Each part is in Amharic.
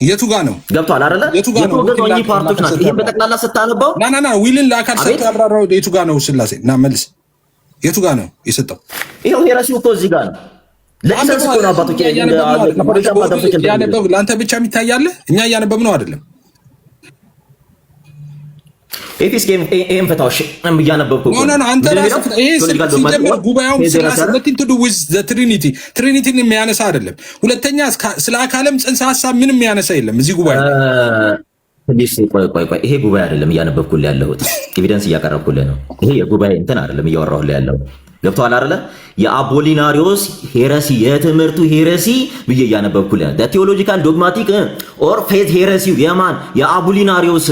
የቱ ጋር ነው ገብቷል አይደለ? የተወገዙ ፓርቶች ናቸው። ይሄ በጠቅላላ ስታነበው ና ዊልን ለአካል ሰጥቶ ያብራራው የቱ ጋር ነው? ስላሴ እና መልስ የቱ ጋር ነው የሰጠው? ይሄው ሄረሲው እኮ እዚህ ጋር ነው። ለኢሰንስ እኮ ነው አባቶች ያነበብ ለአንተ ብቻ የሚታያለ እኛ እያነበብ ነው አይደለም። ኤቲስ ጌም ኤም ፈታውሽ እያነበብኩ ኖ አንተ ራስህ ይሄ ሲጀምር ጉባኤውም ስላሴ nothing to do with the trinity ትሪኒቲን የሚያነሳ አይደለም። ሁለተኛ ስለ አካልም ጽንሰ ሐሳብ ምንም የሚያነሳ የለም እዚህ ጉባኤ። ቆይ ይሄ ጉባኤ አይደለም እያነበብኩልህ ያለሁት፣ ኤቪደንስ እያቀረብኩልህ ነው። ይሄ የጉባኤ እንትን አይደለም እያወራሁልህ ያለው። ገብቶሃል አይደለ? የአፖሊናሪዮስ ሄረሲ የትምህርቱ ሄረሲ ብዬ እያነበብኩልህ ነው። ቴዎሎጂካል ዶግማቲክ ኦር ፌዝ ሄረሲው የማን የአፖሊናሪዮስ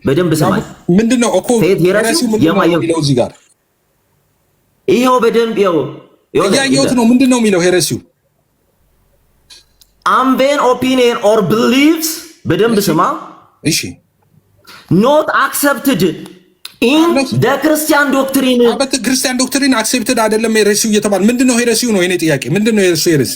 በደንብ ሰማይ ምንድነው እኮ ሄረሲው ምንድነው እዚህ ጋር ይሄው በደንብ ያየሁት ነው። ምንድነው የሚለው ሄረሲው? አምቤን ኦፒኒየን ኦር ቢሊቭስ በደንብ ስማ። እሺ ኖት አክሰፕትድ ኢን ደ ክርስቲያን ዶክትሪን አበት ክርስቲያን ዶክትሪን አክሰፕትድ አይደለም ሄረሲው እየተባለ ምንድነው ሄረሲው ነው የኔ ጥያቄ። ምንድነው ሄረሲ?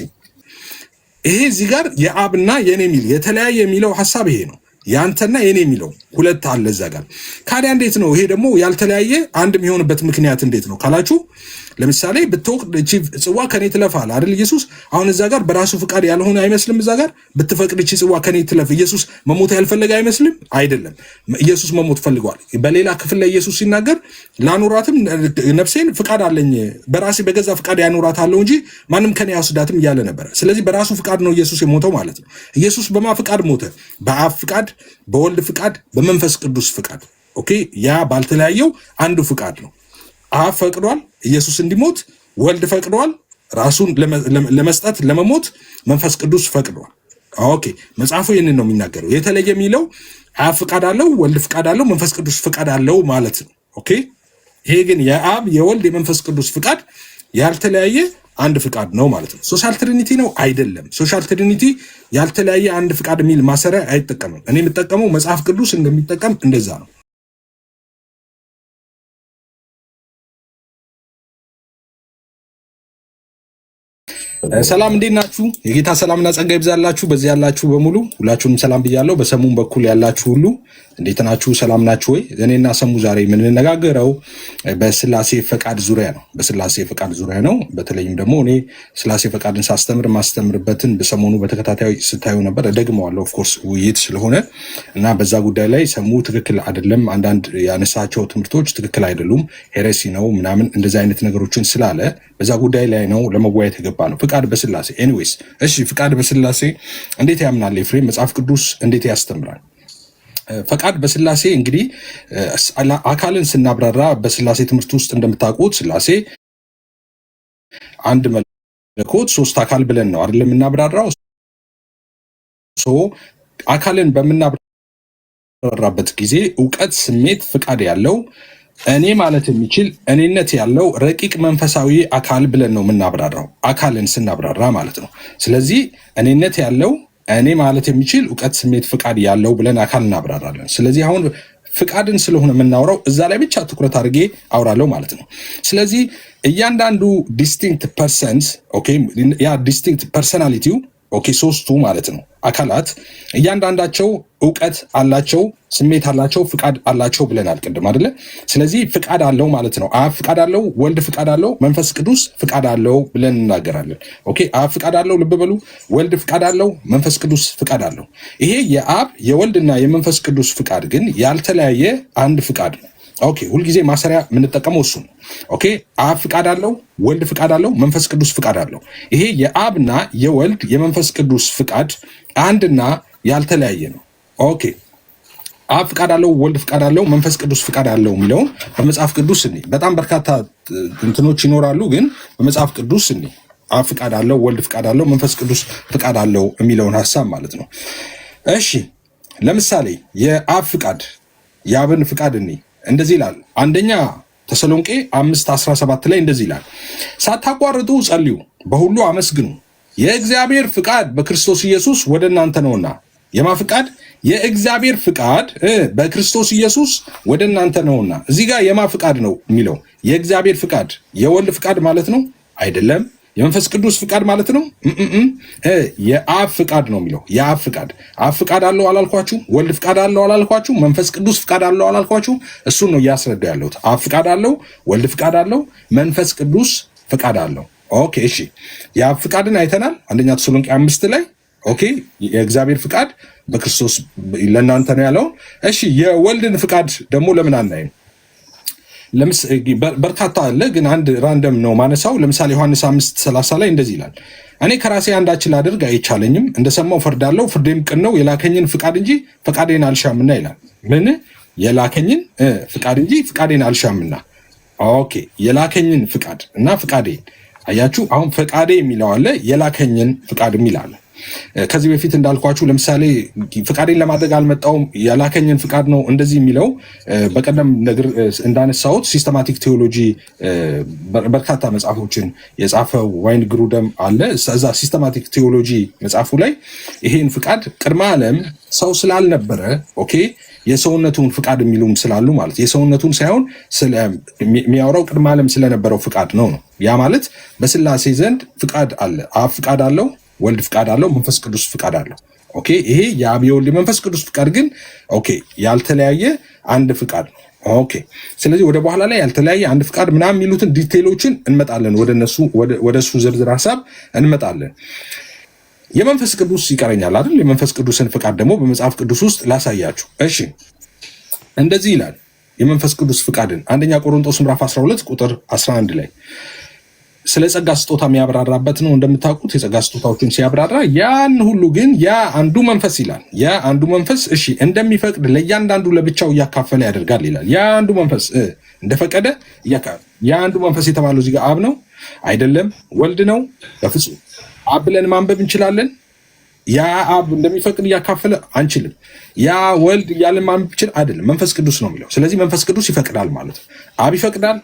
ይሄ እዚህ ጋር የአብና የኔ የሚል የተለያየ የሚለው ሐሳብ ይሄ ነው። ያንተና የኔ የሚለው ሁለት አለ እዛ ጋር። ካዲያ እንዴት ነው ይሄ ደግሞ ያልተለያየ አንድ የሚሆንበት ምክንያት እንዴት ነው ካላችሁ፣ ለምሳሌ ብትወቅድ እቺ ጽዋ ከኔ ትለፋል አይደል ኢየሱስ። አሁን እዛ ጋር በራሱ ፍቃድ ያልሆነ አይመስልም። እዛ ጋር ብትፈቅድ እቺ ጽዋ ከኔ ትለፍ፣ ኢየሱስ መሞት ያልፈለገ አይመስልም? አይደለም፣ ኢየሱስ መሞት ፈልጓል። በሌላ ክፍል ላይ ኢየሱስ ሲናገር ላኖራትም ነፍሴን ፍቃድ አለኝ በራሴ በገዛ ፍቃድ ያኖራታለሁ እንጂ ማንም ከኔ ያስዳትም እያለ ነበር። ስለዚህ በራሱ ፍቃድ ነው ኢየሱስ የሞተው ማለት ነው። ኢየሱስ በማ ፍቃድ ሞተ? በአብ ፍቃድ፣ በወልድ ፍቃድ፣ በመንፈስ ቅዱስ ፍቃድ። ኦኬ፣ ያ ባልተለያየው አንዱ ፍቃድ ነው። አብ ፈቅዷል ኢየሱስ እንዲሞት፣ ወልድ ፈቅዷል ራሱን ለመስጠት ለመሞት፣ መንፈስ ቅዱስ ፈቅዷል። ኦኬ፣ መጽሐፉ ይህንን ነው የሚናገረው። የተለየ የሚለው አብ ፍቃድ አለው፣ ወልድ ፍቃድ አለው፣ መንፈስ ቅዱስ ፍቃድ አለው ማለት ነው። ኦኬ፣ ይሄ ግን የአብ የወልድ የመንፈስ ቅዱስ ፍቃድ ያልተለያየ አንድ ፍቃድ ነው ማለት ነው። ሶሻል ትሪኒቲ ነው አይደለም። ሶሻል ትሪኒቲ ያልተለያየ አንድ ፍቃድ የሚል ማሰሪያ አይጠቀምም። እኔ የምጠቀመው መጽሐፍ ቅዱስ እንደሚጠቀም እንደዛ ነው። ሰላም እንዴት ናችሁ? የጌታ ሰላምና ጸጋ ይብዛላችሁ። በዚህ ያላችሁ በሙሉ ሁላችሁንም ሰላም ብያለሁ። በሰሙም በኩል ያላችሁ ሁሉ እንዴት ናችሁ? ሰላም ናችሁ ወይ? እኔና ሰሙ ዛሬ የምንነጋገረው በስላሴ ፈቃድ ዙሪያ ነው። በስላሴ ፈቃድ ዙሪያ ነው። በተለይም ደግሞ እኔ ስላሴ ፈቃድን ሳስተምር ማስተምርበትን በሰሞኑ በተከታታይ ስታዩ ነበር። ደግመዋለሁ ኦፍ ኮርስ ውይይት ስለሆነ እና በዛ ጉዳይ ላይ ሰሙ ትክክል አይደለም፣ አንዳንድ ያነሳቸው ትምህርቶች ትክክል አይደሉም፣ ሄሬሲ ነው ምናምን እንደዚህ አይነት ነገሮችን ስላለ በዛ ጉዳይ ላይ ነው ለመወያየት የገባ ነው። ፍቃድ በስላሴ ኤኒዌይስ፣ እሺ ፍቃድ በስላሴ እንዴት ያምናል ኤፍሬም? መጽሐፍ ቅዱስ እንዴት ያስተምራል? ፈቃድ በስላሴ እንግዲህ አካልን ስናብራራ በስላሴ ትምህርት ውስጥ እንደምታውቁት ስላሴ አንድ መለኮት ሶስት አካል ብለን ነው አይደለም የምናብራራው። አካልን በምናብራራበት ጊዜ እውቀት፣ ስሜት፣ ፍቃድ ያለው እኔ ማለት የሚችል እኔነት ያለው ረቂቅ መንፈሳዊ አካል ብለን ነው የምናብራራው፣ አካልን ስናብራራ ማለት ነው። ስለዚህ እኔነት ያለው እኔ ማለት የሚችል እውቀት፣ ስሜት፣ ፍቃድ ያለው ብለን አካል እናብራራለን። ስለዚህ አሁን ፍቃድን ስለሆነ የምናወራው እዛ ላይ ብቻ ትኩረት አድርጌ አውራለሁ ማለት ነው። ስለዚህ እያንዳንዱ ዲስቲንክት ፐርሰንስ ኦኬ፣ ያ ዲስቲንክት ፐርሰናሊቲው ኦኬ፣ ሶስቱ ማለት ነው አካላት እያንዳንዳቸው እውቀት አላቸው፣ ስሜት አላቸው፣ ፍቃድ አላቸው ብለናል ቅድም አይደለ? ስለዚህ ፍቃድ አለው ማለት ነው። አብ ፍቃድ አለው፣ ወልድ ፍቃድ አለው፣ መንፈስ ቅዱስ ፍቃድ አለው ብለን እናገራለን። ኦኬ፣ አብ ፍቃድ አለው፣ ልብ በሉ፣ ወልድ ፍቃድ አለው፣ መንፈስ ቅዱስ ፍቃድ አለው። ይሄ የአብ የወልድና የመንፈስ ቅዱስ ፍቃድ ግን ያልተለያየ አንድ ፍቃድ ነው። ኦኬ፣ ሁልጊዜ ማሰሪያ የምንጠቀመው እሱ ነው። ኦኬ፣ አብ ፍቃድ አለው፣ ወልድ ፍቃድ አለው፣ መንፈስ ቅዱስ ፍቃድ አለው። ይሄ የአብና የወልድ የመንፈስ ቅዱስ ፍቃድ አንድና ያልተለያየ ነው። ኦኬ፣ አብ ፍቃድ አለው፣ ወልድ ፍቃድ አለው፣ መንፈስ ቅዱስ ፍቃድ አለው የሚለውን በመጽሐፍ ቅዱስ እኔ በጣም በርካታ እንትኖች ይኖራሉ፣ ግን በመጽሐፍ ቅዱስ እኔ አብ ፍቃድ አለው፣ ወልድ ፍቃድ አለው፣ መንፈስ ቅዱስ ፍቃድ አለው የሚለውን ሐሳብ ማለት ነው። እሺ፣ ለምሳሌ የአብ ፍቃድ የአብን ፍቃድ እኔ እንደዚህ ይላል። አንደኛ ተሰሎንቄ 5:17 ላይ እንደዚህ ይላል፣ ሳታቋርጡ ጸልዩ፣ በሁሉ አመስግኑ፣ የእግዚአብሔር ፍቃድ በክርስቶስ ኢየሱስ ወደ እናንተ ነውና። የማ ፍቃድ? የእግዚአብሔር ፍቃድ በክርስቶስ ኢየሱስ ወደ እናንተ ነውና። እዚህ ጋር የማ ፍቃድ ነው የሚለው? የእግዚአብሔር ፍቃድ። የወልድ ፍቃድ ማለት ነው አይደለም። የመንፈስ ቅዱስ ፍቃድ ማለት ነው። የአብ ፍቃድ ነው የሚለው። የአብ ፍቃድ አብ ፍቃድ አለው አላልኳችሁ? ወልድ ፍቃድ አለው አላልኳችሁ? መንፈስ ቅዱስ ፍቃድ አለው አላልኳችሁ? እሱን ነው እያስረዳ ያለሁት። አብ ፍቃድ አለው፣ ወልድ ፍቃድ አለው፣ መንፈስ ቅዱስ ፍቃድ አለው። ኦኬ እሺ፣ የአብ ፍቃድን አይተናል አንደኛ ተሰሎንቄ 5 ላይ። ኦኬ የእግዚአብሔር ፍቃድ በክርስቶስ ለእናንተ ነው ያለው። እሺ የወልድን ፍቃድ ደግሞ ለምን አናይም? በርካታ አለ፣ ግን አንድ ራንደም ነው ማነሳው። ለምሳሌ ዮሐንስ 5:30 ላይ እንደዚህ ይላል፣ እኔ ከራሴ አንዳች ላደርግ አይቻለኝም፣ እንደሰማው ፈርዳለሁ፣ ፍርዴም ቅን ነው፣ የላከኝን ፍቃድ እንጂ ፈቃዴን አልሻምና ይላል። ምን? የላከኝን ፍቃድ እንጂ ፍቃዴን አልሻምና። ኦኬ የላከኝን ፍቃድ እና ፍቃዴን አያችሁ። አሁን ፈቃዴ የሚለው አለ፣ የላከኝን ፍቃድ የሚል አለ። ከዚህ በፊት እንዳልኳችሁ ለምሳሌ ፍቃዴን ለማድረግ አልመጣውም የላከኝን ፍቃድ ነው እንደዚህ የሚለው በቀደም ነገር እንዳነሳሁት ሲስተማቲክ ቴዎሎጂ በርካታ መጽሐፎችን የጻፈው ዋይን ግሩደም አለ። እዛ ሲስተማቲክ ቴዎሎጂ መጽሐፉ ላይ ይሄን ፍቃድ ቅድመ ዓለም ሰው ስላልነበረ ኦኬ የሰውነቱን ፍቃድ የሚሉም ስላሉ ማለት የሰውነቱን ሳይሆን የሚያወራው ቅድመ ዓለም ስለነበረው ፍቃድ ነው። ያ ማለት በስላሴ ዘንድ ፍቃድ አለ። አብ ፍቃድ አለው፣ ወልድ ፍቃድ አለው፣ መንፈስ ቅዱስ ፍቃድ አለው። ኦኬ ይሄ የአብ የወልድ መንፈስ ቅዱስ ፍቃድ ግን ኦኬ ያልተለያየ አንድ ፍቃድ ነው። ኦኬ ስለዚህ ወደ በኋላ ላይ ያልተለያየ አንድ ፍቃድ ምናምን የሚሉትን ዲቴይሎችን እንመጣለን፣ ወደ እሱ ዝርዝር ሀሳብ እንመጣለን። የመንፈስ ቅዱስ ይቀረኛል አይደል? የመንፈስ ቅዱስን ፍቃድ ደግሞ በመጽሐፍ ቅዱስ ውስጥ ላሳያችሁ። እሺ እንደዚህ ይላል የመንፈስ ቅዱስ ፍቃድን አንደኛ ቆሮንቶስ ምዕራፍ 12 ቁጥር 11 ላይ ስለ ጸጋ ስጦታ የሚያብራራበት ነው። እንደምታውቁት የጸጋ ስጦታዎችን ሲያብራራ ያን ሁሉ ግን ያ አንዱ መንፈስ ይላል። ያ አንዱ መንፈስ እሺ እንደሚፈቅድ ለእያንዳንዱ ለብቻው እያካፈለ ያደርጋል ይላል። ያ አንዱ መንፈስ እንደፈቀደ ያ አንዱ መንፈስ የተባለው እዚህ ጋር አብ ነው አይደለም? ወልድ ነው? በፍጹም አብ ብለን ማንበብ እንችላለን። ያ አብ እንደሚፈቅድ እያካፈለ አንችልም። ያ ወልድ እያለን ማንበብ ይችላል አይደለም? መንፈስ ቅዱስ ነው የሚለው። ስለዚህ መንፈስ ቅዱስ ይፈቅዳል ማለት ነው። አብ ይፈቅዳል፣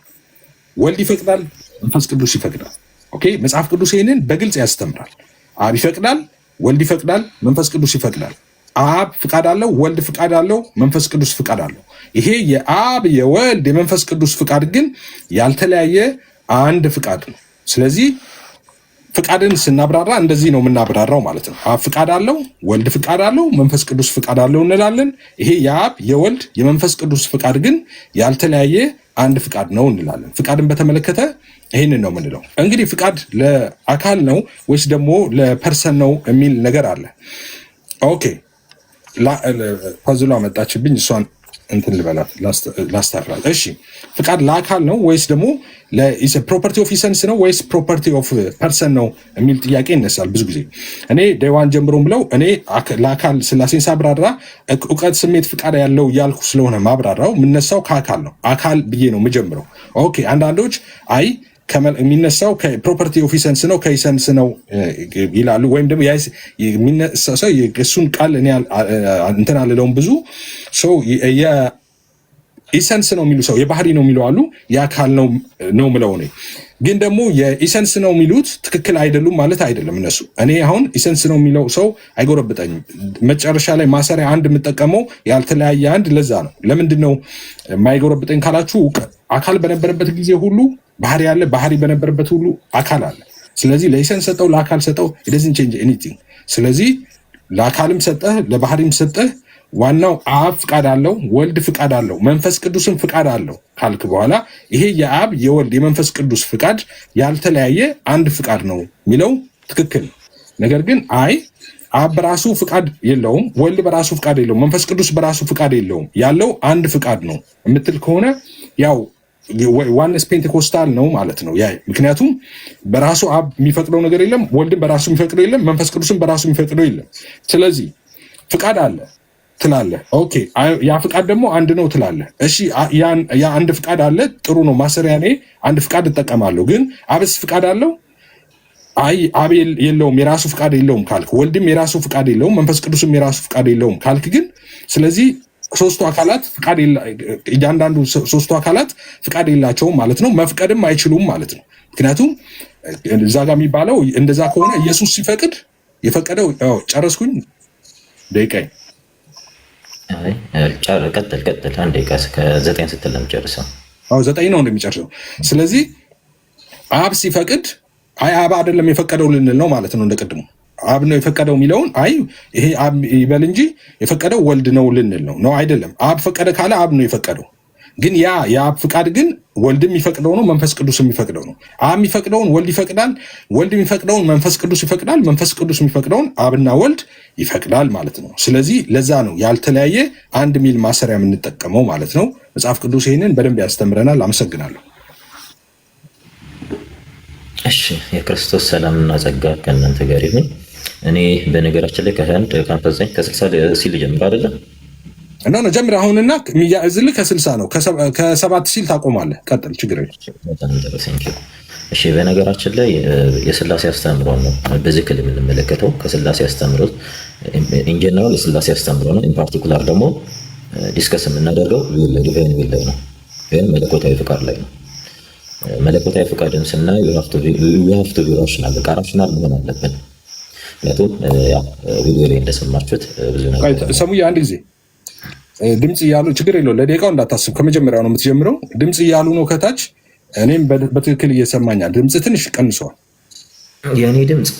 ወልድ ይፈቅዳል፣ መንፈስ ቅዱስ ይፈቅዳል። ኦኬ መጽሐፍ ቅዱስ ይህንን በግልጽ ያስተምራል። አብ ይፈቅዳል፣ ወልድ ይፈቅዳል፣ መንፈስ ቅዱስ ይፈቅዳል። አብ ፍቃድ አለው፣ ወልድ ፍቃድ አለው፣ መንፈስ ቅዱስ ፍቃድ አለው። ይሄ የአብ የወልድ የመንፈስ ቅዱስ ፍቃድ ግን ያልተለያየ አንድ ፍቃድ ነው። ስለዚህ ፍቃድን ስናብራራ እንደዚህ ነው የምናብራራው ማለት ነው። አብ ፍቃድ አለው፣ ወልድ ፍቃድ አለው፣ መንፈስ ቅዱስ ፍቃድ አለው እንላለን። ይሄ የአብ የወልድ የመንፈስ ቅዱስ ፍቃድ ግን ያልተለያየ አንድ ፍቃድ ነው እንላለን። ፍቃድን በተመለከተ ይህንን ነው የምንለው። እንግዲህ ፍቃድ ለአካል ነው ወይስ ደግሞ ለፐርሰን ነው የሚል ነገር አለ። ኦኬ ፓዝሏ መጣችብኝ፣ እሷን እንትን ልበላት ላስተካክላት። እሺ ፍቃድ ለአካል ነው ወይስ ደግሞ ፕሮፐርቲ ኦፍ ኢሰንስ ነው ወይስ ፕሮፐርቲ ኦፍ ፐርሰን ነው የሚል ጥያቄ ይነሳል ብዙ ጊዜ። እኔ ዴዋን ጀምሮ ብለው እኔ ለአካል ስላሴን ሳብራራ እውቀት፣ ስሜት፣ ፍቃድ ያለው እያልኩ ስለሆነ ማብራራው የምነሳው ከአካል ነው። አካል ብዬ ነው የምጀምረው። ኦኬ አንዳንዶች አይ የሚነሳው ከፕሮፐርቲ ኦፍ ኢሰንስ ነው ከኢሰንስ ነው ይላሉ። ወይም ደግሞ የሚነሳው እሱን ቃል እኔ እንትን አልለውም ብዙ ሰው ኢሰንስ ነው የሚሉ ሰው የባህሪ ነው የሚለው አሉ። የአካል ነው ምለው እኔ ግን ደግሞ የኢሰንስ ነው የሚሉት ትክክል አይደሉም ማለት አይደለም እነሱ። እኔ አሁን ኢሰንስ ነው የሚለው ሰው አይጎረብጠኝም። መጨረሻ ላይ ማሰሪያ አንድ የምጠቀመው ያልተለያየ አንድ። ለዛ ነው ለምንድን ነው የማይጎረብጠኝ ካላችሁ አካል በነበረበት ጊዜ ሁሉ ባህሪ አለ፣ ባህሪ በነበረበት ሁሉ አካል አለ። ስለዚህ ለኢሰንስ ሰጠው ለአካል ሰጠው it doesn't change anything። ስለዚህ ለአካልም ሰጠህ ለባህሪም ሰጠህ ዋናው አብ ፍቃድ አለው፣ ወልድ ፍቃድ አለው፣ መንፈስ ቅዱስም ፍቃድ አለው ካልክ በኋላ ይሄ የአብ የወልድ የመንፈስ ቅዱስ ፍቃድ ያልተለያየ አንድ ፍቃድ ነው የሚለው ትክክል ነው። ነገር ግን አይ አብ በራሱ ፍቃድ የለውም፣ ወልድ በራሱ ፍቃድ የለውም፣ መንፈስ ቅዱስ በራሱ ፍቃድ የለውም፣ ያለው አንድ ፍቃድ ነው የምትል ከሆነ ያው ዋንስ ፔንቴኮስታል ነው ማለት ነው። ያ ምክንያቱም በራሱ አብ የሚፈቅደው ነገር የለም፣ ወልድም በራሱ የሚፈቅደው የለም፣ መንፈስ ቅዱስም በራሱ የሚፈቅደው የለም። ስለዚህ ፍቃድ አለ ትላለህ። ኦኬ ያ ፍቃድ ደግሞ አንድ ነው ትላለህ። እሺ ያ አንድ ፍቃድ አለ ጥሩ ነው። ማሰሪያ እኔ አንድ ፍቃድ እጠቀማለሁ። ግን አብስ ፍቃድ አለው? አይ አብ የለውም የራሱ ፍቃድ የለውም ካልክ፣ ወልድም የራሱ ፍቃድ የለውም፣ መንፈስ ቅዱስም የራሱ ፍቃድ የለውም ካልክ ግን ስለዚህ ሶስቱ አካላት ፍቃድ እያንዳንዱ ሶስቱ አካላት ፍቃድ የላቸውም ማለት ነው። መፍቀድም አይችሉም ማለት ነው። ምክንያቱም እዛ ጋር የሚባለው እንደዛ ከሆነ ኢየሱስ ሲፈቅድ የፈቀደው ጨረስኩኝ ደቂቃዬ ቀጥል አንድ ደቂቃ ከ9 ስትል ነው የሚጨርሰው። 9 ነው እንደሚጨርሰው። ስለዚህ አብ ሲፈቅድ አይ አብ አይደለም የፈቀደው ልንል ነው ማለት ነው። እንደቀድሞ አብ ነው የፈቀደው የሚለውን አይ ይሄ አብ ይበል እንጂ የፈቀደው ወልድ ነው ልንል ነው አይደለም። አብ ፈቀደ ካለ አብ ነው የፈቀደው። ግን ያ የአብ ፍቃድ ግን ወልድም የሚፈቅደው ነው፣ መንፈስ ቅዱስ የሚፈቅደው ነው። አብ የሚፈቅደውን ወልድ ይፈቅዳል፣ ወልድ የሚፈቅደውን መንፈስ ቅዱስ ይፈቅዳል፣ መንፈስ ቅዱስ የሚፈቅደውን አብና ወልድ ይፈቅዳል ማለት ነው። ስለዚህ ለዛ ነው ያልተለያየ አንድ ሚል ማሰሪያ የምንጠቀመው ማለት ነው። መጽሐፍ ቅዱስ ይህንን በደንብ ያስተምረናል። አመሰግናለሁ። እሺ፣ የክርስቶስ ሰላምና ጸጋ ከእናንተ ጋር ይሁን። እኔ በነገራችን ላይ ከ60 ሲል ጀምሮ አይደለም እና ጀምር አሁንና የሚያዝልህ ከ60 ነው። ከ7 ሲል ታቆማለህ። ቀጥል፣ ችግር የለም። እሺ፣ በነገራችን ላይ የስላሴ አስተምሮ ነው በዝክል የምንመለከተው። ከስላሴ አስተምሮ ኢንጀነራል የስላሴ አስተምሮ ነው። ኢን ፓርቲኩላር ደግሞ ዲስከስ የምናደርገው ዲቫይን ዊል ላይ ነው፣ ወይም መለኮታዊ ፍቃድ ላይ ነው። መለኮታዊ ፍቃድን ስናይ ዊ ሃቭ ቱ ቢ ራሽናል፣ በቃ ራሽናል መሆን አለብን። ምክንያቱም ቪዲዮ ላይ እንደሰማችሁት ብዙ ነገር ሰሙዬ፣ አንድ ጊዜ ድምፅ እያሉ ችግር የለውም፣ ለደቂቃው እንዳታስብ፣ ከመጀመሪያው ነው የምትጀምረው። ድምፅ እያሉ ነው ከታች፣ እኔም በትክክል እየሰማኛል። ድምፅ ትንሽ ቀንሷል። የእኔ ድምፅ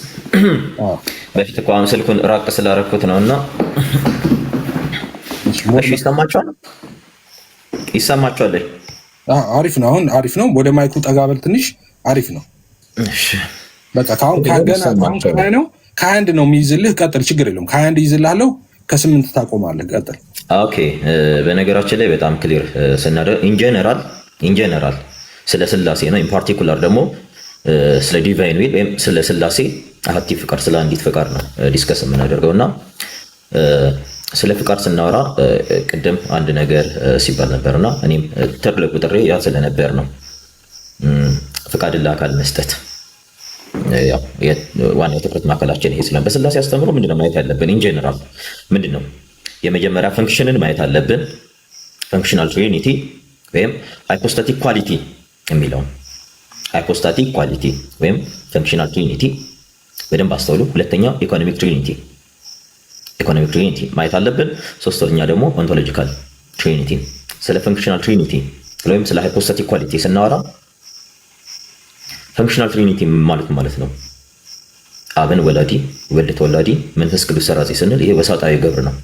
በፊት እኮ አሁን ስልኩን ራቅ ስላረኩት ነው። እና ይሰማችኋል? ይሰማችኋል? አሪፍ ነው። አሁን አሪፍ ነው። ወደ ማይኩ ጠጋበል ትንሽ። አሪፍ ነው። በቃ ካሁን ነው ከ21 ነው የሚይዝልህ። ቀጥል፣ ችግር የለውም። ከ21 ይይዝልሃለሁ፣ ከ8 ታቆማለህ። ቀጥል። ኦኬ። በነገራችን ላይ በጣም ክሊር ስናደርግ ኢንጀነራል ስለ ስላሴ ነው። ኢን ፓርቲኩላር ደግሞ ስለ ዲቫይን ዊል ወይም ስለ ስላሴ አሐቲ ፍቃድ፣ ስለ አንዲት ፍቃድ ነው ዲስከስ የምናደርገው። እና ስለ ፍቃድ ስናወራ ቅድም አንድ ነገር ሲባል ነበርና እኔም ትልቁ ጥሬ ያ ስለነበር ነው ፍቃድን ለአካል መስጠት። ዋናው ትኩረት ማዕከላችን ይሄ ስለሆነ በስላሴ አስተምሮ ምንድነው ማየት ያለብን? ኢንጀነራል ምንድነው የመጀመሪያ ፈንክሽንን ማየት አለብን። ፈንክሽናል ትሪኒቲ ወይም ሃይፖስታቲክ ኳሊቲ የሚለው ሃይፖስታቲክ ኳሊቲ ወይም ፈንክሽናል ትሪኒቲ በደንብ አስተውሉ። ሁለተኛ ኢኮኖሚክ ትሪኒቲ ማየት አለብን። ሶስተኛ ደግሞ ኦንቶሎጂካል ትሪኒቲ። ስለ ፈንክሽናል ትሪኒቲ ወይም ስለ ሃይፖስታቲክ ኳሊቲ ስናወራ ፈንክሽናል ትሪኒቲ ማለት ነው አብን ወላዲ፣ ወልድ ተወላዲ፣ መንፈስ ቅዱስ ሰራጺ ስንል ይሄ ወሳጣዊ ግብር ነው።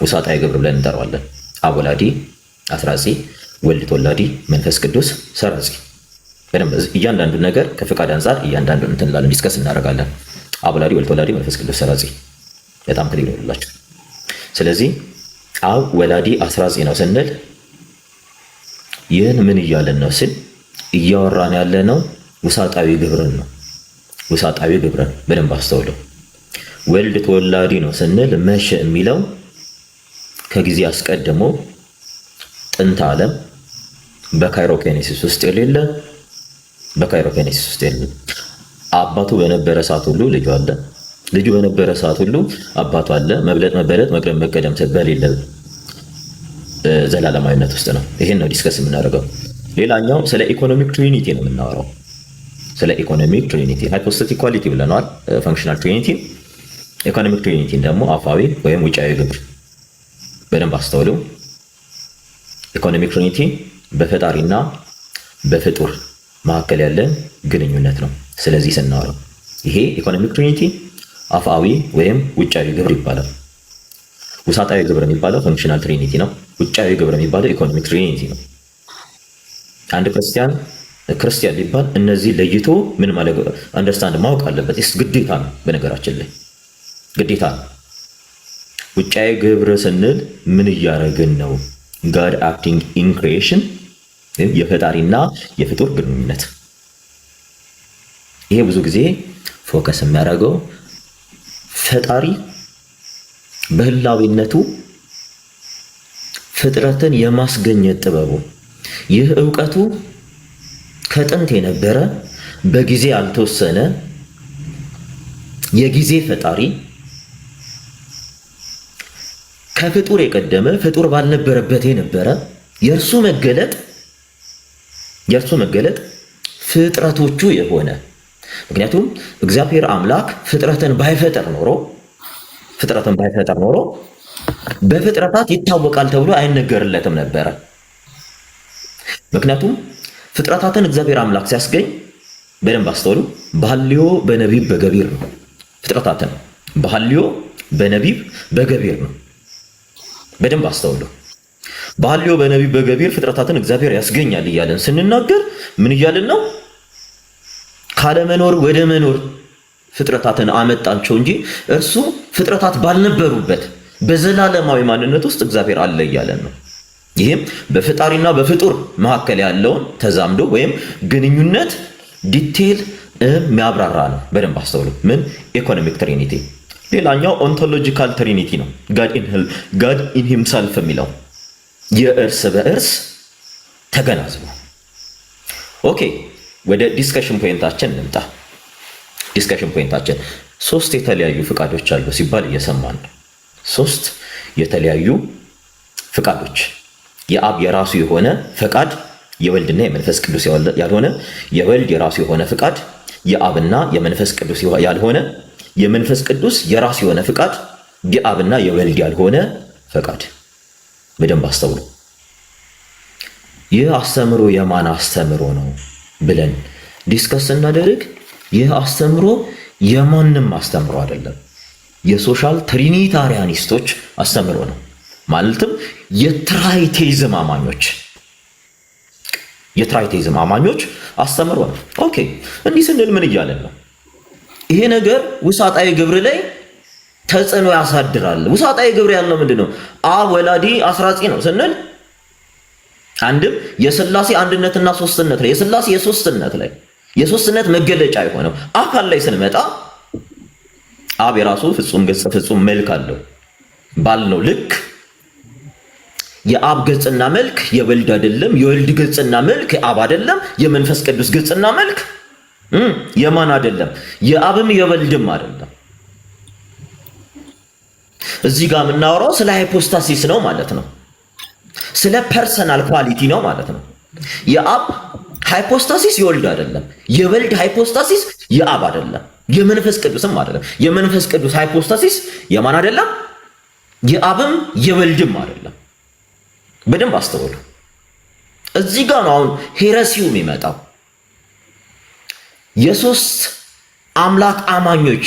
ወሳጣዊ ግብር ብለን እንጠራዋለን። አብ ወላዲ፣ አስራጺ፣ ወልድ ተወላዲ፣ መንፈስ ቅዱስ ሰራጺ። በደንብ እያንዳንዱ ነገር ከፍቃድ አንጻር እያንዳንዱ እንትን እንላለን፣ ዲስከስ እናደርጋለን። አብ ወላዲ፣ ወልድ ተወላዲ፣ መንፈስ ቅዱስ ሰራጺ በጣም ክሊር ይሆንላችሁ። ስለዚህ አብ ወላዲ አስራጺ ነው ስንል ይህን ምን እያለን ነው ስል እያወራን ያለ ነው ውሳጣዊ ግብርን ነው። ውሳጣዊ ግብርን በደንብ አስተውለው። ወልድ ተወላዲ ነው ስንል መሸ የሚለው ከጊዜ አስቀድሞ ጥንተ ዓለም በካይሮኬኔሲስ ውስጥ የሌለ አባቱ በነበረ ሰዓት ሁሉ ልጁ አለ፣ ልጁ በነበረ ሰዓት ሁሉ አባቱ አለ። መብለጥ፣ መበለጥ፣ መቅደም፣ መቀደም በሌለ ዘላለማዊነት ውስጥ ነው። ይሄን ነው ዲስከስ የምናደርገው። ሌላኛው ስለ ኢኮኖሚክ ትሪኒቲ ነው የምናወራው። ስለ ኢኮኖሚክ ትሪኒቲ ሃይፖስታቲክ ኳሊቲ ብለናል። ፈንክሽናል ትሪኒቲ፣ ኢኮኖሚክ ትሪኒቲ ደግሞ አፋዊ ወይም ውጫዊ ግብር። በደንብ አስተውሉ። ኢኮኖሚክ ትሪኒቲ በፈጣሪና በፍጡር መካከል ያለ ግንኙነት ነው። ስለዚህ ስናወራው ይሄ ኢኮኖሚክ ትሪኒቲ አፋዊ ወይም ውጫዊ ግብር ይባላል። ውሳጣዊ ግብር የሚባለው ፈንክሽናል ትሪኒቲ ነው። ውጫዊ ግብር የሚባለው ኢኮኖሚክ ትሪኒቲ ነው። አንድ ክርስቲያን ሊባል እነዚህ ለይቶ ምን ማለት አንደርስታንድ ማወቅ አለበት። ግዴታ ነው። በነገራችን ላይ ግዴታ ነው። ውጫዊ ግብር ስንል ምን እያደረግን ነው? ጋድ አክቲንግ ኢን ክሪኤሽን፣ የፈጣሪና የፍጡር ግንኙነት። ይሄ ብዙ ጊዜ ፎከስ የሚያደርገው ፈጣሪ በህላዊነቱ ፍጥረትን የማስገኘት ጥበቡ፣ ይህ ዕውቀቱ ከጥንት የነበረ በጊዜ ያልተወሰነ የጊዜ ፈጣሪ ከፍጡር የቀደመ ፍጡር ባልነበረበት የነበረ የእርሱ መገለጥ ፍጥረቶቹ የሆነ። ምክንያቱም እግዚአብሔር አምላክ ፍጥረትን ባይፈጠር ኖሮ በፍጥረታት ይታወቃል ተብሎ አይነገርለትም ነበረ። ምክንያቱም ፍጥረታትን እግዚአብሔር አምላክ ሲያስገኝ በደንብ አስተውሉ። በሐልዮ በነቢብ በገቢር ነው ፍጥረታትን። በሐልዮ በነቢብ በገቢር ነው። በደንብ አስተውሉ። በሐልዮ በነቢብ በገቢር ፍጥረታትን እግዚአብሔር ያስገኛል እያለን ስንናገር ምን እያልን ነው? ካለመኖር ወደ መኖር ፍጥረታትን አመጣቸው እንጂ እርሱ ፍጥረታት ባልነበሩበት በዘላለማዊ ማንነት ውስጥ እግዚአብሔር አለ እያለን ነው። ይህም በፈጣሪና በፍጡር መካከል ያለውን ተዛምዶ ወይም ግንኙነት ዲቴል የሚያብራራ ነው። በደንብ አስተውሉ። ምን ኢኮኖሚክ ትሪኒቲ። ሌላኛው ኦንቶሎጂካል ትሪኒቲ ነው። ጋድ ኢን ሂምሰልፍ የሚለው የእርስ በእርስ ተገናዝቦ። ኦኬ ወደ ዲስከሽን ፖይንታችን እንምጣ። ዲስከሽን ፖይንታችን 3 የተለያዩ ፍቃዶች አሉ ሲባል እየሰማን ነው። 3 የተለያዩ ፍቃዶች፣ የአብ የራሱ የሆነ ፈቃድ፣ የወልድና የመንፈስ ቅዱስ ያልሆነ፣ የወልድ የራሱ የሆነ ፍቃድ፣ የአብና የመንፈስ ቅዱስ ያልሆነ፣ የመንፈስ ቅዱስ የራሱ የሆነ ፍቃድ፣ የአብና የወልድ ያልሆነ ፈቃድ። በደንብ አስተውሉ። ይህ አስተምሮ የማን አስተምሮ ነው ብለን ዲስከስ እናደርግ። ይህ አስተምሮ የማንም አስተምሮ አይደለም። የሶሻል ትሪኒታሪያኒስቶች አስተምሮ ነው። ማለትም የትራይቴዝም አማኞች አስተምሮ ነው። ኦኬ እንዲህ ስንል ምን እያለን ነው? ይሄ ነገር ውሳጣዊ ግብር ላይ ተጽዕኖ ያሳድራል። ውሳጣዊ ግብር ያለው ምንድን ነው? አብ ወላዲ አስራጺ ነው ስንል አንድም የሥላሴ አንድነትና ሶስትነት ላይ የሥላሴ የሶስትነት መገለጫ የሆነው አካል ላይ ስንመጣ አብ የራሱ ፍጹም ገጽ ፍጹም መልክ አለው ባልነው ልክ የአብ ገጽና መልክ የወልድ አይደለም፣ የወልድ ገጽና መልክ የአብ አይደለም፣ የመንፈስ ቅዱስ ገጽና መልክ የማን አይደለም፣ የአብም የወልድም አይደለም። እዚህ ጋር የምናወራው ስለ ሃይፖስታሲስ ነው ማለት ነው። ስለ ፐርሰናል ኳሊቲ ነው ማለት ነው። የአብ ሃይፖስታሲስ የወልድ አይደለም፣ የወልድ ሃይፖስታሲስ የአብ አይደለም፣ የመንፈስ ቅዱስም አይደለም። የመንፈስ ቅዱስ ሃይፖስታሲስ የማን አይደለም? የአብም የወልድም አይደለም። በደንብ አስተውሉ። እዚህ ጋር ነው አሁን ሄረሲው የሚመጣው። የሶስት አምላክ አማኞች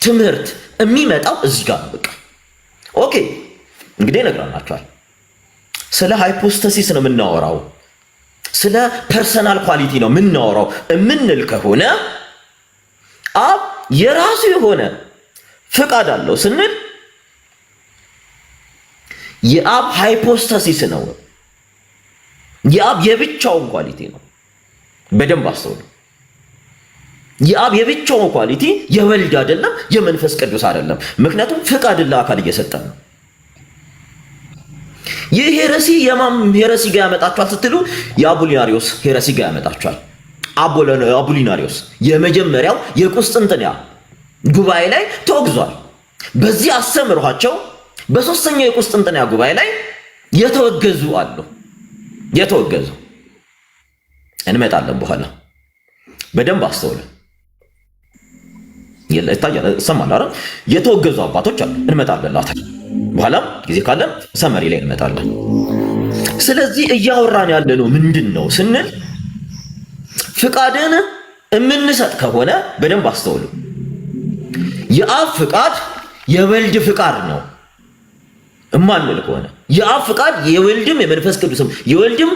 ትምህርት የሚመጣው እዚህ ጋር ነው። በቃ ኦኬ እንግዲህ ነግራናችኋል። ስለ ሃይፖስታሲስ ነው የምናወራው፣ ስለ ፐርሰናል ኳሊቲ ነው የምናወራው የምንል ከሆነ አብ የራሱ የሆነ ፍቃድ አለው ስንል የአብ ሃይፖስታሲስ ነው። የአብ የብቻውን ኳሊቲ ነው። በደንብ አስተውሉ። የአብ የብቻውን ኳሊቲ የወልድ አይደለም፣ የመንፈስ ቅዱስ አይደለም። ምክንያቱም ፍቃድን ለአካል እየሰጠን ነው። ይህ ሄረሲ የማን ሄረሲ ጋር ያመጣችኋል ስትሉ የአቡሊናሪዮስ ሄረሲ ጋር ያመጣችኋል። አቡሊናሪዮስ የመጀመሪያው የቁስጥንጥንያ ጉባኤ ላይ ተወግዟል። በዚህ አስተምሯቸው በሶስተኛው የቁስጥንጥንያ ጉባኤ ላይ የተወገዙ አሉ። የተወገዙ እንመጣለን በኋላ። በደንብ አስተውሉ። ይሰማል አይደል? የተወገዙ አባቶች አሉ። እንመጣለን በኋላ ጊዜ ካለን ሰመሪ ላይ እንመጣለን። ስለዚህ እያወራን ያለነው ምንድን ነው ስንል ፍቃድን የምንሰጥ ከሆነ በደንብ አስተውሉ። የአብ ፍቃድ የወልድ ፍቃድ ነው እማንል ከሆነ የአብ ፍቃድ የወልድም የመንፈስ ቅዱስም የወልድም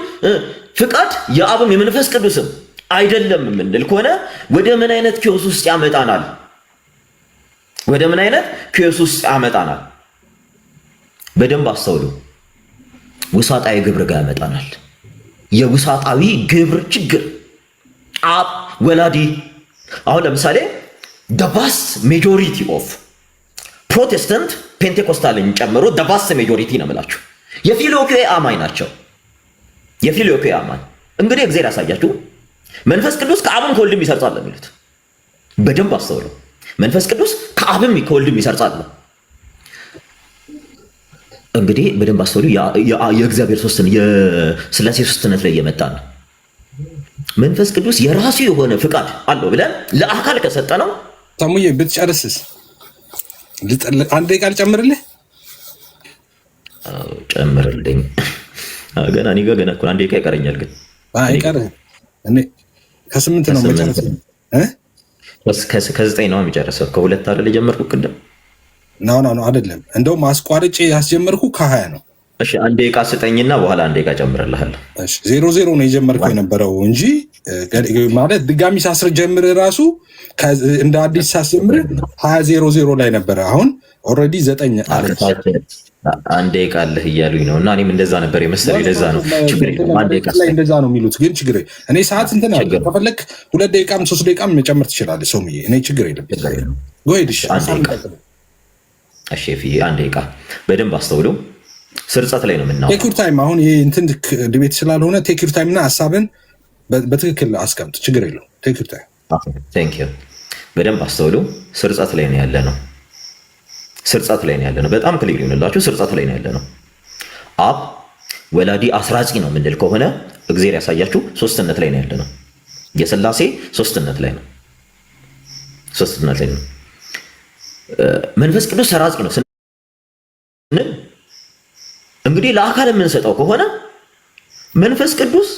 ፍቃድ የአብም የመንፈስ ቅዱስም አይደለም የምንል ከሆነ ወደ ምን አይነት ኪዮስ ውስጥ ያመጣናል? ወደ ምን አይነት ኪዮስ ውስጥ ያመጣናል? በደንብ አስተውሉ። ውሳጣዊ ግብር ጋር ያመጣናል። የውሳጣዊ ግብር ችግር አብ ወላዲ። አሁን ለምሳሌ the vast majority of ፕሮቴስታንት ፔንቴኮስታልን ጨምሮ the vast majority ነው የምላችሁ የፊልዮክዌ አማኝ ናቸው። የፊልዮክዌ አማኝ እንግዲህ እግዚአብሔር ያሳያችሁ መንፈስ ቅዱስ ከአብም ከወልድም ይሰርጻል የሚሉት በደንብ አስተውሉ። መንፈስ ቅዱስ ከአብም ከወልድም ይሰርጻል። እንግዲህ በደንብ አስተውሉ። የእግዚአብሔር የሥላሴ ሶስትነት ላይ እየመጣ ነው። መንፈስ ቅዱስ የራሱ የሆነ ፍቃድ አለው ብለን ለአካል ከሰጠ ነው። ታሙዬ ብትጨርስስ አንድ ደቂቃ ልጨምርልህ? ጨምርልኝ። ገና እኔ ገና እኮ አንድ ደቂቃ ይቀረኛል። ግን አይቀርም። ከ8 ነው መጨረስ ከ9 ነው የሚጨርሰው። ከ2 አይደል የጀመርኩት ቅድም? ነው አይደለም። እንደውም አስቋርጬ ያስጀመርኩ ከ20 ነው። እሺ 1 ደቂቃ ስጠኝና በኋላ 1 ደቂቃ ጨምርልሃለሁ። እሺ 0-0 ነው የጀመርከው የነበረው እንጂ ማለት ድጋሚ ሳስጀምር ራሱ እንደ አዲስ ሳስጀምር 20-0-0 ላይ ነበረ። አሁን ኦልሬዲ 9 አለ። 1 ደቂቃ አለህ እያሉኝ ነው እና እኔም እንደዛ ነበር የመሰለኝ። ለዛ ነው ችግር የለም። 1 ደቂቃ ላይ እንደዛ ነው የሚሉት፣ ግን ችግር እኔ ሰዓት እንትን አለ። ከፈለክ 2 ደቂቃም 3 ደቂቃም መጨመር ትችላለህ ሰውዬ። እኔ ችግር የለም። ጎይድ እሺ 1 ደቂቃ እሺ 1 ደቂቃ በደንብ አስተውለው። ስርጸት ላይ ነው የምናወራው። ቴክ ዩር ታይም። አሁን ይሄ እንትን ዲቤት ስላልሆነ ቴክ ዩር ታይም እና ሀሳብን በትክክል አስቀምጥ። ችግር የለው። ቴክ ዩር ታይም። ቴንክ ዩ። በደንብ አስተውለው። ስርጸት ላይ ነው ያለ ነው። ስርጸት ላይ ነው ያለ ነው። በጣም ክሊር ይሆንላችሁ። ስርጸት ላይ ነው ያለ ነው። አብ ወላዲ አስራጺ ነው የምንል ከሆነ እግዚአብሔር ያሳያችሁ ሶስትነት ላይ ነው ያለ ነው። የሥላሴ ሶስትነት ላይ ነው። ሶስትነት ላይ ነው። መንፈስ ቅዱስ ሰራጺ ነው ስንል እንግዲህ ለአካል የምንሰጠው ከሆነ መንፈስ ቅዱስ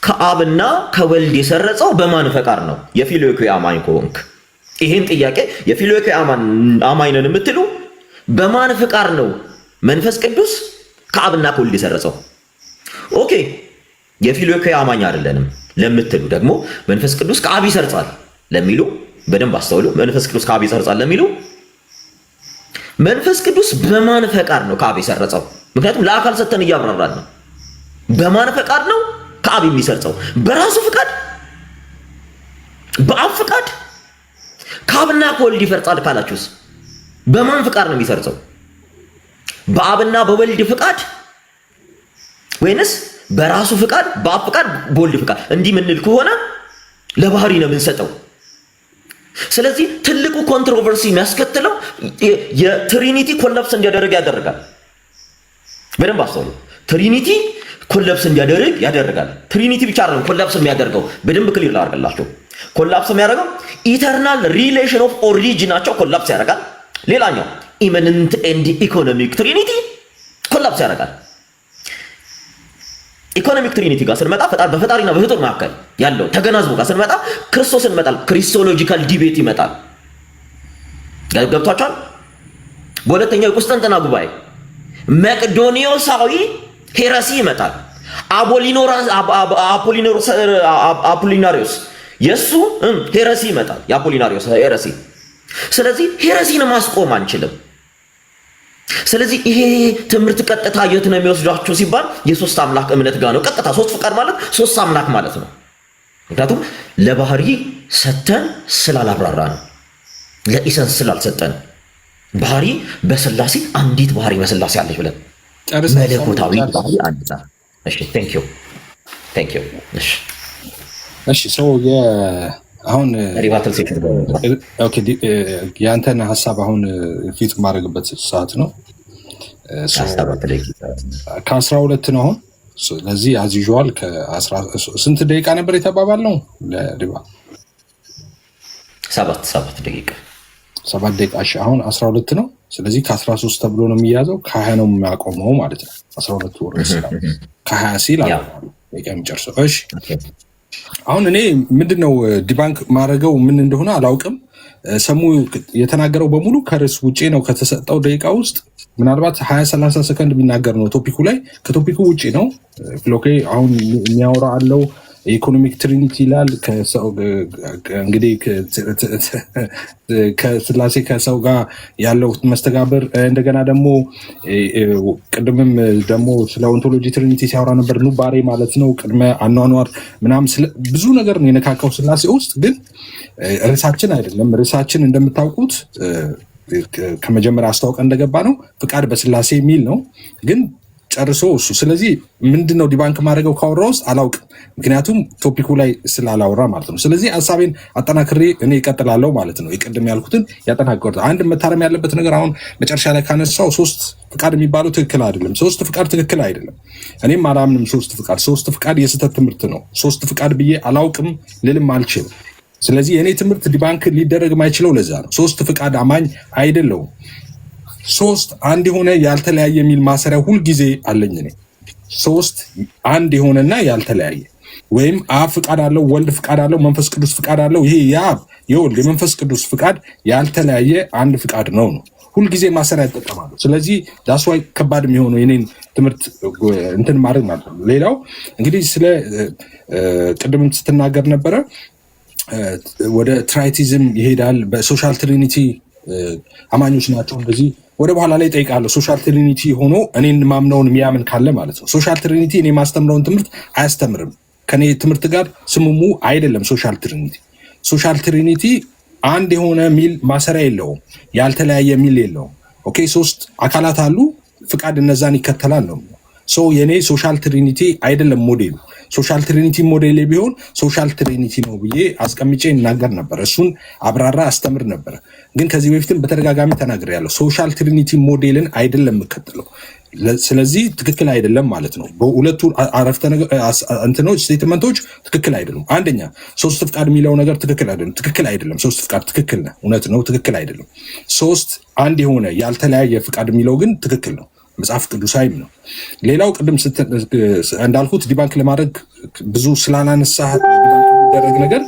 ከአብና ከወልድ የሰረጸው በማን ፈቃድ ነው? የፊልዮኩ አማኝ ከሆንክ ይህን ጥያቄ የፊልዮኩ አማኝ ነን የምትሉ በማን ፈቃድ ነው መንፈስ ቅዱስ ከአብና ከወልድ የሰረጸው? ኦኬ የፊልዮኩ አማኝ አይደለንም ለምትሉ ደግሞ መንፈስ ቅዱስ ከአብ ይሰርጻል ለሚሉ በደንብ አስተውሉ። መንፈስ ቅዱስ ከአብ ይሰርጻል ለሚሉ መንፈስ ቅዱስ በማን ፈቃድ ነው ከአብ የሰረጸው? ምክንያቱም ለአካል ሰተን እያብራራን ነው። በማን ፈቃድ ነው ከአብ የሚሰርጸው? በራሱ ፈቃድ፣ በአብ ፈቃድ? ከአብና ከወልድ ይፈርጻል ካላችሁስ በማን ፈቃድ ነው የሚሰርጸው? በአብና በወልድ ፈቃድ ወይንስ በራሱ ፈቃድ፣ በአብ ፈቃድ፣ በወልድ ፈቃድ? እንዲህ ምንል ከሆነ ለባህሪ ነው የምንሰጠው። ስለዚህ ትልቁ ኮንትሮቨርሲ የሚያስከትለው የትሪኒቲ ኮላፕስ እንዲያደርግ ያደርጋል። በደንብ አስተውሉ። ትሪኒቲ ኮላፕስ እንዲያደርግ ያደርጋል። ትሪኒቲ ብቻ አይደለም ኮላፕስ የሚያደርገው፣ በደንብ ክሊር ላድርግላችሁ። ኮላፕስ የሚያደርገው ኢተርናል ሪሌሽን ኦፍ ኦሪጂናቸው ኮላፕስ ያደርጋል። ሌላኛው ኢሚነንት ኤንድ ኢኮኖሚክ ትሪኒቲ ኮላፕስ ያደርጋል። ኢኮኖሚክ ትሪኒቲ ጋር ስንመጣ በፈጣሪና በፍጡር መካከል ያለው ተገናዝቦ ጋር ስንመጣ ክርስቶስን እንመጣል። ክሪስቶሎጂካል ዲቤት ይመጣል። ገብቷቸዋል። በሁለተኛው የቁስጥንጥና ጉባኤ መቅዶኒዮሳዊ ሄረሲ ይመጣል። አፖሊናሪዮስ የሱ ሄረሲ ይመጣል። የአፖሊናሪዮስ ሄረሲ። ስለዚህ ሄረሲን ማስቆም አንችልም። ስለዚህ ይሄ ትምህርት ቀጥታ የት ነው የሚወስዳችሁ ሲባል የሶስት አምላክ እምነት ጋር ነው። ቀጥታ ሶስት ፍቃድ ማለት ሶስት አምላክ ማለት ነው። ምክንያቱም ለባህሪ ሰተን ስላላብራራ ነው፣ ለኢሰንስ ስላልሰጠን ባህሪ በስላሴ አንዲት ባህሪ በስላሴ አለች ብለን መለኮታዊ ባህሪ አንዲት። እሺ ቴንክ ዩ። እሺ ሰው አሁን ኦኬ ያንተን ሀሳብ አሁን ፊት ማድረግበት ሰዓት ነው። ከ12 ነው አሁን። ስለዚህ አዚዥዋል ስንት ደቂቃ ነበር የተባባል ነው? ለድባ 7 ደቂቃ 7 ደቂቃ። እሺ አሁን 12 ነው። ስለዚህ ከ13 ተብሎ ነው የሚያዘው፣ ከ20 ነው የሚያቆመው ማለት ነው። 12 ወር ይችላል ከ20 ሲል ደቂቃ የሚጨርሰው። እሺ አሁን እኔ ምንድነው ዲባንክ ማድረገው ምን እንደሆነ አላውቅም። ሰሙ የተናገረው በሙሉ ከርዕስ ውጪ ነው ከተሰጠው ደቂቃ ውስጥ ምናልባት 20-30 ሰከንድ የሚናገር ነው ቶፒኩ ላይ፣ ከቶፒኩ ውጪ ነው። ፍሎኬ አሁን የሚያወራ አለው የኢኮኖሚክ ትሪኒቲ ይላል። እንግዲህ ከስላሴ ከሰው ጋር ያለው መስተጋብር፣ እንደገና ደግሞ ቅድምም ደግሞ ስለ ኦንቶሎጂ ትሪኒቲ ሲያወራ ነበር። ኑባሬ ማለት ነው ቅድመ አኗኗር ምናምን ብዙ ነገር ነው የነካካው ስላሴ ውስጥ። ግን ርዕሳችን አይደለም። ርዕሳችን እንደምታውቁት ከመጀመሪያ አስታውቀን እንደገባ ነው ፍቃድ በስላሴ የሚል ነው ግን ጨርሶ እሱ። ስለዚህ ምንድነው ዲባንክ ማድረገው ካወራ ውስጥ አላውቅም፣ ምክንያቱም ቶፒኩ ላይ ስላላወራ ማለት ነው። ስለዚህ ሀሳቤን አጠናክሬ እኔ እቀጥላለሁ ማለት ነው። የቅድም ያልኩትን ያጠናክሩት። አንድ መታረም ያለበት ነገር አሁን መጨረሻ ላይ ካነሳው 3 ፍቃድ የሚባለው ትክክል አይደለም። 3 ፍቃድ ትክክል አይደለም። እኔም አላምንም። 3 ፍቃድ የስህተት ትምህርት ነው። 3 ፍቃድ ብዬ አላውቅም ልልም አልችልም። ስለዚህ የእኔ ትምህርት ዲባንክ ሊደረግ ማይችለው ለዛ ነው። 3 ፍቃድ አማኝ አይደለሁም። 3 አንድ የሆነ ያልተለያየ የሚል ማሰሪያ ሁልጊዜ አለኝ እኔ። 3 አንድ የሆነና ያልተለያየ ወይም አብ ፍቃድ አለው፣ ወልድ ፍቃድ አለው፣ መንፈስ ቅዱስ ፍቃድ አለው። ይሄ የአብ የወልድ የመንፈስ ቅዱስ ፍቃድ ያልተለያየ አንድ ፍቃድ ነው። ሁልጊዜ ማሰሪያ ይጠቀማሉ። ስለዚህ ዳስዋይ ከባድ የሚሆነው የኔን ትምህርት እንትን ማድረግ ማለት ነው። ሌላው እንግዲህ ስለ ቅድምም ስትናገር ነበረ ወደ ትራይቲዝም ይሄዳል። በሶሻል ትሪኒቲ አማኞች ናቸው እንደዚህ ወደ በኋላ ላይ ጠይቃለሁ። ሶሻል ትሪኒቲ ሆኖ እኔን ማምነውን የሚያምን ካለ ማለት ነው። ሶሻል ትሪኒቲ እኔ ማስተምረውን ትምህርት አያስተምርም። ከኔ ትምህርት ጋር ስሙሙ አይደለም። ሶሻል ትሪኒቲ አንድ የሆነ ሚል ማሰሪያ የለውም፣ ያልተለያየ ሚል የለውም። ኦኬ 3 አካላት አሉ፣ ፍቃድ እነዛን ይከተላል ነው። የኔ ሶሻል ትሪኒቲ አይደለም ሞዴሉ። ሶሻል ትሪኒቲ ሞዴል ቢሆን ሶሻል ትሪኒቲ ነው ብዬ አስቀምጬ እናገር ነበር። እሱን አብራራ አስተምር ነበር። ግን ከዚህ በፊትም በተደጋጋሚ ተናግሬያለሁ። ሶሻል ትሪኒቲ ሞዴልን አይደለም የምከተለው። ስለዚህ ትክክል አይደለም ማለት ነው። በሁለቱ አረፍተ ነገር እንትኖች ስቴትመንቶች ትክክል አይደሉም። አንደኛ 3 ፍቃድ የሚለው ነገር ትክክል አይደለም። 3 ፍቃድ ትክክል ነው፣ እውነት ነው፣ ትክክል አይደለም። 3 አንድ የሆነ ያልተለያየ ፍቃድ የሚለው ግን ትክክል ነው፣ መጽሐፍ ቅዱሳዊም ነው። ሌላው ቅድም እንዳልኩት ዲባንክ ለማድረግ ብዙ ስላላነሳ የሚደረግ ነገር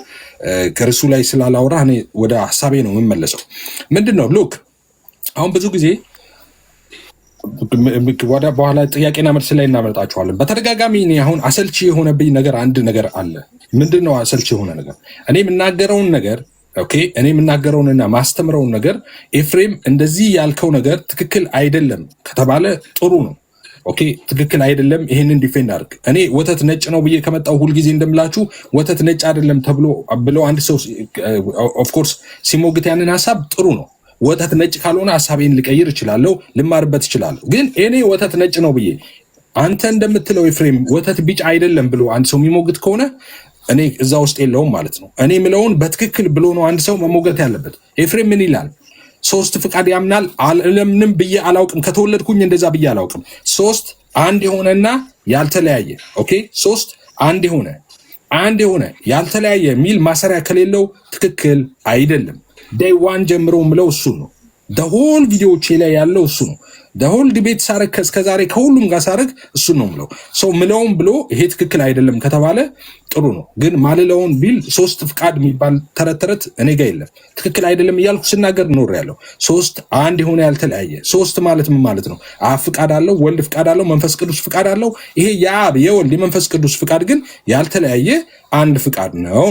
ከርሱ ላይ ስላላወራ እኔ ወደ ሀሳቤ ነው የምመለሰው። ምንድን ነው ሉክ አሁን ብዙ ጊዜ በኋላ ጥያቄና መልስ ላይ እናመጣችኋለን። በተደጋጋሚ እኔ አሁን አሰልቺ የሆነብኝ ነገር አንድ ነገር አለ። ምንድን ነው አሰልቺ የሆነ ነገር? እኔ የምናገረውን ነገር እኔ የምናገረውንና ማስተምረውን ነገር ኤፍሬም እንደዚህ ያልከው ነገር ትክክል አይደለም ከተባለ ጥሩ ነው። ትክክል አይደለም፣ ይሄንን ዲፌንድ አድርግ። እኔ ወተት ነጭ ነው ብዬ ከመጣው ሁልጊዜ እንደምላችሁ ወተት ነጭ አይደለም ብሎ አንድ ሰው ኦፍኮርስ ሲሞግት ያንን ሀሳብ ጥሩ ነው። ወተት ነጭ ካልሆነ ሀሳቤን ልቀይር እችላለሁ፣ ልማርበት እችላለሁ። ግን እኔ ወተት ነጭ ነው ብዬ አንተ እንደምትለው ኤፍሬም ወተት ቢጫ አይደለም ብሎ አንድ ሰው የሚሞግት ከሆነ እኔ እዛ ውስጥ የለውም ማለት ነው። እኔ ምለውን በትክክል ብሎ ነው አንድ ሰው መሞገት ያለበት። ኤፍሬም ምን ይላል? 3 ፍቃድ ያምናል። አለምንም ብዬ አላውቅም፣ ከተወለድኩኝ እንደዛ ብዬ አላውቅም። 3 አንድ የሆነና ያልተለያየ 3 አንድ የሆነ ያልተለያየ የሚል ማሰሪያ ከሌለው ትክክል አይደለም። ዴይ 1 ጀምሮ ምለው እሱ ነው። ደሆል ቪዲዮዎቼ ላይ ያለው እሱ ነው። ደሆል ዲቤት ሳረግ እስከዛሬ ከሁሉም ጋር ሳረግ እሱ ነው ምለው። ሰው ምለውን ብሎ ይሄ ትክክል አይደለም ከተባለ ጥሩ ነው። ግን ማልለውን ቢል 3 ፍቃድ የሚባል ተረት እኔ ጋር የለም። ትክክል አይደለም እያልኩ ስናገር ኖር ያለው 3 አንድ የሆነ ያልተለያየ 3 ማለት ምን ማለት ነው? አብ ፍቃድ አለው፣ ወልድ ፍቃድ አለው፣ መንፈስ ቅዱስ ፍቃድ አለው። ይሄ የአብ የወልድ የመንፈስ ቅዱስ ፍቃድ ግን ያልተለያየ አንድ ፍቃድ ነው።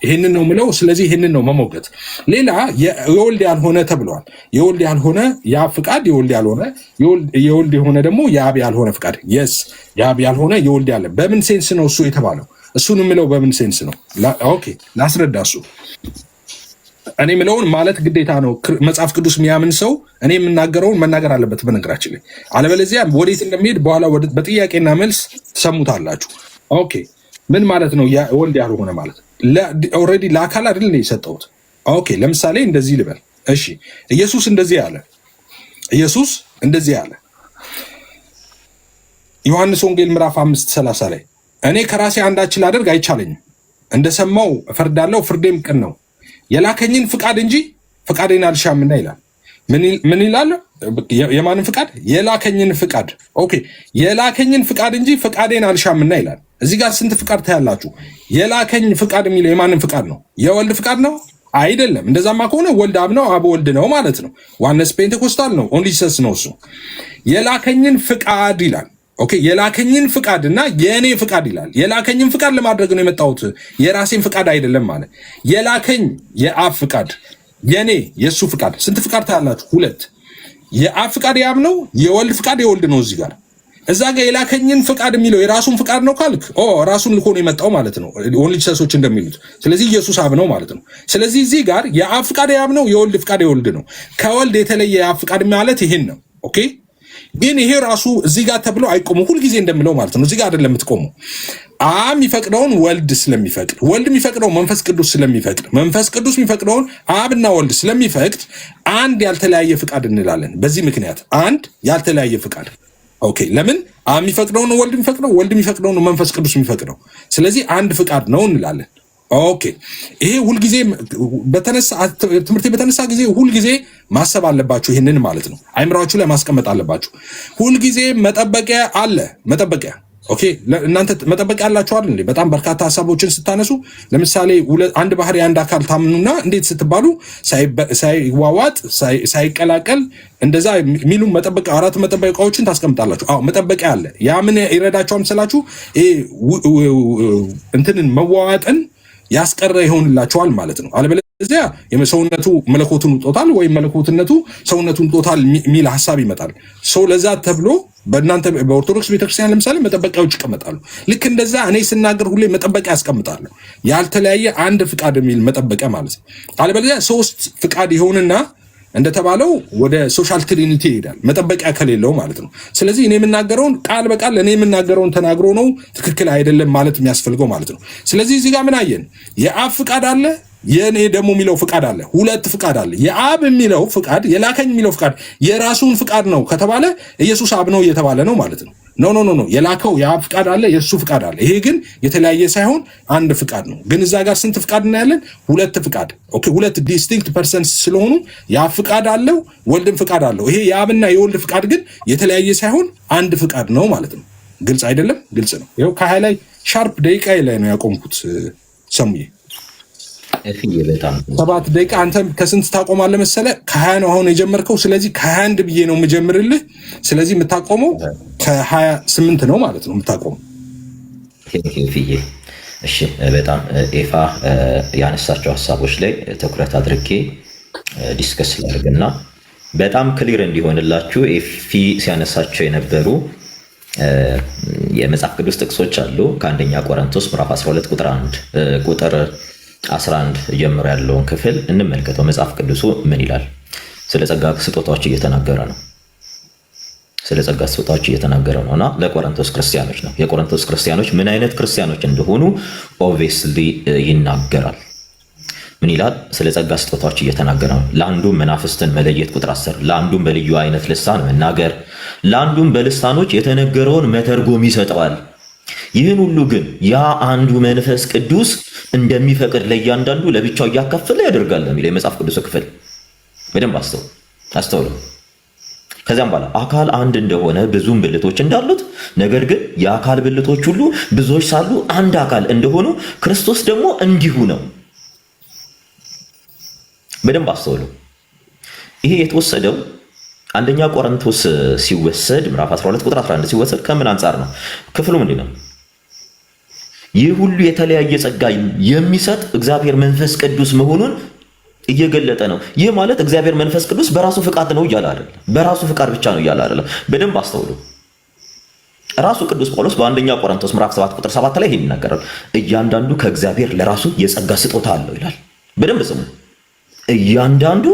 ይህንን ነው ምለው። ስለዚህ ይህንን ነው መሞገት። ሌላ የወልድ ያልሆነ ተብለዋል። የወልድ ያልሆነ የአብ ፍቃድ፣ የወልድ የሆነ ደግሞ የአብ ያልሆነ ፍቃድ። የስ የአብ ያልሆነ የወልድ ያለ በምን ሴንስ ነው እሱ የተባለው? እሱን ምለው በምን ሴንስ ነው? ላስረዳ። እሱ እኔ ምለውን ማለት ግዴታ ነው። መጽሐፍ ቅዱስ የሚያምን ሰው እኔ የምናገረውን መናገር አለበት በነገራችን ላይ። አለበለዚያ ወዴት እንደሚሄድ በኋላ በጥያቄና መልስ ትሰሙታላችሁ። ምን ማለት ነው ወልድ ያልሆነ ማለት? ኦልሬዲ ለአካል አይደል ነው የሰጠሁት። ለምሳሌ እንደዚህ ልበል። እሺ ኢየሱስ እንደዚህ አለ። ዮሐንስ ወንጌል ምዕራፍ 5:30 ላይ እኔ ከራሴ አንዳች ላደርግ አይቻለኝም፣ እንደሰማው እፈርዳለሁ፣ ፍርዴም ቅን ነው፣ የላከኝን ፍቃድ እንጂ ፍቃዴን አልሻምና ይላል። ምን ይላል? የማንን ፍቃድ? የላከኝን ፍቃድ። የላከኝን ፍቃድ እንጂ ፍቃዴን አልሻምና ይላል። እዚህ ጋር ስንት ፍቃድ ታያላችሁ? የላከኝ ፍቃድ የሚለው የማንን ፍቃድ ነው? የወልድ ፍቃድ ነው አይደለም። እንደዛማ ከሆነ ወልድ አብ ነው፣ አብ ወልድ ነው ማለት ነው። ዋነስ ፔንቴኮስታል ነው፣ ኦንሊ ሰስ ነው እሱ። የላከኝን ፍቃድ ይላል። የላከኝን ፍቃድ እና የእኔ ፍቃድ ይላል። የላከኝን ፍቃድ ለማድረግ ነው የመጣሁት፣ የራሴን ፍቃድ አይደለም ማለት። የላከኝ የአብ ፍቃድ፣ የእኔ የእሱ ፍቃድ። ስንት ፍቃድ ታያላችሁ? 2። የአብ ፍቃድ የአብ ነው፣ የወልድ ፍቃድ የወልድ ነው። እዚህ ጋር እዛ ጋር የላከኝን ፍቃድ የሚለው የራሱን ፍቃድ ነው ካልክ ራሱን ልኮ ነው የመጣው ማለት ነው፣ ኦንሊ ሰሶች እንደሚሉት። ስለዚህ ኢየሱስ አብ ነው ማለት ነው። ስለዚህ እዚህ ጋር የአብ ፍቃድ የአብ ነው፣ የወልድ ፍቃድ የወልድ ነው። ከወልድ የተለየ የአብ ፍቃድ ማለት ይሄን ነው። ግን ይሄ ራሱ እዚህ ጋር ተብሎ አይቆሙ፣ ሁልጊዜ እንደምለው ማለት ነው። እዚህ ጋር አይደለም የምትቆሙ። አብ የሚፈቅደውን ወልድ ስለሚፈቅድ፣ ወልድ የሚፈቅደው መንፈስ ቅዱስ ስለሚፈቅድ፣ መንፈስ ቅዱስ የሚፈቅደውን አብና ወልድ ስለሚፈቅድ አንድ ያልተለያየ ፍቃድ እንላለን። በዚህ ምክንያት አንድ ያልተለያየ ፍቃድ። ለምን? አብ የሚፈቅደውን ወልድ የሚፈቅደው፣ ወልድ የሚፈቅደውን መንፈስ ቅዱስ የሚፈቅደው። ስለዚህ አንድ ፍቃድ ነው እንላለን። ይሄ ሁልጊዜ ትምህርት በተነሳ ጊዜ ሁልጊዜ ማሰብ አለባችሁ። ይህንን ማለት ነው አይምራችሁ ላይ ማስቀመጥ አለባችሁ። ሁልጊዜ መጠበቂያ አለ። መጠበቂያ ኦኬ እናንተ መጠበቂያ ያላችሁ አይደል እንዴ? በጣም በርካታ ሐሳቦችን ስታነሱ ለምሳሌ አንድ ባህሪ አንድ አካል ታምኑና እንዴት ስትባሉ ሳይዋዋጥ ሳይቀላቀል እንደዛ ሚሉ መጠበቂያ አራት መጠበቂያዎችን ታስቀምጣላችሁ። አዎ መጠበቂያ አለ። ያ ምን ይረዳችኋል መሰላችሁ? እንትንን መዋዋጥን ያስቀረ ይሆንላችኋል ማለት ነው። አለበለዚያ የሰውነቱ መለኮቱን ውጦታል ወይም መለኮትነቱ ሰውነቱን ውጦታል የሚል ሐሳብ ይመጣል። ሰው ለዛ ተብሎ በእናንተ በኦርቶዶክስ ቤተክርስቲያን ለምሳሌ መጠበቂያዎች ይቀመጣሉ። ልክ እንደዛ እኔ ስናገር ሁሌ መጠበቂያ ያስቀምጣለሁ። ያልተለያየ አንድ ፍቃድ የሚል መጠበቂያ ማለት ነው። አለበለዚያ ሶስት ፍቃድ ይሆንና እንደተባለው ወደ ሶሻል ትሪኒቲ ይሄዳል፣ መጠበቂያ ከሌለው ማለት ነው። ስለዚህ እኔ የምናገረውን ቃል በቃል እኔ የምናገረውን ተናግሮ ነው ትክክል አይደለም ማለት የሚያስፈልገው ማለት ነው። ስለዚህ እዚህ ጋር ምን አየን? የአብ ፍቃድ አለ፣ የእኔ ደግሞ የሚለው ፍቃድ አለ። ሁለት ፍቃድ አለ። የአብ የሚለው ፍቃድ የላከኝ የሚለው ፍቃድ የራሱን ፍቃድ ነው ከተባለ ኢየሱስ አብ ነው እየተባለ ነው ማለት ነው። ኖ የላከው የአብ ፍቃድ አለ፣ የእሱ ፍቃድ አለ። ይሄ ግን የተለያየ ሳይሆን አንድ ፍቃድ ነው። ግን እዛ ጋር ስንት ፍቃድ እናያለን? ሁለት ፍቃድ። ኦኬ ሁለት ዲስቲንክት ፐርሰንስ ስለሆኑ የአብ ፍቃድ አለው፣ ወልድም ፍቃድ አለው። ይሄ የአብና የወልድ ፍቃድ ግን የተለያየ ሳይሆን አንድ ፍቃድ ነው ማለት ነው። ግልጽ አይደለም? ግልጽ ነው። ይኸው ከሀያ ላይ ሻርፕ ደቂቃ ላይ ነው ያቆምኩት። ሰሙዬ 7 ደቂቃ አንተ ከስንት ታቆማለህ መሰለህ? ከ20 ነው አሁን የጀመርከው። ስለዚህ ከ21 ብዬ ነው የምጀምርልህ። ስለዚህ የምታቆመው ከ28 ነው ማለት ነው የምታቆመው። እሺ በጣም ኤፋ ያነሳቸው ሀሳቦች ላይ ትኩረት አድርጌ ዲስከስ ላድርግና በጣም ክሊር እንዲሆንላችሁ ኤፊ ሲያነሳቸው የነበሩ የመጽሐፍ ቅዱስ ጥቅሶች አሉ። ከአንደኛ ቆሮንቶስ ምዕራፍ 12 ቁጥር 11 ጀምሮ ያለውን ክፍል እንመልከተው። መጽሐፍ ቅዱሱ ምን ይላል? ስለ ጸጋ ስጦታዎች እየተናገረ ነው። ስለ ጸጋ ስጦታዎች እየተናገረ ነውና ለቆሮንቶስ ክርስቲያኖች ነው። የቆሮንቶስ ክርስቲያኖች ምን አይነት ክርስቲያኖች እንደሆኑ ኦብቪየስሊ ይናገራል። ምን ይላል? ስለ ጸጋ ስጦታዎች እየተናገረ ነው። ለአንዱም መናፍስትን መለየት ቁጥር 10፣ ለአንዱም በልዩ አይነት ልሳን መናገር፣ ለአንዱም በልሳኖች የተነገረውን መተርጎም ይሰጠዋል። ይህን ሁሉ ግን ያ አንዱ መንፈስ ቅዱስ እንደሚፈቅድ ለእያንዳንዱ ለብቻው እያካፈለ ያደርጋል የሚለው የመጽሐፍ ቅዱስ ክፍል በደንብ አስተውሉ። ከዚያም በኋላ አካል አንድ እንደሆነ ብዙም ብልቶች እንዳሉት፣ ነገር ግን የአካል ብልቶች ሁሉ ብዙዎች ሳሉ አንድ አካል እንደሆኑ ክርስቶስ ደግሞ እንዲሁ ነው። በደንብ አስተውሉ። ይሄ የተወሰደው አንደኛ ቆሮንቶስ ሲወሰድ ምዕራፍ 12 ቁጥር 11 ሲወሰድ ከምን አንጻር ነው? ክፍሉ ምንድን ነው? ይህ ሁሉ የተለያየ ጸጋ የሚሰጥ እግዚአብሔር መንፈስ ቅዱስ መሆኑን እየገለጠ ነው። ይህ ማለት እግዚአብሔር መንፈስ ቅዱስ በራሱ ፍቃድ ነው እያለ አይደለም። በራሱ ፍቃድ ብቻ ነው እያለ አይደለም። በደንብ አስተውሉ። ራሱ ቅዱስ ጳውሎስ በአንደኛ ቆሮንቶስ ምዕራፍ 7 ቁጥር 7 ላይ ይሄን ይናገራል። እያንዳንዱ ከእግዚአብሔር ለራሱ የጸጋ ስጦታ አለው ይላል። በደንብ ስሙ። እያንዳንዱ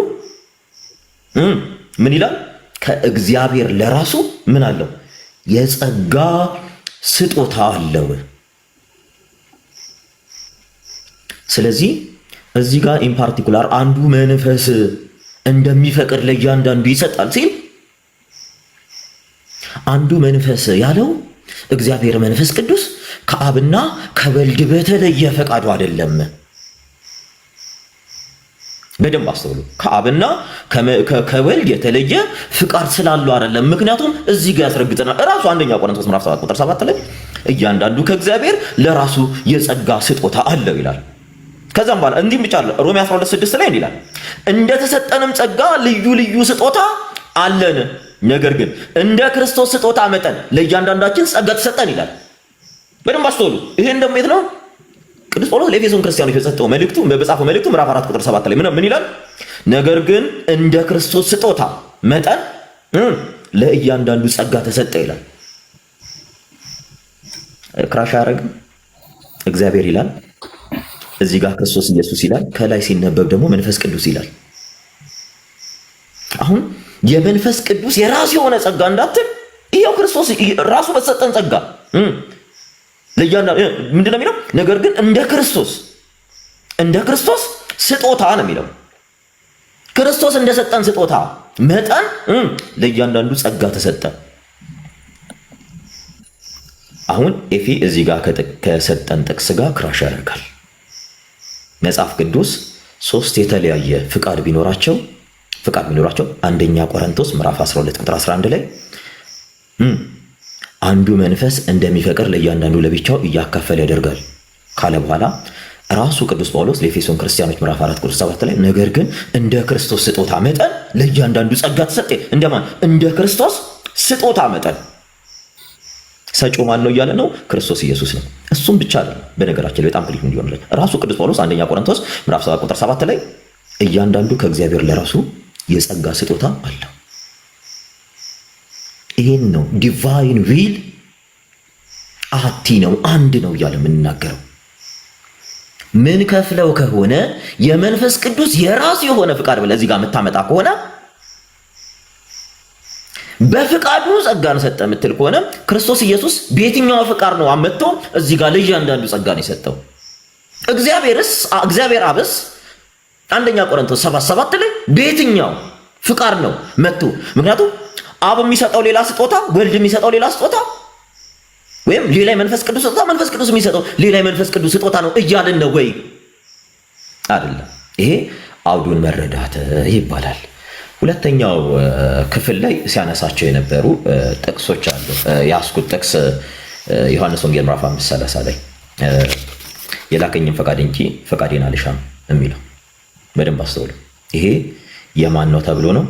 ምን ይላል? ከእግዚአብሔር ለራሱ ምን አለው? የጸጋ ስጦታ አለው። ስለዚህ እዚህ ጋር ኢን ፓርቲኩላር አንዱ መንፈስ እንደሚፈቅድ ለእያንዳንዱ ይሰጣል ሲል አንዱ መንፈስ ያለው እግዚአብሔር መንፈስ ቅዱስ ከአብና ከወልድ በተለየ ፈቃዱ አይደለም። በደንብ አስተውሉ። ከአብና ከወልድ የተለየ ፍቃድ ስላለው አይደለም። ምክንያቱም እዚህ ጋር ያስረግጠናል እራሱ አንደኛ ቆሮንቶስ ምዕራፍ 7 ቁጥር 7 ላይ እያንዳንዱ ከእግዚአብሔር ለራሱ የጸጋ ስጦታ አለው ይላል። ከዛም በኋላ እንዲህ ብቻ አለ። ሮሜ 12:6 ላይ እንዲህ ይላል፣ እንደተሰጠንም ጸጋ ልዩ ልዩ ስጦታ አለን፣ ነገር ግን እንደ ክርስቶስ ስጦታ መጠን ለእያንዳንዳችን ጸጋ ተሰጠን ይላል። በደንብ አስተውሉ። ይሄ እንደምት ነው ቅዱስ ጳውሎስ ለኤፌሶን ክርስቲያኖች የሰጠው መልእክቱ በጻፈው መልእክቱ ምዕራፍ 4 ቁጥር 7 ላይ ምን ይላል? ነገር ግን እንደ ክርስቶስ ስጦታ መጠን ለእያንዳንዱ ጸጋ ተሰጠ ይላል። ክራሽ አያረግም እግዚአብሔር ይላል። እዚህ ጋር ክርስቶስ ኢየሱስ ይላል። ከላይ ሲነበብ ደግሞ መንፈስ ቅዱስ ይላል። አሁን የመንፈስ ቅዱስ የራሱ የሆነ ጸጋ እንዳትል ይሄው ክርስቶስ ራሱ በተሰጠን ጸጋ ለያንዳንዱ ምንድነው የሚለው? ነገር ግን እንደ ክርስቶስ ስጦታ ነው የሚለው። ክርስቶስ እንደሰጠን ስጦታ መጠን ለእያንዳንዱ ጸጋ ተሰጠ። አሁን ኤፊ እዚህ ጋር ከሰጠን ጥቅስ ጋር ክራሽ ያደርጋል። መጽሐፍ ቅዱስ 3 የተለያየ ፍቃድ ቢኖራቸው አንደኛ ቆሮንቶስ ምዕራፍ 12 ቁጥር 11 ላይ አንዱ መንፈስ እንደሚፈቅር ለእያንዳንዱ ለብቻው እያካፈለ ያደርጋል ካለ በኋላ ራሱ ቅዱስ ጳውሎስ ለኤፌሶን ክርስቲያኖች ምዕራፍ 4 ቁጥር 7 ላይ ነገር ግን እንደ ክርስቶስ ስጦታ መጠን ለእያንዳንዱ ጸጋ ተሰጠ። እንደማን? እንደ ክርስቶስ ስጦታ መጠን። ሰጪው ማን ነው እያለ ነው? ክርስቶስ ኢየሱስ ነው። እሱም ብቻ አይደለም። በነገራችን ላይ በጣም ክሊክ እንዲሆንልን ራሱ ቅዱስ ጳውሎስ አንደኛ ቆሮንቶስ ምዕራፍ 7 ቁጥር 7 ላይ እያንዳንዱ ከእግዚአብሔር ለራሱ የጸጋ ስጦታ አለው። ይሄን ነው ዲቫይን ዊል አቲ ነው አንድ ነው እያለ የምንናገረው። ምን ከፍለው ከሆነ የመንፈስ ቅዱስ የራሱ የሆነ ፍቃድ ብለህ እዚህ ጋር የምታመጣ ከሆነ በፍቃዱ ጸጋን ሰጠ የምትል ከሆነ ክርስቶስ ኢየሱስ በየትኛው ፍቃድ ነው አመጥቶ እዚህ ጋር ለእያንዳንዱ ጸጋን የሰጠው? እግዚአብሔር አብስ አንደኛ ቆሮንቶስ 7:7 ላይ በየትኛው ፍቃድ ነው መጥቶ? ምክንያቱም አብ የሚሰጠው ሌላ ስጦታ፣ ወልድ የሚሰጠው ሌላ ስጦታ ወይም ሌላ የመንፈስ ቅዱስ ስጦታ፣ መንፈስ ቅዱስ የሚሰጠው ሌላ የመንፈስ ቅዱስ ስጦታ ነው እያልን ነው ወይ? አይደለም። ይሄ አውዱን መረዳት ይባላል። ሁለተኛው ክፍል ላይ ሲያነሳቸው የነበሩ ጥቅሶች አሉ። ያስኩት ጥቅስ ዮሐንስ ወንጌል ምዕራፍ 5:30 ላይ የላከኝን ፈቃድ እንጂ ፈቃዴን አልሻም የሚለው በደንብ አስተውሉ። ይሄ የማን ነው ተብሎ ነው?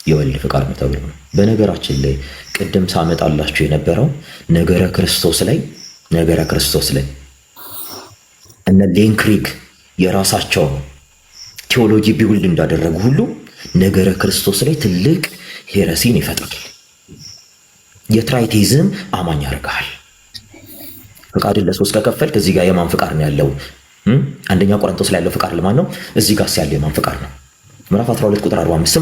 የወልድ ፍቃድ ነው ተብሎ ነው። በነገራችን ላይ ቅድም ሳመጣላችሁ የነበረው ነገረ ክርስቶስ ላይ እነ ሌንክሪግ የራሳቸው ቴዎሎጂ ቢውልድ እንዳደረጉ ሁሉ ነገረ ክርስቶስ ላይ ትልቅ ሄረሲን ይፈጥራል። የትራይቲዝም አማኝ ያደርጋል። ፍቃድን ለሶስት ከከፈልክ እዚህ ጋር የማን ፍቃድ ነው ያለው? አንደኛ ቆሮንቶስ ላይ ያለው ፍቃድ ለማን ነው? እዚህ ጋር ያለው የማን ፍቃድ ነው? ምዕራፍ 12 ቁጥር 45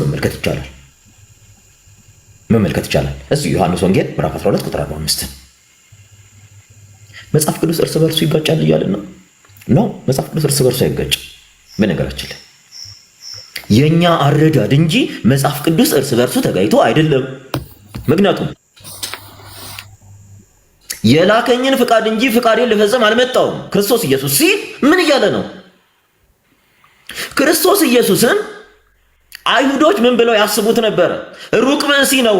መመልከት ይቻላል። እዚህ ዮሐንስ ወንጌል ምዕራፍ 12 ቁጥር 45 መጽሐፍ ቅዱስ እርስ በርሱ ይጋጫል እያልን ነው። መጽሐፍ ቅዱስ እርስ በርሱ አይጋጭም። በነገራችን ላይ የኛ አረዳድ እንጂ መጽሐፍ ቅዱስ እርስ በርሱ ተጋይቶ አይደለም። ምክንያቱም የላከኝን ፍቃድ እንጂ ፍቃዴን ልፈጽም አልመጣሁም ክርስቶስ ኢየሱስ ሲል ምን እያለ ነው? ክርስቶስ ኢየሱስን አይሁዶች ምን ብለው ያስቡት ነበረ? ሩቅ ብእሲ ነው፣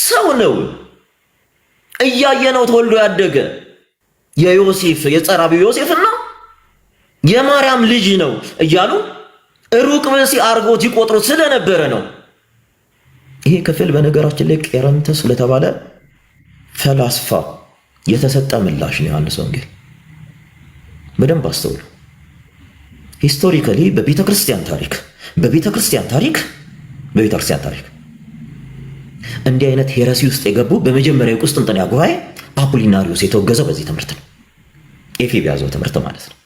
ሰው ነው፣ እያየነው ተወልዶ ያደገ የዮሴፍ የጸራቢው ዮሴፍና የማርያም ልጅ ነው እያሉ ሩቅ ብእሲ አርጎት ይቆጥሩት ስለነበረ ነው። ይሄ ክፍል በነገራችን ላይ ቄረንተስ ስለተባለ ፈላስፋ የተሰጠ ምላሽ ነው። ዮሐንስ ወንጌል በደንብ አስተውሉ። ሂስቶሪካሊ በቤተክርስቲያን ታሪክ እንዲህ አይነት ሄረሲ ውስጥ የገቡ በመጀመሪያው ቁስጥንጥንያ ጉባኤ አፖሊናሪዮስ የተወገዘው በዚህ ትምህርት ነው። ኤፌብ ያዘው ትምህርት ማለት ነው።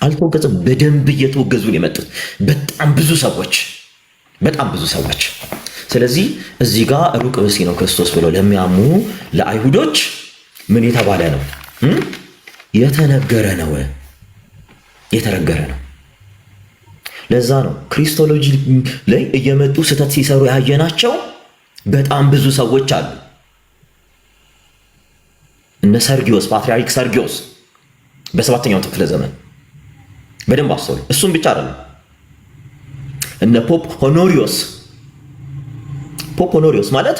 አልተወገዘም። በደንብ እየተወገዙ ነው የመጡት በጣም ብዙ ሰዎች። ስለዚህ እዚህ ጋር ሩቅ ብእሲ ነው ክርስቶስ ብለው ለሚያምኑ ለአይሁዶች ምን የተባለ ነው? የተነገረ ነው። ለዛ ነው ክሪስቶሎጂ ላይ እየመጡ ስህተት ሲሰሩ ያየናቸው በጣም ብዙ ሰዎች አሉ። እነ ሰርጊዮስ፣ ፓትርያርክ ሰርጊዮስ በ7ኛው ክፍለ ዘመን በደንብ አስተውሉ። እሱም ብቻ አይደለም። እነ ፖፕ ሆኖሪዮስ ማለት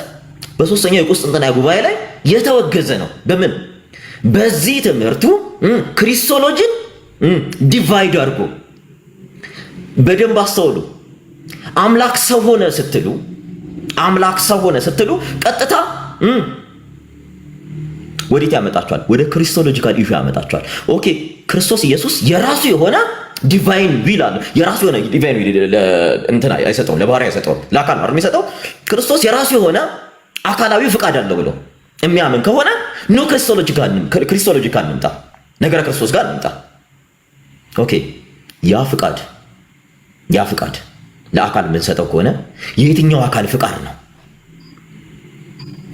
በ3ኛው የቁስጥንጥንያ ጉባኤ ላይ የተወገዘ ነው። በምን? በዚህ ትምህርቱ ክሪስቶሎጂን ዲቫይድ አድርጎ በደንብ አስተውሉ። አምላክ ሰው ሆነ ስትሉ ቀጥታ ወዴት ያመጣቸዋል? ወደ ክሪስቶሎጂካል ኢሹ ያመጣቸዋል። ኦኬ ክርስቶስ ኢየሱስ የራሱ የሆነ ዲቫይን ዊል አለ። የራሱ የሆነ ዲቫይን ዊል እንትና አይሰጠውም፣ ለባሪያ አይሰጠውም፣ ለአካል ነው የሚሰጠው። ክርስቶስ የራሱ የሆነ አካላዊ ፍቃድ አለው ብሎ የሚያምን ከሆነ ኖ ክሪስቶሎጂካል እንምጣ፣ ነገረ ክርስቶስ ጋር እንምጣ። ኦኬ ያ ፍቃድ ለአካል የምንሰጠው ከሆነ የየትኛው አካል ፍቃድ ነው?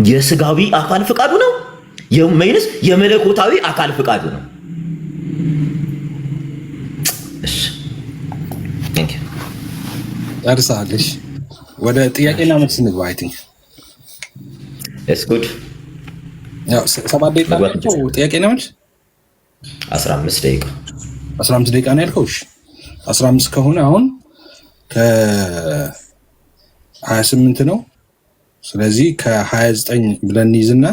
የስጋዊ አካል ፍቃዱ ነው ወይንስ የመለኮታዊ አካል ፍቃዱ ነው? እሺ ቴንክ ዩ ጨርሳለሽ። ወደ ጥያቄና መልስ እንግባ። አይ ቲንክ ኢትስ ጉድ። ያው 7 ደቂቃ ነው ጥያቄና መልስ 15 ደቂቃ 15 ደቂቃ ነው ያልከው። እሺ 15 ከሆነ አሁን ከ28 ነው ስለዚህ ከ29 ብለን ይዝና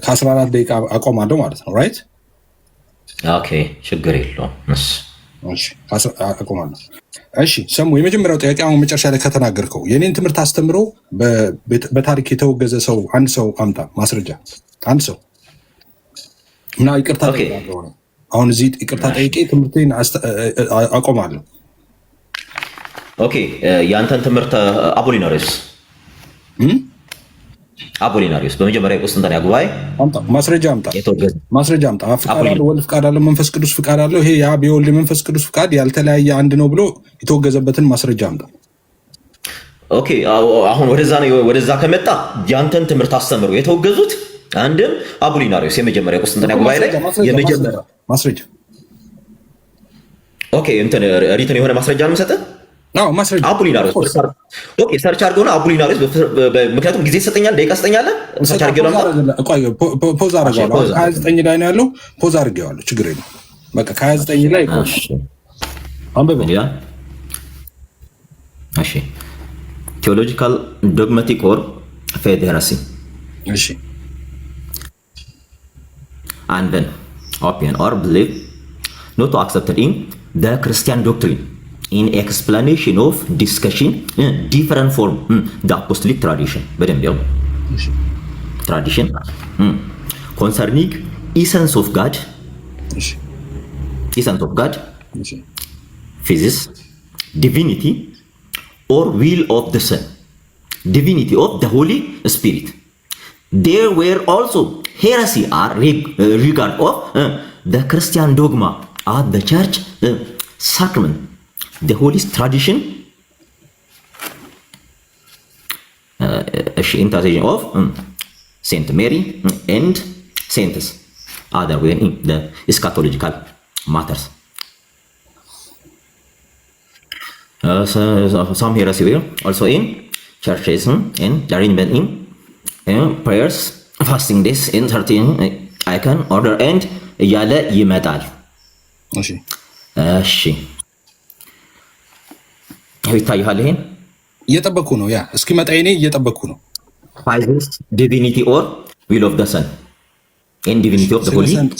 ከ14 ደቂቃ አቆማለሁ ማለት ነው። ራይት ኦኬ፣ ችግር የለውም። እሺ አቆማለሁ። እሺ ሰሙ፣ የመጀመሪያው ጥያቄ አሁን መጨረሻ ላይ ከተናገርከው የኔን ትምህርት አስተምሮ በታሪክ የተወገዘ ሰው አንድ ሰው አምጣ ማስረጃ። አንድ ሰው እና ይቅርታ ጠይቃለሁ። አሁን እዚህ ይቅርታ ጠይቄ ትምህርቴን አቆማለሁ። ኦኬ፣ ያንተን ትምህርት አፖሊናሪዮስ በመጀመሪያ የቁስጥንጥንያ ጉባኤ አምጣ ማስረጃ አምጣ። ፍቃድ አለው፣ ወልድ ፍቃድ አለው፣ መንፈስ ቅዱስ ፍቃድ አለው። ይሄ ያ የወልድ መንፈስ ቅዱስ ፍቃድ ያልተለያየ አንድ ነው ብሎ የተወገዘበትን ማስረጃ አምጣ። ኦኬ፣ አሁን ወደዛ ከመጣ ያንተን ትምህርት አስተምሮ የተወገዙት አንድም አፖሊናሪዮስ የመጀመሪያ የቁስጥንጥንያ ጉባኤ ላይ የመጀመሪያ ማስረጃ። ኦኬ፣ እንትን ሪትን የሆነ ማስረጃ ነው የምሰጥህ። ማስረጃ አፖሊናሪዮስ ሰርች አድርገው ነው አፖሊናሪዮስ። ምክንያቱም ጊዜ ትሰጠኛለህ፣ ደቂቃ ትሰጠኛለህ። ሰርች አድርጌው ነው ፖዝ አድርጌዋለሁ። 29 ላይ ነው ያለው። ፖዝ አድርጌዋለሁ። ችግር የለም። በቃ ከ29 ላይ አንብበው። እሺ ቴዎሎጂካል ዶግማቲክ ኦር ፌዝ ሄረሲ። እሺ and then opinion or belief not accepted in the Christian doctrine in explanation of discussion different from the apostolic tradition. በደንብ ያው tradition concerning essence of God, physics, divinity or will of the Son, divinity of the Holy Spirit. There were also heresy or regard of the Christian dogma or the church sacrament, the holy tradition, intercession of Saint Mary and saints, other way in the eschatological matters. Some heresy were also in churches and arrangement in prayers, fasting days, in certain icon order and እያለ ይመጣል። እሺ ይታይሃል። ይሄን እየጠበኩ ነው። ያ እስኪመጣ እኔ እየጠበኩ ነው። ፋይዝስ ዲቪኒቲ ኦር ዊል ኦፍ ዘ ሰን ኤንድ ዲቪኒቲ ኦፍ ዘ ሆሊ ስፒሪት።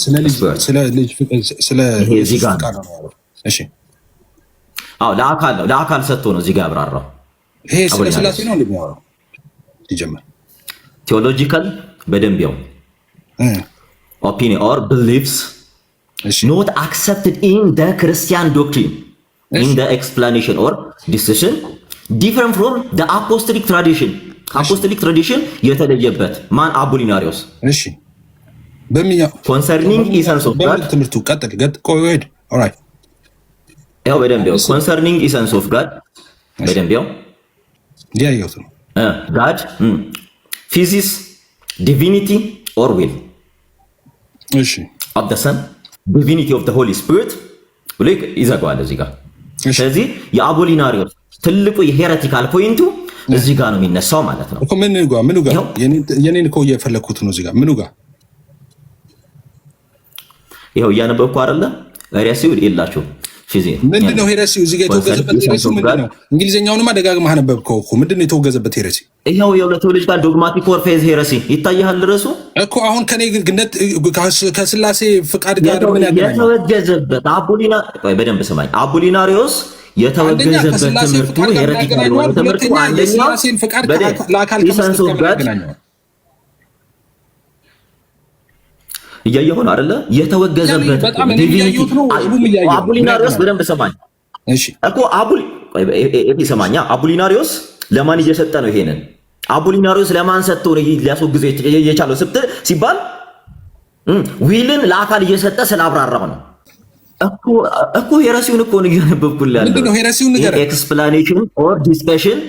ስለ እዚህ ጋር ነው። እሺ አዎ፣ ለአካል ሰጥቶ ነው እዚህ ጋር ያብራራው። ይሄ ስለ ስላሴ ነው እንደሚያወራው ሲጀምር ቴዎሎጂካል በደንብ ያው opinion or beliefs not accepted in the Christian doctrine in the explanation or decision different from the apostolic tradition. apostolic tradition የተለየበት ማን? አፖሊናሪዮስ። እሺ በሚያው concerning essence of God ትምህርቱ ቀጥል ቆይድ ኦልራይት ያው በደንብ ያው concerning essence of God በደንብ ያው ያየሁት ነው God physics, divinity or will of the Son, divinity of the Holy Spirit ብሎ ይዘጋዋል እዚህ ጋር። ስለዚህ የአፖሊናሪዮስ ትልቁ የሄሬቲካል ፖይንቱ እዚህ ጋር ነው የሚነሳው ማለት ነው። እኮ ምኑ ጋር የኔን እኮ እየፈለኩት ነው። እዚህ ጋር ምኑ ጋር ይኸው እያነበብኩ አይደለ? ሄሬሲው የላችሁ ምንድነው ሄሬሲው? እዚህ ጋር የተወገዘበት ሄሬሲው ምንድነው? እንግሊዝኛውንማ ደጋግመህ አነበብከው እኮ። ምንድነው የተወገዘበት ሄሬሲ? ይኸው የቴዎሎጂካል ዶግማቲክ ኦር ፌዝ ሄሬሲ ይታያል ርዕሱ እኮ። አሁን ከኔ ግነት ከስላሴ ፍቃድ ጋር ምን ያገናኛል? የተወገዘበት በደንብ ስማኝ። አፖሊናሪዮስ የተወገዘበት ትምህርቱ ሄሬቲካል የሆነ ትምህርቱ አንደኛው ለአካል ከመስጠት ጋር ያገናኛል። እያየሁ ነው አይደለ? የተወገዘበት አፖሊናሪዮስ በደንብ ሰማኝ እኮ። ሰማኛ አፖሊናሪዮስ ለማን እየሰጠ ነው ይሄንን? አፖሊናሪዮስ ለማን ሰጥቶ ነው ሊያስወግዘው የቻለው ሲባል ዊልን ለአካል እየሰጠ ስላብራራው ነው እኮ። ሄሬሲውን እኮ ነው እያነበብኩልህ ያለው። ምንድነው ሄሬሲውን ነገር? ኤክስፕላኔሽን ኦር ዲስከሽን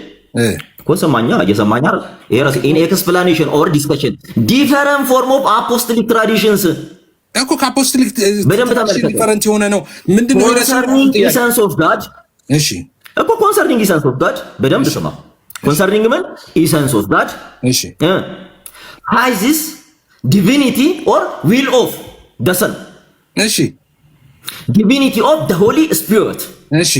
እኮ ሰማኛ እየሰማኛ ሄሬሲ ኢን ኤክስፕላኔሽን ኦር ዲስከሽን ዲፈረንት ፎርም ኦፍ አፖስቶሊክ ትራዲሽንስ እኮ ከአፖስቶሊክ በደንብ ተመልከተ። ዲፈረንት የሆነ ነው። ምንድነው ኮንሰርኒንግ ኢሰንስ ኦፍ ጋድ? እሺ እኮ ኮንሰርኒንግ ኢሰንስ ኦፍ ጋድ በደንብ ስማ። ኮንሰርኒንግ ምን? ኢሰንስ ኦፍ ጋድ። እሺ ሃይዚስ ዲቪኒቲ ኦር ዊል ኦፍ ዘ ሰን። እሺ ዲቪኒቲ ኦፍ ዘ ሆሊ ስፒሪት። እሺ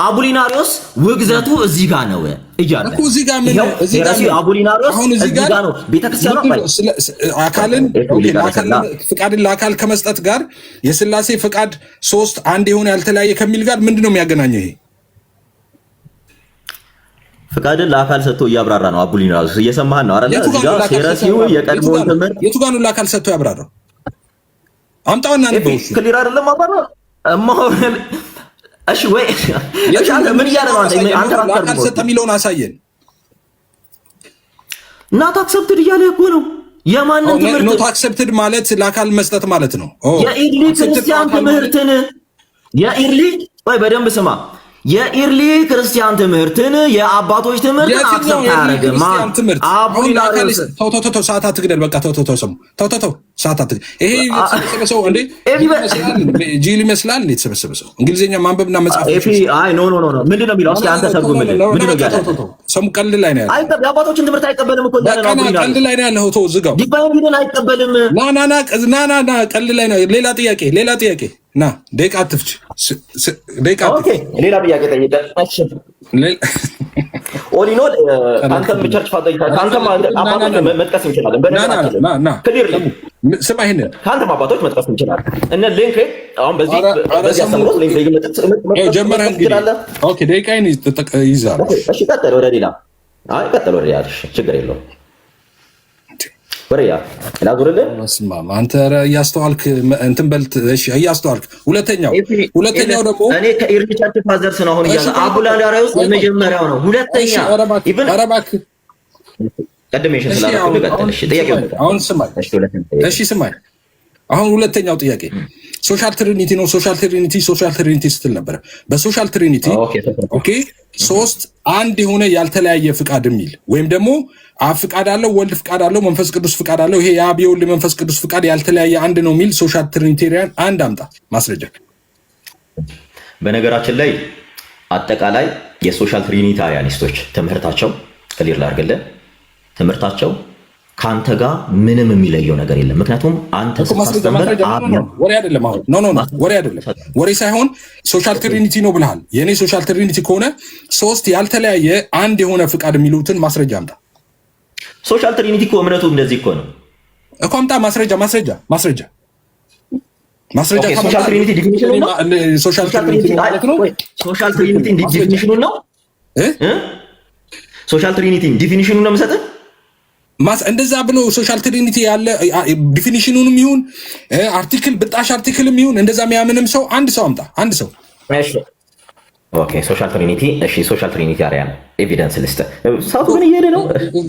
አቡሊናሪዮስ ውግዘቱ እዚህ ጋር ነው እያለ እኮ እዚህ ጋር ምን እዚህ ጋር አቡሊናሪዮስ እዚህ ጋር ነው ቤተክርስቲያኑ አካልን ፍቃድን ለአካል ከመስጠት ጋር የሥላሴ ፍቃድ ሶስት አንድ የሆነ ያልተለያየ ከሚል ጋር ምንድነው የሚያገናኘው? ይሄ ፍቃድን ለአካል ሰጥቶ እያብራራ ነው። አቡሊናሪዮስ እየሰማህ ነው አይደል? እዚህ ጋር ሄረሲው የቀድሞ ትምህርት የቱ ጋር ነው ለአካል ሰጥቶ ያብራራው? አምጣውና ነው ክሊር አይደለም አባባ እሺ ወይ እሺ አንተ ምን እያለ ነው? አንተ ለአካል ሰጠ የሚለውን አሳየን። ናት አክሰፕትድ እያለ እኮ ነው። የማንን ትምህርት ኖት አክሰፕትድ ማለት ለአካል መስጠት ማለት ነው። የኢርሊ ክርስቲያን ትምህርትን የኢርሊ ወይ በደንብ ስማ፣ የኢርሊ ክርስቲያን ትምህርትን የአባቶች ትምህርት አክሰፕት አያደርግም። አቡሊናሪዮስ ተው ሰዓት አትግደል። በቃ ተው ሰዓት አትግደል። ይሄ የተሰበሰበ ሰው እንዴ ጂል ይመስላል እንዴ? የተሰበሰበ ሰው እንግሊዝኛ ማንበብና መጻፍ አይ ኖ ምንድነው የሚለው? እስኪ አንተ ተርጉምልኝ። ምንድነው ያለው? ሰሙ ቀልድ ላይ ነው ያለው። አይቀበል የአባቶችን ትምህርት አይቀበልም እኮ ያለ ነው። ቀልድ ላይ ነው ያለው። ተው ዝጋው። ዲቫይን ቢልን አይቀበልም። ና ቀልድ ላይ ነው። ሌላ ጥያቄ ና ደቂቃ አትፍጭ። ደቂቃ ኦኬ ሌላ ጥያቄ ጠይቀህ እሺ ኦሊኖ አንተም ቸርች ፋዘር አንተም አባቶች መጥቀስ እንችላለን። በነገራችን ክሊር ስማ፣ ይሄንን ከአንተም አባቶች መጥቀስ እንችላለን። እነ ሊንክ አሁን በዚህ አስተምሮት ሊንክ ጀመረ እንግዲህ ኦኬ ደቂቃዬን ይዛል። እሺ ቀጥል ወደ ሌላ ቀጥል ወደ ሌላ ችግር የለውም። ወሬያ ላዙርልህ አንተ እያስተዋልክ እንትን በልት። እሺ እያስተዋልክ ሁለተኛው ደግሞ እኔ ከኢርሊ ቸርች ፋዘርስ ነው አሁን እያለ አቡሊናሪዮስ የመጀመሪያው ነው። ሁለተኛ ቀድሜሽን ስላደረኩ ልቀጥል። እሺ ጥያቄው አሁን ስማኝ። እሺ ስማኝ። አሁን ሁለተኛው ጥያቄ ሶሻል ትሪኒቲ ነው። ሶሻል ትሪኒቲ ስትል ነበረ። በሶሻል ትሪኒቲ ኦኬ ሶስት አንድ የሆነ ያልተለያየ ፍቃድ የሚል ወይም ደግሞ አብ ፍቃድ አለው፣ ወልድ ፍቃድ አለው፣ መንፈስ ቅዱስ ፍቃድ አለው። ይሄ የአብ የወልድ መንፈስ ቅዱስ ፍቃድ ያልተለያየ አንድ ነው የሚል ሶሻል ትሪኒቴሪያን አንድ አምጣ ማስረጃ። በነገራችን ላይ አጠቃላይ የሶሻል ትሪኒታሪያኒስቶች ትምህርታቸው ክሊር ላድርግልህ፣ ትምህርታቸው ከአንተ ጋር ምንም የሚለየው ነገር የለም። ምክንያቱም አንተ ስታስተምር ወሬ አይደለም። አሁን ወሬ አይደለም። ወሬ ሳይሆን ሶሻል ትሪኒቲ ነው ብለሃል። የእኔ ሶሻል ትሪኒቲ ከሆነ ሶስት ያልተለያየ አንድ የሆነ ፍቃድ የሚሉትን ማስረጃ አምጣ። ሶሻል ትሪኒቲ እኮ እምነቱ እንደዚህ እኮ ነው እኮ አምጣ ማስረጃ። ሶሻል ትሪኒቲ ዲፊኒሽኑ ነው። ሶሻል ትሪኒቲ ማለት ነው። ሶሻል ትሪኒቲ ዲፊኒሽኑ ነው። ሶሻል ትሪኒቲ ዲፊኒሽኑ ነው የምሰጥህ እንደዛ ብሎ ሶሻል ትሪኒቲ ያለ ዲፊኒሽኑንም ይሁን አርቲክል ብጣሽ አርቲክልም ይሁን እንደዛ የሚያምንም ሰው አንድ ሰው አምጣ። አንድ ሰው እሺ ኦኬ ሶሻል ትሪኒቲ እሺ ሶሻል ትሪኒታሪያን ኤቪደንስ ሊስት ሳቱ ምን እየሄደ ነው?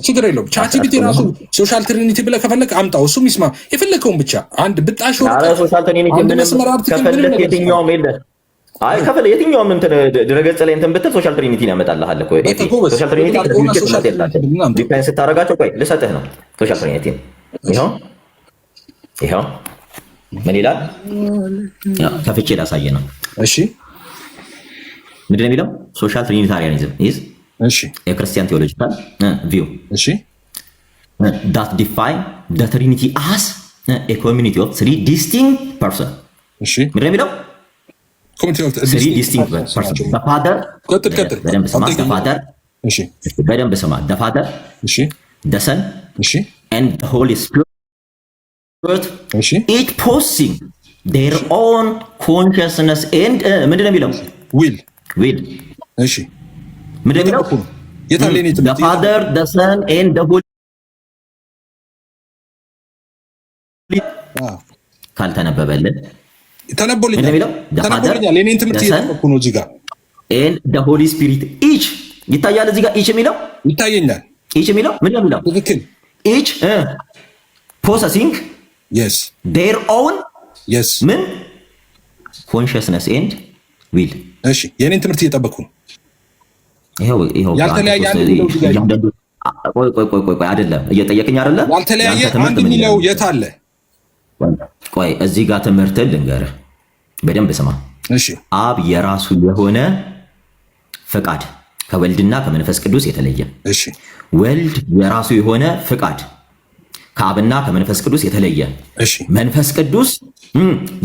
ችግር የለውም። ቻትጂፒቲ ራሱ ሶሻል ትሪኒቲ ብለህ ከፈለክ አምጣው። እሱም ይስማ የፈለከውን ብቻ አንድ ብጣሽ ወርቅ ሶሻል ትሪኒቲ ምን ከፈለክ የትኛውም የለ አይ ከፈለ የትኛውም እንትን ድረገጽ ላይ እንትን ብትል ሶሻል ትሪኒቲ ያመጣልሃል እኮ ሶሻል ትሪኒቲ ዲፔንስ ስታደርጋቸው ቆይ ልሰጥህ ነው። ሶሻል ትሪኒቲ ይኸው ምን ይላል? ከፍቼ ላሳየህ ነው። እሺ ምንድን ነው የሚለው? ሶሻል ትሪኒታሪያኒዝም ኢዝ የክርስቲያን ቴዎሎጂካል ቪው ዳት ዲፋይን ዘ ትሪኒቲ አስ ኤ ኮሚኒቲ ኦፍ ትሪ ዲስቲንክት ፐርሰን። ምንድን ነው የሚለው? three distinct persons. The Father, በደንብ ስማ። The Father, the Son, and the Holy Spirit, each possessing their own consciousness and ምንድን ነው የሚለው? will. እሺ ምንድን ነው የሚለው? The Father, the Son, and the Holy ካልተነበበልን ተነቦልኛል። የኔን ትምህርት እየጠበኩ ነው። እዚህ ጋር the Holy Spirit each ይታያል። እዚህ ጋር each የሚለው ይታየኛል። each የሚለው ምን ነው የሚለው? ትክክል። each possessing their own ምን consciousness and will። እሺ የኔን ትምህርት እየጠበኩ ነው። ይሄው ያልተለያየ ቆይ አይደለም እየጠየቅኝ አይደለ? ያልተለያየ አንድ የሚለው የት አለ? ቆይ እዚህ ጋር ትምህርትን ልንገርህ፣ በደንብ ስማ። እሺ አብ የራሱ የሆነ ፍቃድ ከወልድና ከመንፈስ ቅዱስ የተለየ፣ እሺ ወልድ የራሱ የሆነ ፍቃድ ከአብና ከመንፈስ ቅዱስ የተለየ፣ እሺ መንፈስ ቅዱስ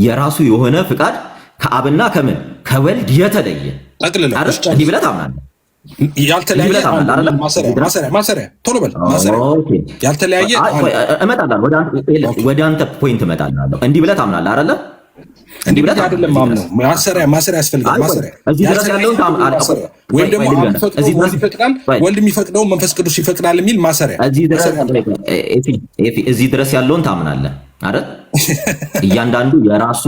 የራሱ የሆነ ፍቃድ ከአብና ከምን ከወልድ የተለየ ጠቅልለው እንዲህ ብለህ ታምናለህ። ያልተለያየ ማሰሪያ ቶሎ በል ማሰሪያ ያልተለያየ እመጣለሁ። ወደ አንተ ፖይንት እመጣለሁ። እንዲህ ብለህ ታምናለህ አይደለ? እንዲህ ብለህ አይደለም ማምነው። ማሰሪያ ያስፈልጋል። ማሰሪያ እዚህ ድረስ ያለውን ወይም ደግሞ ወልድ ይፈቅዳል፣ ወልድ የሚፈቅደው መንፈስ ቅዱስ ይፈቅዳል የሚል ማሰሪያ እዚህ ድረስ ያለውን ታምናለህ አይደል? እያንዳንዱ የራሱ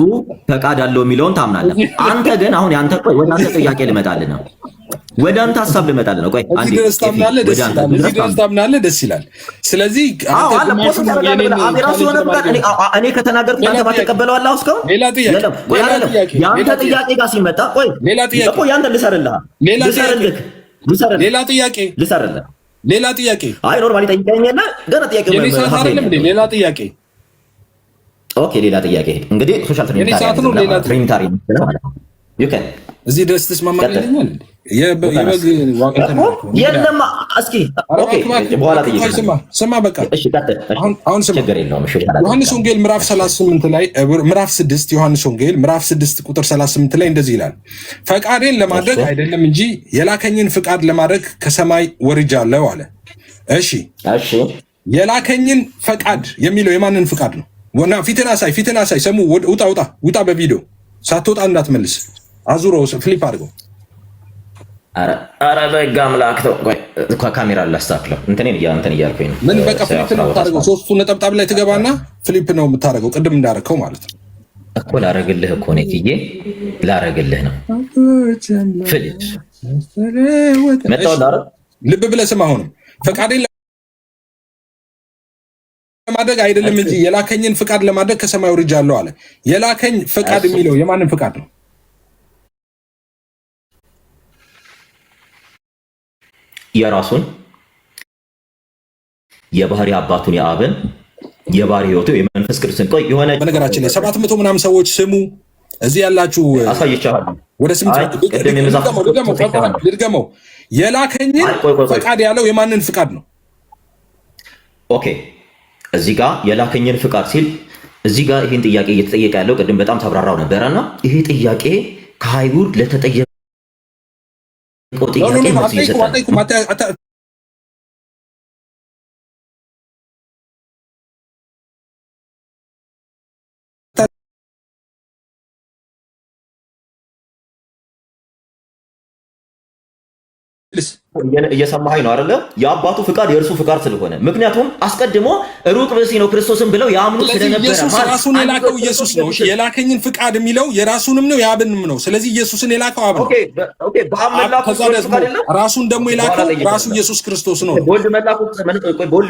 ፈቃድ አለው የሚለውን ታምናለህ። አንተ ግን አሁን ወደ አንተ ጥያቄ ልመጣልህ ነው። ወደ አንተ ሀሳብ ልመጣልህ ነው። ቆይ አንዴ ድረስ ታምናለህ፣ ደስ ይላል። ስለዚህ እኔ ከተናገርኩ አንተ ባትቀበለዋለህ። እስካሁን ሌላ ጥያቄ የአንተ ጥያቄ ጋር ሲመጣ ቆይ ያንተ ልሰርልህ ሌላ ጥያቄ አይ ኖርማሊ ጠይቀኝና ገና ጥያቄ ሌላ ጥያቄ ኦኬ፣ ሌላ ጥያቄ እንግዲህ ሶሻል ትሪኒታሪ እዚህ ድረስ ትስማማለህ? የለም እስኪ በኋላ ስማ፣ በቃ አሁን ስማ። ዮሐንስ ወንጌል ምዕራፍ 38 ላይ ምዕራፍ 6 ዮሐንስ ወንጌል ምዕራፍ 6 ቁጥር 38 ላይ እንደዚህ ይላል፣ ፈቃዴን ለማድረግ አይደለም እንጂ የላከኝን ፍቃድ ለማድረግ ከሰማይ ወርጃለሁ አለ። እሺ የላከኝን ፈቃድ የሚለው የማንን ፍቃድ ነው? ወና ፊትን አሳይ። ሰሙ ውጣ፣ በቪዲዮ ሳትወጣ እንዳትመልስ። አዙሮ ፍሊፕ አድርገው። አረ በጋ አምላክ ተው። ቆይ ካሜራ ላስተካክለው። እንትን እያልኩኝ ነው። ምን በቃ ፍሊፕ ነው የምታደርገው። ሶስቱ ነጠብጣብ ላይ ትገባና ፍሊፕ ነው የምታደርገው። ቅድም እንዳደረከው ማለት ነው እኮ። ላረግልህ እኮ ነው ትዬ፣ ላረግልህ ነው። ፍሊፕ መጣው ዳረ። ልብ ብለህ ስማ። አሁንም ፈቃዴን ለማድረግ አይደለም እንጂ የላከኝን ፍቃድ ለማድረግ ከሰማይ ወርጃለሁ አለ። የላከኝ ፍቃድ የሚለው የማንን ፍቃድ ነው? የራሱን የባህሪ አባቱን የአብን የባህሪ ሕይወቱ የመንፈስ ቅዱስን። ቆይ የሆነ በነገራችን ላይ 700 ምናምን ሰዎች ስሙ፣ እዚህ ያላችሁ አሳይቻለሁ። ወደ ልድገመው። የላከኝን ፍቃድ ያለው የማንን ፍቃድ ነው? ኦኬ፣ እዚህ ጋር የላከኝን ፍቃድ ሲል እዚህ ጋር ይህን ጥያቄ እየተጠየቀ ያለው ቅድም በጣም ተብራራው ነበረና ይሄ ጥያቄ ከአይሁድ ለተጠየቀው ጥያቄ እየሰማኸኝ ነው አይደለ? የአባቱ ፍቃድ የእርሱ ፍቃድ ስለሆነ፣ ምክንያቱም አስቀድሞ ሩቅ ብእሲ ነው ክርስቶስን ብለው ያምኑ ስለነበረ ራሱን የላከው ኢየሱስ ነው። የላከኝን ፍቃድ የሚለው የራሱንም ነው የአብንም ነው። ስለዚህ ኢየሱስን የላከው አብ ነው። ራሱን ደግሞ የላከው ራሱ ኢየሱስ ክርስቶስ ነው። በወልድ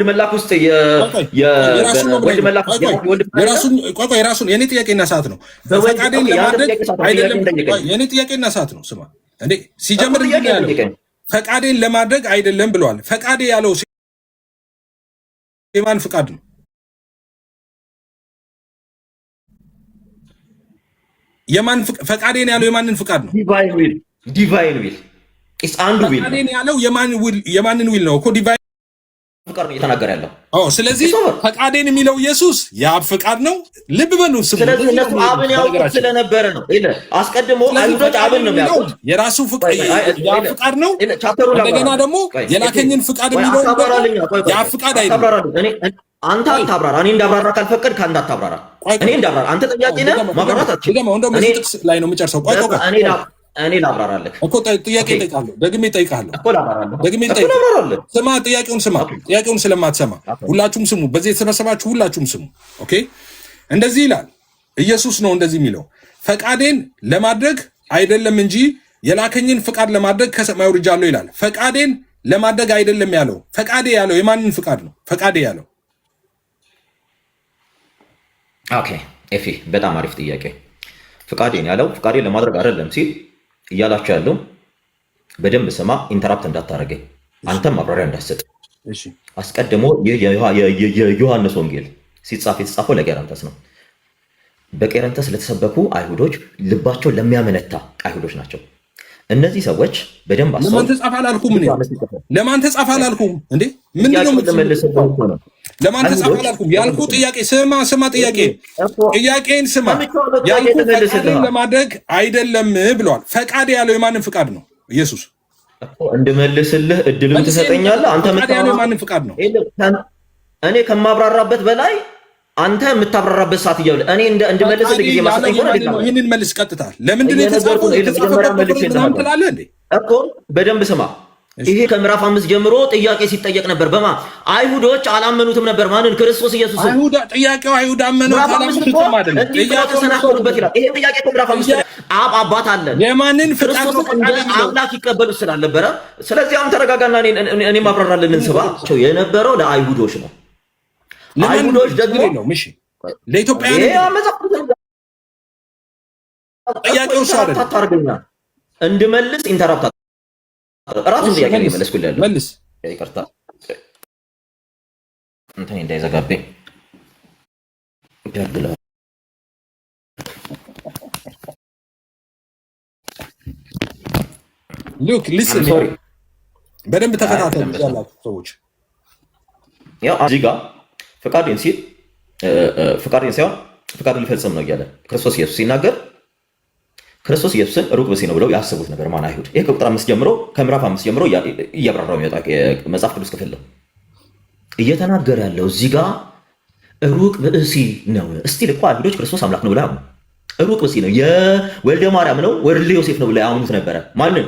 መላክ ውስጥ የራሱን የኔ ጥያቄና ሰዓት ነው። ፈቃዴን ለማድረግ አይደለም። የኔ ጥያቄና ሰዓት ነው። ስማ እንዴ ሲጀምር ያለው ፈቃዴን ለማድረግ አይደለም ብለዋል። ፈቃዴ ያለው የማን ፍቃድ ነው? ፈቃዴን ያለው የማንን ፍቃድ ነው? ዲቫይን ዊል ኢስ አንዱ ዊል። ፈቃዴን ያለው የማንን ዊል ነው እኮ ዲቫይን ፍቃድ ነው እየተናገረ ያለው። ስለዚህ ፈቃዴን የሚለው ኢየሱስ የአብ ፍቃድ ነው። ልብ በሉ ስሙ። ስለዚህ እነሱ አብን ያውቁት ስለነበረ ነው። አስቀድሞ አይሁዶች አብን ነው የሚያውቁት። የራሱ የአብ ፍቃድ ነው። እንደገና ደግሞ የላከኝን ፍቃድ የሚለው የአብ ፍቃድ አይደለም። አንተ አታብራራ። እኔ እንዳብራራ ካልፈቀድ ከአንተ አታብራራ። እኔ እንዳብራራ አንተ ጥያቄ ነህ ማብራራት አትችልም። እንደውም ጥቅስ ላይ ነው የምጨርሰው። እኔ ላብራራለህ እኮ ጥያቄ እጠይቃለሁ። ደግሜ እጠይቃለሁ። ስማ፣ ጥያቄውን ስማ። ጥያቄውን ስለማትሰማ ሁላችሁም ስሙ። በዚህ የተሰበሰባችሁ ሁላችሁም ስሙ። ኦኬ፣ እንደዚህ ይላል ኢየሱስ ነው እንደዚህ የሚለው ፈቃዴን ለማድረግ አይደለም እንጂ የላከኝን ፍቃድ ለማድረግ ከሰማይ ወርጃለሁ ይላል። ፈቃዴን ለማድረግ አይደለም ያለው። ፈቃዴ ያለው የማንን ፍቃድ ነው? ፈቃዴ ያለው ኦኬ፣ ኤፊ በጣም አሪፍ ጥያቄ። ፍቃዴን ያለው ፍቃዴን ለማድረግ አይደለም ሲል እያላቸው ያለው በደንብ ስማ፣ ኢንተራፕት እንዳታረገኝ፣ አንተም ማብራሪያ እንዳትሰጥ። አስቀድሞ የዮሐንስ ወንጌል ሲጻፍ የተጻፈው ለቄረንተስ ነው። በቄረንተስ ለተሰበኩ አይሁዶች፣ ልባቸው ለሚያመነታ አይሁዶች ናቸው። እነዚህ ሰዎች በደንብ ለማን ተጻፈ አላልኩም እንዴ? ለማን ተጻፈ አላልኩም እንዴ? ምንድነው ለማን ተጻፈ አላልኩም። ያልኩ ጥያቄ ስማ ጥያቄን ስማ። ያልኩ ፈቃድን ለማድረግ አይደለም ብለዋል። ፈቃድ ያለው የማንን ፍቃድ ነው? ኢየሱስ እንድመልስልህ እድሉን ትሰጠኛለህ። አንተ ያለው የማንን ፍቃድ ነው? እኔ ከማብራራበት በላይ አንተ የምታብራራበት ሰዓት እያለ እኔ እንድመልስልህ ጊዜ ማሰጠኝ ሆነ ይህንን መልስ ቀጥታ ለምንድን ነው የተጻፈው? ትላለህ እንዴ እኮ በደንብ ስማ። ይሄ ከምዕራፍ 5 ጀምሮ ጥያቄ ሲጠየቅ ነበር። በማ አይሁዶች አላመኑትም ነበር። ማንን? ክርስቶስ ኢየሱስ። ጥያቄው አይሁድ አመኑ አላመኑትም አይደለም። ጥያቄው ተሰናክሉበት ይላል። ይሄ ጥያቄ ከምዕራፍ 5 አብ አባት አለን የማንን ፍቃድ ነው አምላክ ይቀበሉ ስላልነበረ፣ ስለዚህ አሁን ተረጋጋና እኔ ማብራራለን እንስባ የነበረው ለአይሁዶች ነው። አይሁዶች ደግሞ እሺ ለኢትዮጵያውያን ጥያቄው አይደለም። እንድመልስ ኢንተራፕት ራሱን ጥያቄ ነው የመለስኩልህ ያለው። መልስ። ይቅርታ እንትን እንዳይዘጋብኝ ያግላ ሉክ ሊስን በደንብ ተከታተሉ ያላችሁ ሰዎች። ያው እዚህ ጋር ፍቃዴን ሲል ፍቃዴን ሳይሆን ፍቃዱን ሊፈጽም ነው እያለ ክርስቶስ ኢየሱስ ሲናገር ክርስቶስ ኢየሱስን ሩቅ ብእሲ ነው ብለው ያስቡት ነበር። ማን? አይሁድ። ይሄ ከቁጥር 5 ጀምሮ ከምዕራፍ 5 ጀምሮ እያብራራው የሚወጣ መጽሐፍ ቅዱስ ክፍል ነው እየተናገረ ያለው። እዚህ ጋር ሩቅ ብእሲ ነው። እስቲል እኮ አይሁዶች ክርስቶስ አምላክ ነው ብለው ያምኑ፣ ሩቅ ብእሲ ነው የወልደ ማርያም ነው ወልደ ዮሴፍ ነው ብለው ያምኑት ነበረ። ማንን?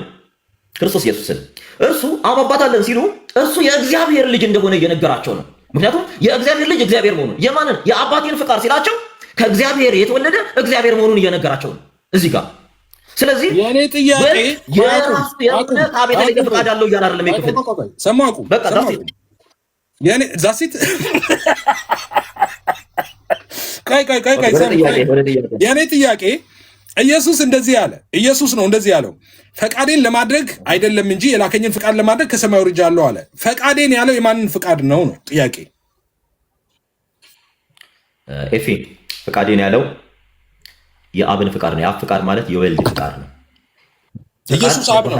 ክርስቶስ ኢየሱስን። እርሱ አብ አባት አለን ሲሉ እርሱ የእግዚአብሔር ልጅ እንደሆነ እየነገራቸው ነው። ምክንያቱም የእግዚአብሔር ልጅ እግዚአብሔር መሆኑን የማንን? የአባቴን ፍቃድ ሲላቸው ከእግዚአብሔር የተወለደ እግዚአብሔር መሆኑን እየነገራቸው ነው እዚህ ጋር። ስለዚህ የኔ ጥያቄ የራሱ የሆነ ታቤት ላይ ፍቃድ አለው እያለ አይደለም ይከፈል። ሰማቁ በቃ የኔ ዛሲት ቀይ የኔ ጥያቄ ኢየሱስ እንደዚህ ያለ ኢየሱስ ነው እንደዚህ ያለው ፈቃዴን ለማድረግ አይደለም እንጂ የላከኝን ፍቃድ ለማድረግ ከሰማይ ወርጃለሁ አለ። ፈቃዴን ያለው የማንን ፍቃድ ነው ነው ጥያቄ። ኤፊ ፈቃዴን ያለው የአብን ፍቃድ ነው። የአብ ፍቃድ ማለት የወልድ ፍቃድ ነው። ኢየሱስ አብ ነው።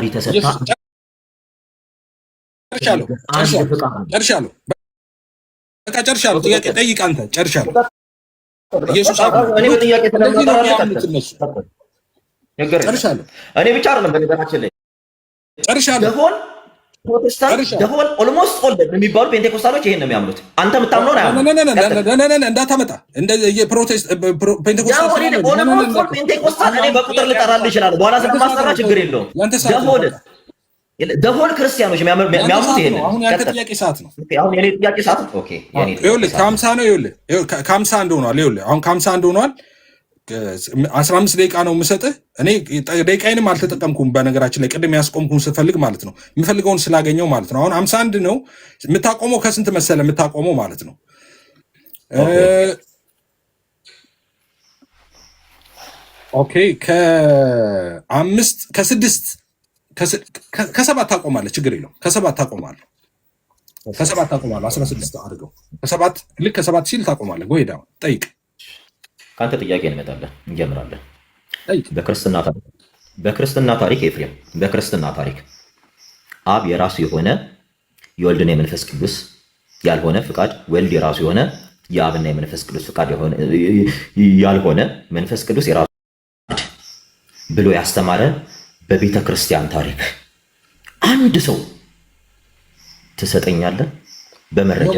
ጨርሻለሁ። በቃ ጨርሻለሁ። ጥያቄ ጠይቅ አንተ። ጨርሻለሁ። ኢየሱስ አብ ነው። እኔ በጥያቄ ጨርሻለሁ። እኔ ብቻ አይደለም በነገራችን ላይ ጨርሻለሁ። ደሆን ፕሮቴስታንት ደሆን ኦልሞስት ኦል የሚባሉ ፔንቴኮስታሎች ይሄን ነው የሚያምኑት። አንተ የምታምነው ነው እንዳታመጣ እንደ የፕሮቴስት ፔንቴኮስታል እኔ በቁጥር ልጠራልህ ይችላል። በኋላ ስለማስጠራ ችግር የለውም። ደሆን ክርስቲያኖች የሚያምኑት ይሄን ነው። አሁን ያንተ ጥያቄ ሰዓት ነው። አሁን የኔ ጥያቄ ሰዓት ኦኬ። ይኸውልህ ከ50 ነው። ይኸውልህ ከ51 ሆኗል። ይኸውልህ አሁን ከ51 ሆኗል። 15 ደቂቃ ነው የምሰጥህ። እኔ ደቂቃዬንም አልተጠቀምኩም በነገራችን ላይ ቅድም ያስቆምኩን ስፈልግ ማለት ነው የምፈልገውን ስላገኘው ማለት ነው። አሁን 51 ነው የምታቆመው። ከስንት መሰለ የምታቆመው ማለት ነው? ኦኬ ከሰባት ታቆማለህ። ችግር የለውም። ከሰባት ታቆማለህ። 16 አድርገው ልክ ከሰባት ሲል ታቆማለህ። ጎሄዳ ጠይቅ። ከአንተ ጥያቄ እንመጣለን፣ እንጀምራለን። በክርስትና ታሪክ ኤፍሬም፣ በክርስትና ታሪክ አብ የራሱ የሆነ የወልድና የመንፈስ ቅዱስ ያልሆነ ፍቃድ፣ ወልድ የራሱ የሆነ የአብና የመንፈስ ቅዱስ ፍቃድ ያልሆነ መንፈስ ቅዱስ የራሱ ብሎ ያስተማረ በቤተ ክርስቲያን ታሪክ አንድ ሰው ትሰጠኛለህ? በመረጃ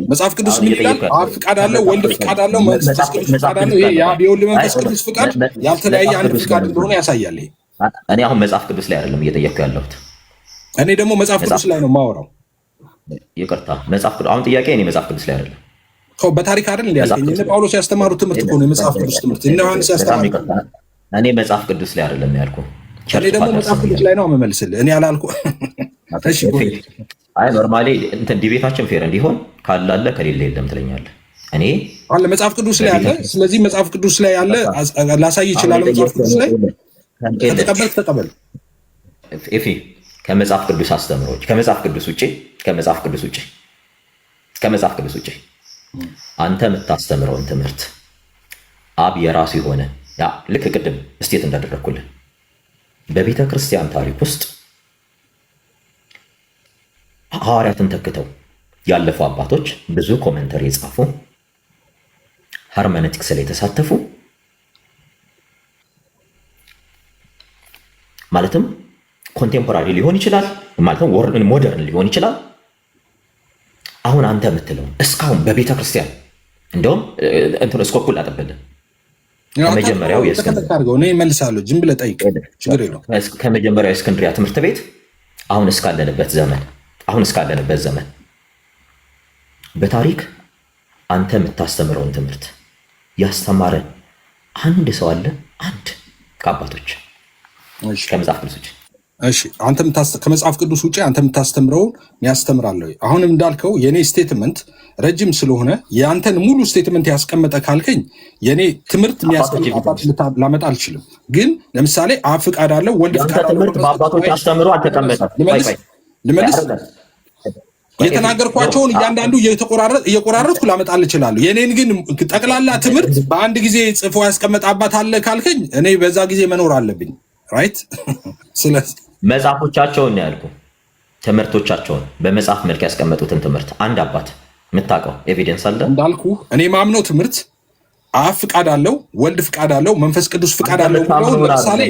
መጽሐፍ ቅዱስ ምን ይላል? አብ ፍቃድ አለው፣ ወልድ ፍቃድ አለው፣ መንፈስ ቅዱስ ፍቃድ አለው። ይሄ የአብ የወልድ መንፈስ ቅዱስ ፍቃድ ያልተለያየ አንድ ፍቃድ እንደሆነ ያሳያል። ይሄ እኔ አሁን መጽሐፍ ቅዱስ ላይ አይደለም እየጠየቅኩ ያለሁት። እኔ ደግሞ መጽሐፍ ቅዱስ ላይ ነው የማወራው። ይቅርታ፣ መጽሐፍ ቅዱስ አሁን ጥያቄ እኔ መጽሐፍ ቅዱስ ላይ አይደለም። በታሪክ አይደል እንዴ ያልከኝ? እነ ጳውሎስ ያስተማሩት ትምህርት እኮ ነው የመጽሐፍ ቅዱስ ትምህርት። እነ ዮሐንስ ያስተማሩት እኔ መጽሐፍ ቅዱስ ላይ አይደለም ያልኩ። እኔ ደግሞ መጽሐፍ ቅዱስ ላይ ነው የምመልስልህ። እኔ አላልኩ። እሺ አይ ኖርማሊ እንትን ዲቤታችን ፌር እንዲሆን ካላለ ከሌለ የለም ትለኛለህ። እኔ አለ መጽሐፍ ቅዱስ ላይ አለ። ስለዚህ መጽሐፍ ቅዱስ ላይ አለ ላሳይ ይችላል። መጽሐፍ ቅዱስ ላይ ተቀበል። ኤፊ ከመጽሐፍ ቅዱስ አስተምሮች ከመጽሐፍ ቅዱስ ውጭ አንተ የምታስተምረውን ትምህርት አብ የራሱ የሆነ ያ ልክ ቅድም እስቴት እንዳደረግኩልን በቤተ ክርስቲያን ታሪክ ውስጥ ሐዋርያትን ተክተው ያለፉ አባቶች ብዙ ኮመንተሪ የጻፉ ሃርመነቲክስ ላይ የተሳተፉ ማለትም ኮንቴምፖራሪ ሊሆን ይችላል፣ ማለትም ሞደርን ሊሆን ይችላል። አሁን አንተ የምትለው እስካሁን በቤተ ክርስቲያን እንደውም እንትን እስኮኩል አጠበልን ከመጀመሪያው የእስክንድሪያ ትምህርት ቤት አሁን እስካለንበት ዘመን በታሪክ አንተ የምታስተምረውን ትምህርት ያስተማረ አንድ ሰው አለ? አንድ ከአባቶች ከመጽሐፍ ቅዱስ ውጭ? እሺ አንተ ከመጽሐፍ ቅዱስ ውጭ አንተ የምታስተምረውን ያስተምራለሁ። አሁንም እንዳልከው የኔ ስቴትመንት ረጅም ስለሆነ የአንተን ሙሉ ስቴትመንት ያስቀመጠ ካልከኝ የኔ ትምህርት የሚያስቀምጥ ላመጣ አልችልም። ግን ለምሳሌ አብ ፍቃድ አለው፣ ወልድ ፍቃድ አለው። ትምህርት በአባቶች አስተምሮ አልተቀመጠም። ልመልስ የተናገርኳቸውን እያንዳንዱ እየቆራረጥኩ ላመጣልህ እችላለሁ። የኔን ግን ጠቅላላ ትምህርት በአንድ ጊዜ ጽፎ ያስቀመጠ አባት አለ ካልከኝ እኔ በዛ ጊዜ መኖር አለብኝ። ራይት ስለዚህ መጽሐፎቻቸውን ነው ያልኩ። ትምህርቶቻቸውን በመጽሐፍ መልክ ያስቀመጡትን ትምህርት አንድ አባት የምታውቀው ኤቪደንስ አለ? እንዳልኩ እኔ ማምነው ትምህርት አብ ፍቃድ አለው፣ ወልድ ፍቃድ አለው፣ መንፈስ ቅዱስ ፍቃድ አለው። ለምሳሌ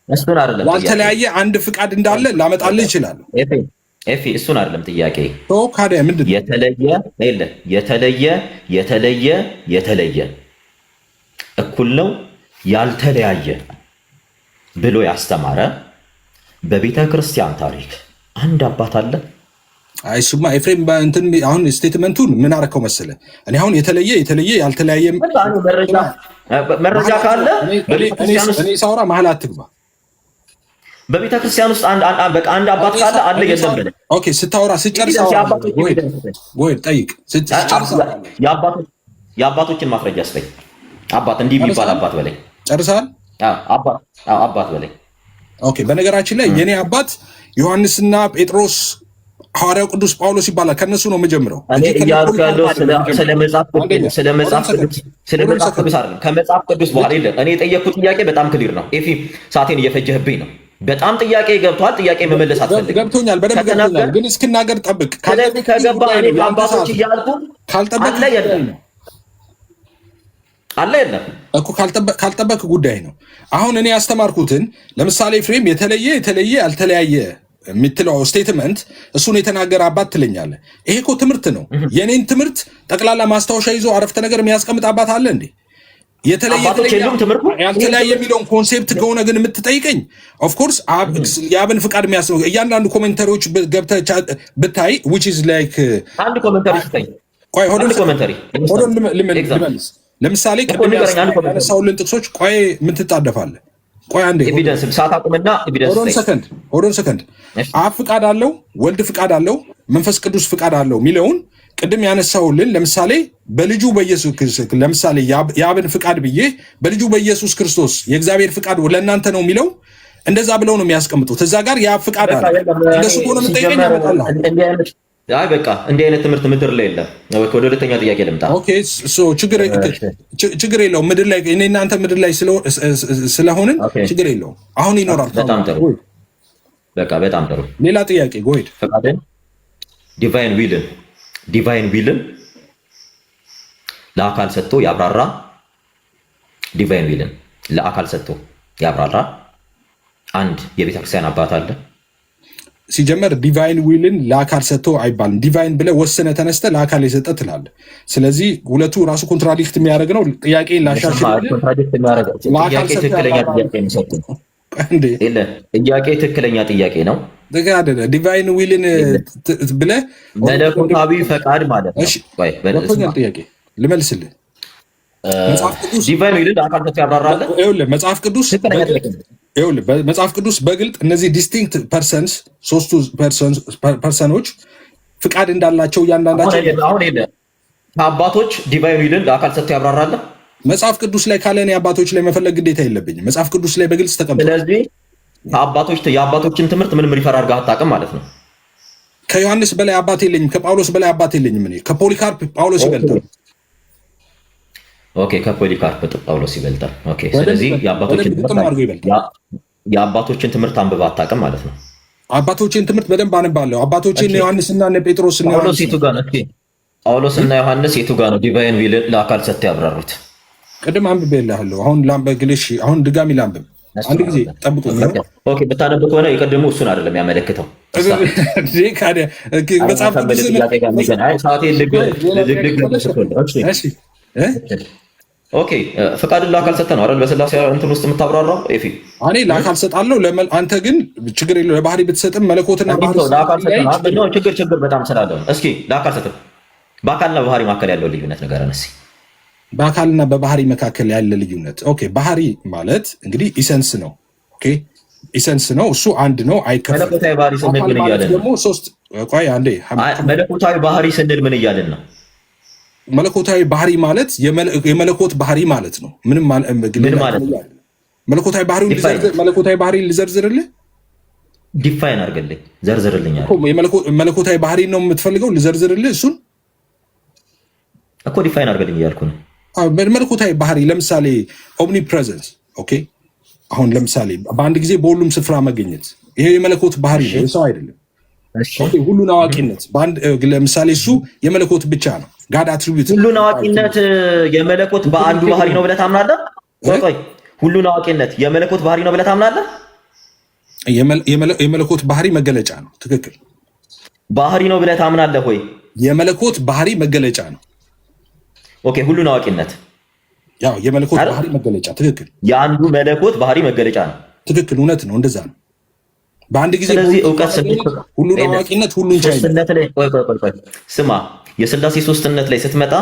ያልተለያየ አንድ ፍቃድ እንዳለ ላመጣልህ ይችላል። ኤፊ እሱን አይደለም ጥያቄ። ካዲያ ምንድን የተለየ እኩል ነው ያልተለያየ ብሎ ያስተማረ በቤተ ክርስቲያን ታሪክ አንድ አባት አለ? አይ እሱማ ኤፍሬም እንትን አሁን ስቴትመንቱን ምን አደረከው መሰለ? እኔ አሁን የተለየ ያልተለያየ መረጃ ካለ እኔ ሳውራ መሀል አትግባ። በቤተ ክርስቲያን ውስጥ አንድ አባት ካለ አለ የለም ብለህ ኦኬ። ስታወራ ስጨርስ ወይ ጠይቅ። የአባቶችን ማስረጃ ስጠኝ። አባት እንዲህ የሚባል አባት በላይ ጨርሳል። አባት በላይ ኦኬ። በነገራችን ላይ የኔ አባት ዮሐንስና ጴጥሮስ ሐዋርያው ቅዱስ ጳውሎስ ይባላል። ከነሱ ነው የምጀምረው። ስለ መጽሐፍ ቅዱስ አይደለም፣ ከመጽሐፍ ቅዱስ በኋላ የለም። እኔ የጠየቅኩት ጥያቄ በጣም ክሊር ነው። ኤፊ ሰዓቴን እየፈጀህብኝ ነው። በጣም ጥያቄ ገብቷል። ጥያቄ መመለስ አትፈልግም። ገብቶኛል፣ በደንብ ገብቶኛል። ግን እስክናገር ጠብቅ። ከገባ እኔ አባቶች እያልኩ አለ የለም እኮ ካልጠበቅ ጉዳይ ነው። አሁን እኔ ያስተማርኩትን ለምሳሌ ፍሬም የተለየ ያልተለያየ የምትለው ስቴትመንት እሱን የተናገረ አባት ትለኛለህ። ይሄ እኮ ትምህርት ነው። የኔን ትምህርት ጠቅላላ ማስታወሻ ይዞ አረፍተ ነገር የሚያስቀምጥ አባት አለ እንዴ? ያልተለያየ የሚለውን ኮንሴፕት ከሆነ ግን የምትጠይቀኝ ኦፍኮርስ የአብን ፍቃድ የሚያስነው እያንዳንዱ ኮሜንተሪዎች ገብተህ ብታይ which is like አንድ ኮሜንተሪ ስጠኝ። ልመልስ። ለምሳሌ ቅድም ያነሳሁልን ጥቅሶች ቆይ ምን ትጣደፋለህ? ቆይ አንዴ ኤቪደንስ ሰዓት አቁምና ኤቪደንስ ሰከንድ አብ ፍቃድ አለው፣ ወልድ ፍቃድ አለው፣ መንፈስ ቅዱስ ፍቃድ አለው የሚለውን ቅድም ያነሳሁልን ለምሳሌ በልጁ በኢየሱስ ክርስቶስ ለምሳሌ የአብን ፍቃድ ብዬ በልጁ በኢየሱስ ክርስቶስ የእግዚአብሔር ፍቃድ ለእናንተ ነው የሚለው እንደዛ ብለው ነው የሚያስቀምጡት። እዛ ጋር የአብ ፍቃድ አለ። እንደሱ ከሆነ የምጠይቀኝ ያመጣልህ። አይ በቃ እንዲህ አይነት ትምህርት ምድር ላይ የለም። ወደ ሁለተኛ ጥያቄ ልምጣ። ኦኬ ችግር የለውም። ምድር ላይ እኔ እናንተ ምድር ላይ ስለሆንን ችግር የለውም። አሁን ይኖራል። በጣም ጥሩ። በቃ በጣም ጥሩ። ሌላ ጥያቄ ጎይድ ፈቃድን ዲቫይን ዊልን ለአካል ሰጥቶ ያብራራ። ዲቫይን ዊልን ለአካል ሰጥቶ ያብራራ አንድ የቤተክርስቲያን አባት አለ? ሲጀመር ዲቫይን ዊልን ለአካል ሰጥቶ አይባልም። ዲቫይን ብለህ ወስነህ ተነስተህ ለአካል የሰጠ ትላለህ። ስለዚህ ሁለቱ ራሱ ኮንትራዲክት የሚያደርግ ነው። ጥያቄ ላሻሽል። ጥያቄ ትክክለኛ ጥያቄ ነው። ዲቫይን ዊልን ብለህ መለኮታዊ ፈቃድ ማለት ነው። ጥያቄ ልመልስልህ። ዲቫይን ዊልን ለአካል ሰጥቶ ያብራራል። መጽሐፍ ቅዱስ በግልጥ እነዚህ ዲስቲንክት ፐርሰንስ ሶስቱ ፐርሰኖች ፍቃድ እንዳላቸው እያንዳንዳቸው ከአባቶች ዲቫይን ዊልን ለአካል ሰጥቶ ያብራራል። መጽሐፍ ቅዱስ ላይ ካለ እኔ አባቶች ላይ መፈለግ ግዴታ የለብኝም። መጽሐፍ ቅዱስ ላይ በግልጽ ተቀምጧል። ስለዚህ የአባቶችን ትምህርት ምንም ሪፈር አድርገህ አታውቅም ማለት ነው። ከዮሐንስ በላይ አባት የለኝም። ከጳውሎስ በላይ አባት የለኝም። እኔ ከፖሊካርፕ ጳውሎስ ይበልጣል። ኦኬ ከፖሊካርፕ ጳውሎስ ይበልጣል። ኦኬ ስለዚህ የአባቶችን ትምህርት አንብበህ አታውቅም ማለት ነው። አባቶቼን ትምህርት በደንብ አነባለሁ። አባቶቼን ዮሐንስና እነ ጴጥሮስ እና ጳውሎስ የቱ ጋር ነው? ጳውሎስ እና ዮሐንስ የቱ ጋር ነው ዲቫይን ዊል ለአካል ሰጥተው ያብራሩት? ቅድም አንብቤልሃለሁ። አሁን ላምበግልሽ። አሁን ድጋሚ ላንብብ። አንድ ጊዜ ጠብቁ። ኦኬ፣ ብታነብ ከሆነ የቀድሞ እሱን አይደለም ያመለክተው። መጽሐፍ ኦኬ፣ ፈቃድን ለአካል ሰጥተህ ነው አይደል? በስላሴ እንትን ውስጥ የምታብራራው ኤፊ። እኔ ለአካል ሰጣለሁ፣ አንተ ግን ችግር የለው። ለባህሪ ብትሰጥም መለኮትና ባህሪ ችግር በጣም ስላለው። እስኪ ለአካል ሰጥተህ በአካልና በባህሪ መካከል ያለው ልዩነት ንገረን እስኪ። በአካልና በባህሪ መካከል ያለ ልዩነት። ኦኬ፣ ባህሪ ማለት እንግዲህ ኢሰንስ ነው። ኦኬ፣ ኢሰንስ ነው፣ እሱ አንድ ነው፣ አይከፈልም። መለኮታዊ ባህሪ ስንል ምን እያልን ነው? መለኮታዊ ባህሪ ስንል ምን እያልን ነው? መለኮታዊ ባህሪ ማለት የመለኮት ባህሪ ማለት ነው። ምን ማለት ነው? መለኮታዊ ባህሪ ልዘርዝርልህ? ዲፋይን አድርግልኝ፣ ዘርዝርልኝ። መለኮታዊ ባህሪ ነው የምትፈልገው? ልዘርዝርልህ እሱን እኮ ዲፋይን አድርግልኝ እያልኩ ነው። መለኮታዊ ባህሪ ለምሳሌ ኦምኒ ፕሬዘንስ። ኦኬ፣ አሁን ለምሳሌ በአንድ ጊዜ በሁሉም ስፍራ መገኘት፣ ይሄ የመለኮት ባህሪ ነው፣ የሰው አይደለም። ሁሉን አዋቂነት ለምሳሌ እሱ የመለኮት ብቻ ነው። ጋድ አትሪቢዩት። ሁሉን አዋቂነት የመለኮት በአንዱ ባህሪ ነው ብለህ ታምናለህ? ቆይ፣ ሁሉን አዋቂነት የመለኮት ባህሪ ነው ብለህ ታምናለህ? የመለኮት ባህሪ መገለጫ ነው። ትክክል። ባህሪ ነው ብለህ ታምናለህ ወይ? የመለኮት ባህሪ መገለጫ ነው። ኦኬ፣ ሁሉን አዋቂነት ያው የመለኮት ባህሪ መገለጫ። ትክክል። የአንዱ መለኮት ባህሪ መገለጫ ነው። ትክክል። እውነት ነው። እንደዛ ነው። በአንድ ጊዜ ስለዚህ እውቀት ሁሉን አዋቂነት፣ ሁሉን ቻይነት ላይ ስማ፣ የስላሴ ሶስትነት ላይ ስትመጣ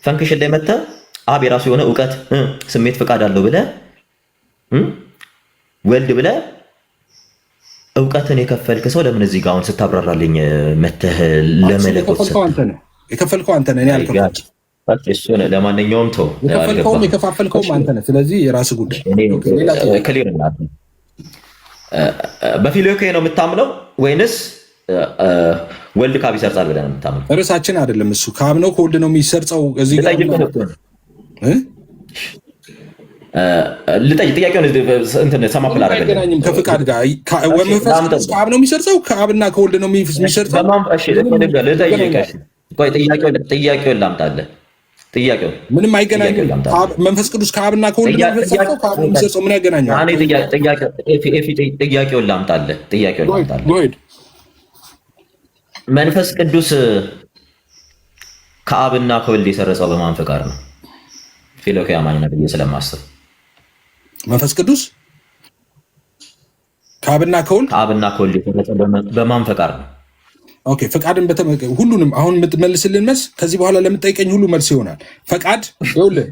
ፈንክሽን ላይ መጥተህ አብ የራሱ የሆነ እውቀት፣ ስሜት፣ ፍቃድ አለው ብለህ ወልድ ብለህ እውቀትን የከፈልክ ሰው ለምን እዚህ ጋር አሁን ስታብራራልኝ መተህ ለመለኮት የከፈልከው አንተ ነህ። ለማንኛውም ተው፣ የከፋፈልከውም አንተ ነህ። ስለዚህ የራስህ ጉዳይ። ክሊር እናት በፊሎኬ ነው የምታምነው ወይንስ ወልድ ካብ ይሰርጻል ብለህ ነው የምታምነው? ርዕሳችን አይደለም እሱ። ካብ ነው ከወልድ ነው የሚሰርጸው። እዚህ ጋር ልጠይቅ። ጥያቄውን እንትን ሰማፕል አደረገኝ ከፍቃድ ጋር ካብ ነው የሚሰርጸው፣ ከአብና ከወልድ ነው የሚሰርጸው። ጥያቄውን ላምጣለህ። ጥያቄው ምንም አይገናኝም። መንፈስ ቅዱስ ከአብና ከወልድ ነው የሚሰርጸው። ምን ያገናኘዋል? ጥያቄውን ላምጣለህ። መንፈስ ቅዱስ ከአብና ከወልድ የሰረጸው በማን ፈቃድ ነው? ፊሎኬ አማኝ ነው ብዬ ስለማስብ መንፈስ ቅዱስ ከአብና ከወልድ የሰረጸው በማን ፈቃድ ነው? ኦኬ፣ ፈቃድን ሁሉንም አሁን የምትመልስልን መልስ ከዚህ በኋላ ለምትጠይቀኝ ሁሉ መልስ ይሆናል። ፈቃድ ይኸውልህ፣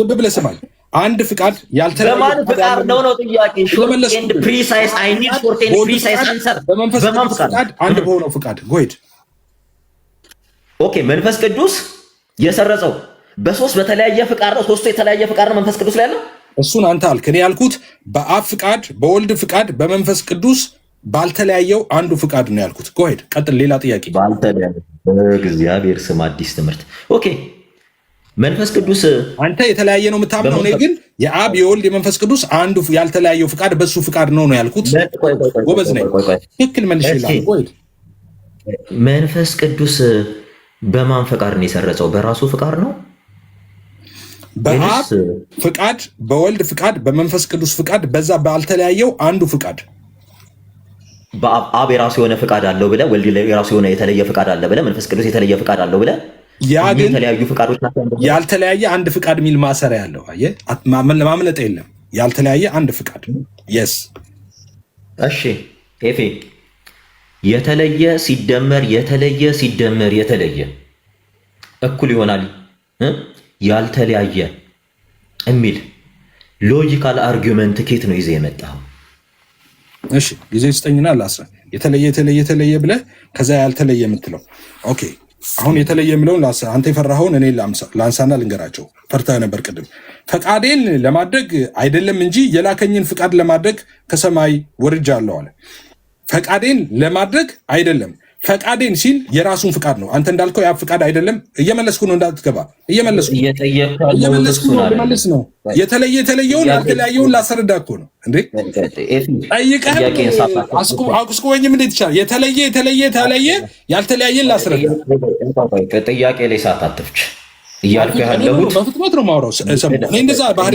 ልብ ብለህ ስማኝ። አንድ ፍቃድ በማን ፍቃድ ነው ጥያቄ። ሾርት ኤንድ ፕሪሳይስ አይ ኒድ ሾርት ኤንድ ፕሪሳይስ አንሰር። በማን ፍቃድ? አንድ በሆነው ፍቃድ። ጎይድ ኦኬ፣ መንፈስ ቅዱስ የሰረጸው በሶስት በተለያየ ፍቃድ ነው። ሶስቱ የተለያየ ፍቃድ ነው መንፈስ ቅዱስ ላይ ያለው። እሱን አንተ አልክ። እኔ ያልኩት በአብ ፍቃድ፣ በወልድ ፍቃድ፣ በመንፈስ ቅዱስ ባልተለያየው አንዱ ፍቃድ ነው ያልኩት። ጎሄድ ቀጥል። ሌላ ጥያቄ። እግዚአብሔር ስም አዲስ ትምህርት። ኦኬ፣ መንፈስ ቅዱስ አንተ የተለያየ ነው የምታምነው። እኔ ግን የአብ የወልድ የመንፈስ ቅዱስ አንዱ ያልተለያየው ፍቃድ በሱ ፍቃድ ነው ያልኩት። ጎበዝ ነኝ። ትክክል መልሽ ይላል። ጎሄድ መንፈስ ቅዱስ በማን ፍቃድ ነው የሰረጸው? በራሱ ፍቃድ ነው። በአብ ፍቃድ፣ በወልድ ፍቃድ፣ በመንፈስ ቅዱስ ፍቃድ፣ በዛ ባልተለያየው አንዱ ፍቃድ። በአብ የራሱ የሆነ ፍቃድ አለው ብለህ፣ ወልድ የራሱ የሆነ የተለየ ፍቃድ አለ ብለህ፣ መንፈስ ቅዱስ የተለየ ፍቃድ አለው ብለህ፣ ያ ግን የተለያዩ ፍቃዶች ናቸው። ያልተለያየ አንድ ፍቃድ የሚል ማሰሪያ ያለው አየህ፣ ማምለጥ የለም። ያልተለያየ አንድ ፍቃድ። የስ እሺ፣ ኤፌ የተለየ ሲደመር የተለየ ሲደመር የተለየ እኩል ይሆናል ያልተለያየ የሚል ሎጂካል አርጊውመንት ኬት ነው ይዘህ የመጣው? እሺ ጊዜ ስጠኝና ላስራ። የተለየ ብለህ ከዛ ያልተለየ የምትለው ኦኬ። አሁን የተለየ የምለውን አንተ የፈራኸውን እኔ ላንሳና ልንገራቸው። ፈርተህ ነበር ቅድም። ፈቃዴን ለማድረግ አይደለም እንጂ የላከኝን ፍቃድ ለማድረግ ከሰማይ ወርጃለሁ አለ። ፈቃዴን ለማድረግ አይደለም ፈቃዴን ሲል የራሱን ፍቃድ ነው። አንተ እንዳልከው ያ ፍቃድ አይደለም። እየመለስኩ ነው እንዳትገባ። እየመለስኩ ነው ልመልስ ነው። የተለየውን ያልተለያየውን ላስረዳ እኮ ነው እንዴ። ጠይቀህ አቁስቆኝም እንዴት ይቻላል? የተለየ ያልተለያየን ላስረዳ። ጥያቄ ላይ ሰዓት አትፍች እያልኩ ያለሁት በፍጥነት ነው የማወራው። እንደዛ ባህሪ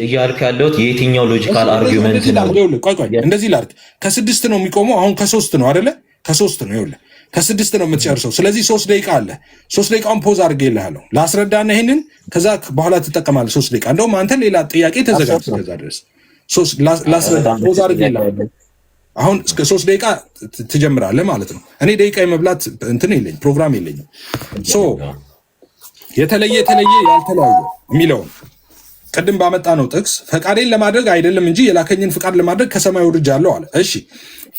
እያልኩ ያለሁት የየትኛው ሎጂካል አርጊውመንት ነው? ቆይ እንደዚህ ላድርግ። ከ6 ነው የሚቆመው። አሁን ከ3 ነው አይደለ? ከ3 ነው ይኸውልህ፣ ከ6 ነው የምትጨርሰው። ስለዚህ 3 ደቂቃ አለ። 3 ደቂቃውን ፖዝ አድርጌልሃለሁ ላስረዳና ይሄንን ከዛ በኋላ ትጠቀማለህ 3 ደቂቃ። እንደውም አንተ ሌላ ጥያቄ ተዘጋጅ ከዛ ድረስ ላስረዳ ፖዝ አድርጌልሃለሁ። አሁን እስከ 3 ደቂቃ ትጀምራለህ ማለት ነው። እኔ ደቂቃ የመብላት እንትን የለኝም፣ ፕሮግራም የለኝም። የተለየ ያልተለያየ የሚለውን ቅድም ባመጣ ነው ጥቅስ ፈቃዴን ለማድረግ አይደለም እንጂ የላከኝን ፍቃድ ለማድረግ ከሰማይ ወርጃለሁ አለ። እሺ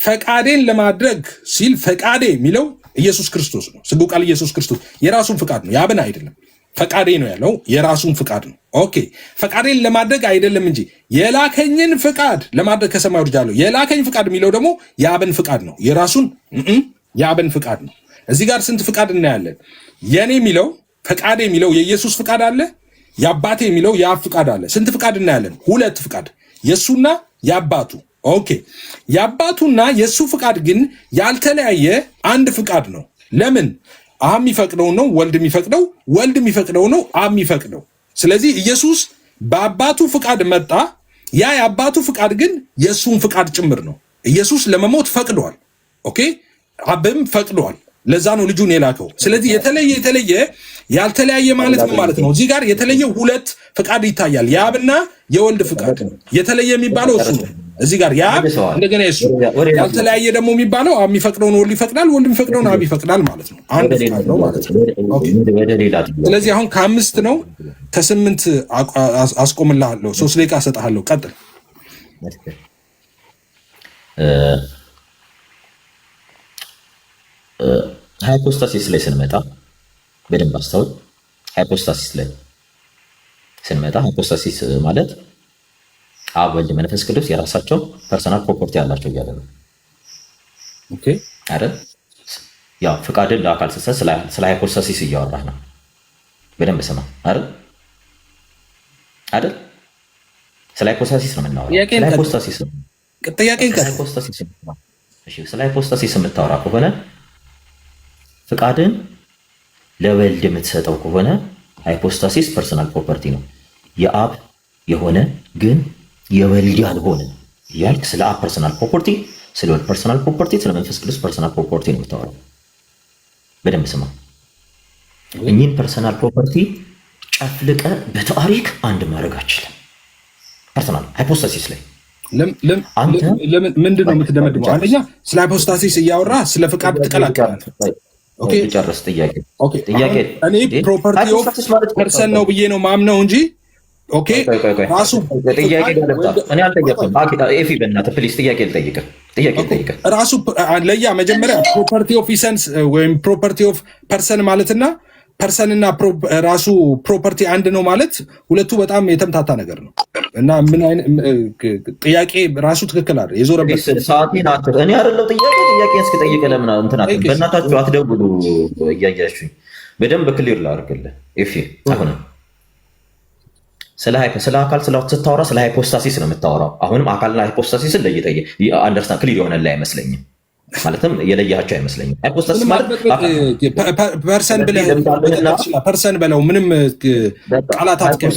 ፈቃዴን ለማድረግ ሲል ፈቃዴ የሚለው ኢየሱስ ክርስቶስ ነው። ስጉ ቃል ኢየሱስ ክርስቶስ የራሱን ፍቃድ ነው፣ ያብን አይደለም። ፈቃዴ ነው ያለው የራሱን ፍቃድ ነው። ኦኬ ፈቃዴን ለማድረግ አይደለም እንጂ የላከኝን ፍቃድ ለማድረግ ከሰማይ ወርጃለሁ። የላከኝ ፍቃድ የሚለው ደግሞ የአብን ፍቃድ ነው፣ የራሱን የአብን ፍቃድ ነው። እዚህ ጋር ስንት ፍቃድ እናያለን? የኔ የሚለው ፈቃዴ የሚለው የኢየሱስ ፍቃድ አለ፣ የአባቴ የሚለው የአብ ፍቃድ አለ። ስንት ፍቃድ እናያለን? 2 ፍቃድ፣ የሱና የአባቱ። ኦኬ የአባቱና የሱ ፍቃድ ግን ያልተለያየ አንድ ፍቃድ ነው። ለምን? አብ የሚፈቅደው ነው ወልድ የሚፈቅደው፣ ወልድ የሚፈቅደው ነው አብ የሚፈቅደው። ስለዚህ ኢየሱስ በአባቱ ፍቃድ መጣ። ያ የአባቱ ፍቃድ ግን የሱን ፍቃድ ጭምር ነው። ኢየሱስ ለመሞት ፈቅዷል። ኦኬ አብም ፈቅዷል። ለዛ ነው ልጁን የላከው። ስለዚህ የተለየ ያልተለያየ ማለት ነው ማለት ነው። እዚህ ጋር የተለየ 2 ፍቃድ ይታያል፣ የአብና የወልድ ፍቃድ። የተለየ የሚባለው እሱ ነው። እዚህ ጋር የአብ እንደገና የሱ ያልተለያየ ደግሞ የሚባለው አብ የሚፈቅደውን ወልድ ይፈቅዳል፣ ወልድ የሚፈቅደውን አብ ይፈቅዳል ማለት ነው። አንድ ፍቃድ ነው ማለት ነው። ስለዚህ አሁን ከ5 ነው ከ8 አስቆምልሃለሁ። 3 ደቂቃ እሰጥሃለሁ። ቀጥል። ሃይፖስታሲስ ላይ ስንመጣ በደንብ አስተውል። ሃይፖስታሲስ ላይ ስንመጣ ሃይፖስታሲስ ማለት አብ፣ ወልድ፣ መንፈስ ቅዱስ የራሳቸው ፐርሰናል ፕሮፐርቲ ያላቸው እያለ ነው። ኦኬ አይደል? ያው ፍቃድን ለአካል ስትሰጥ ስለ ሃይፖስታሲስ እያወራህ ነው። በደንብ ስማ አይደል? ስለ ሃይፖስታሲስ ነው የምናወራው። ስለ ሃይፖስታሲስ የምታወራ ከሆነ ፍቃድን ለወልድ የምትሰጠው ከሆነ ሃይፖስታሲስ ፐርሰናል ፕሮፐርቲ ነው። የአብ የሆነ ግን የወልድ ያልሆነ እያልክ ስለ አብ ፐርሰናል ፕሮፐርቲ፣ ስለ ወልድ ፐርሰናል ፕሮፐርቲ፣ ስለ መንፈስ ቅዱስ ፐርሰናል ፕሮፐርቲ ነው የምታወራው። በደንብ ስማ። እኚህን ፐርሰናል ፕሮፐርቲ ጨፍልቀ በታሪክ አንድ ማድረግ አችልም። ፐርሰናል ሃይፖስታሲስ ላይ ምንድን ነው የምትደመድመው? አንደኛ ስለ ሃይፖስታሲስ እያወራ ስለ ፍቃድ ትቀላቀላለህ። ጨርስ። ጥያቄ እኔ ፕሮፐርቲ ኦፍ ፐርሰን ነው ብዬ ነው ማምነው እንጂ ራሱ ራሱ ለያ መጀመሪያ ፕሮፐርቲ ኦፍ ኢሰንስ ወይም ፕሮፐርቲ ኦፍ ፐርሰን ማለትና ፐርሰንና ራሱ ፕሮፐርቲ አንድ ነው ማለት ሁለቱ በጣም የተምታታ ነገር ነው እና ምን አይነት ጥያቄ ራሱ ትክክል አይደል? የዞረበት ሰዓቴን እኔ አይደለም ጥያቄ እስኪጠይቅ ለምን እንትና በእናታችሁ አትደውሉ። እያያችሁኝ በደንብ ክሊር ላድርግልህ። እሺ አሁን ስለ አካል ስታወራ ስለ ሃይፖስታሲስ ነው የምታወራው። አሁንም አካልና ሃይፖስታሲስን ለይተህ አንደርስታንድ ክሊር የሆነልህ አይመስለኝም። ማለትም የለያቸው አይመስለኝም። ሃይፖስታሲስ ማለት ፐርሰን ብለው ምንም ቃላት አትቀር።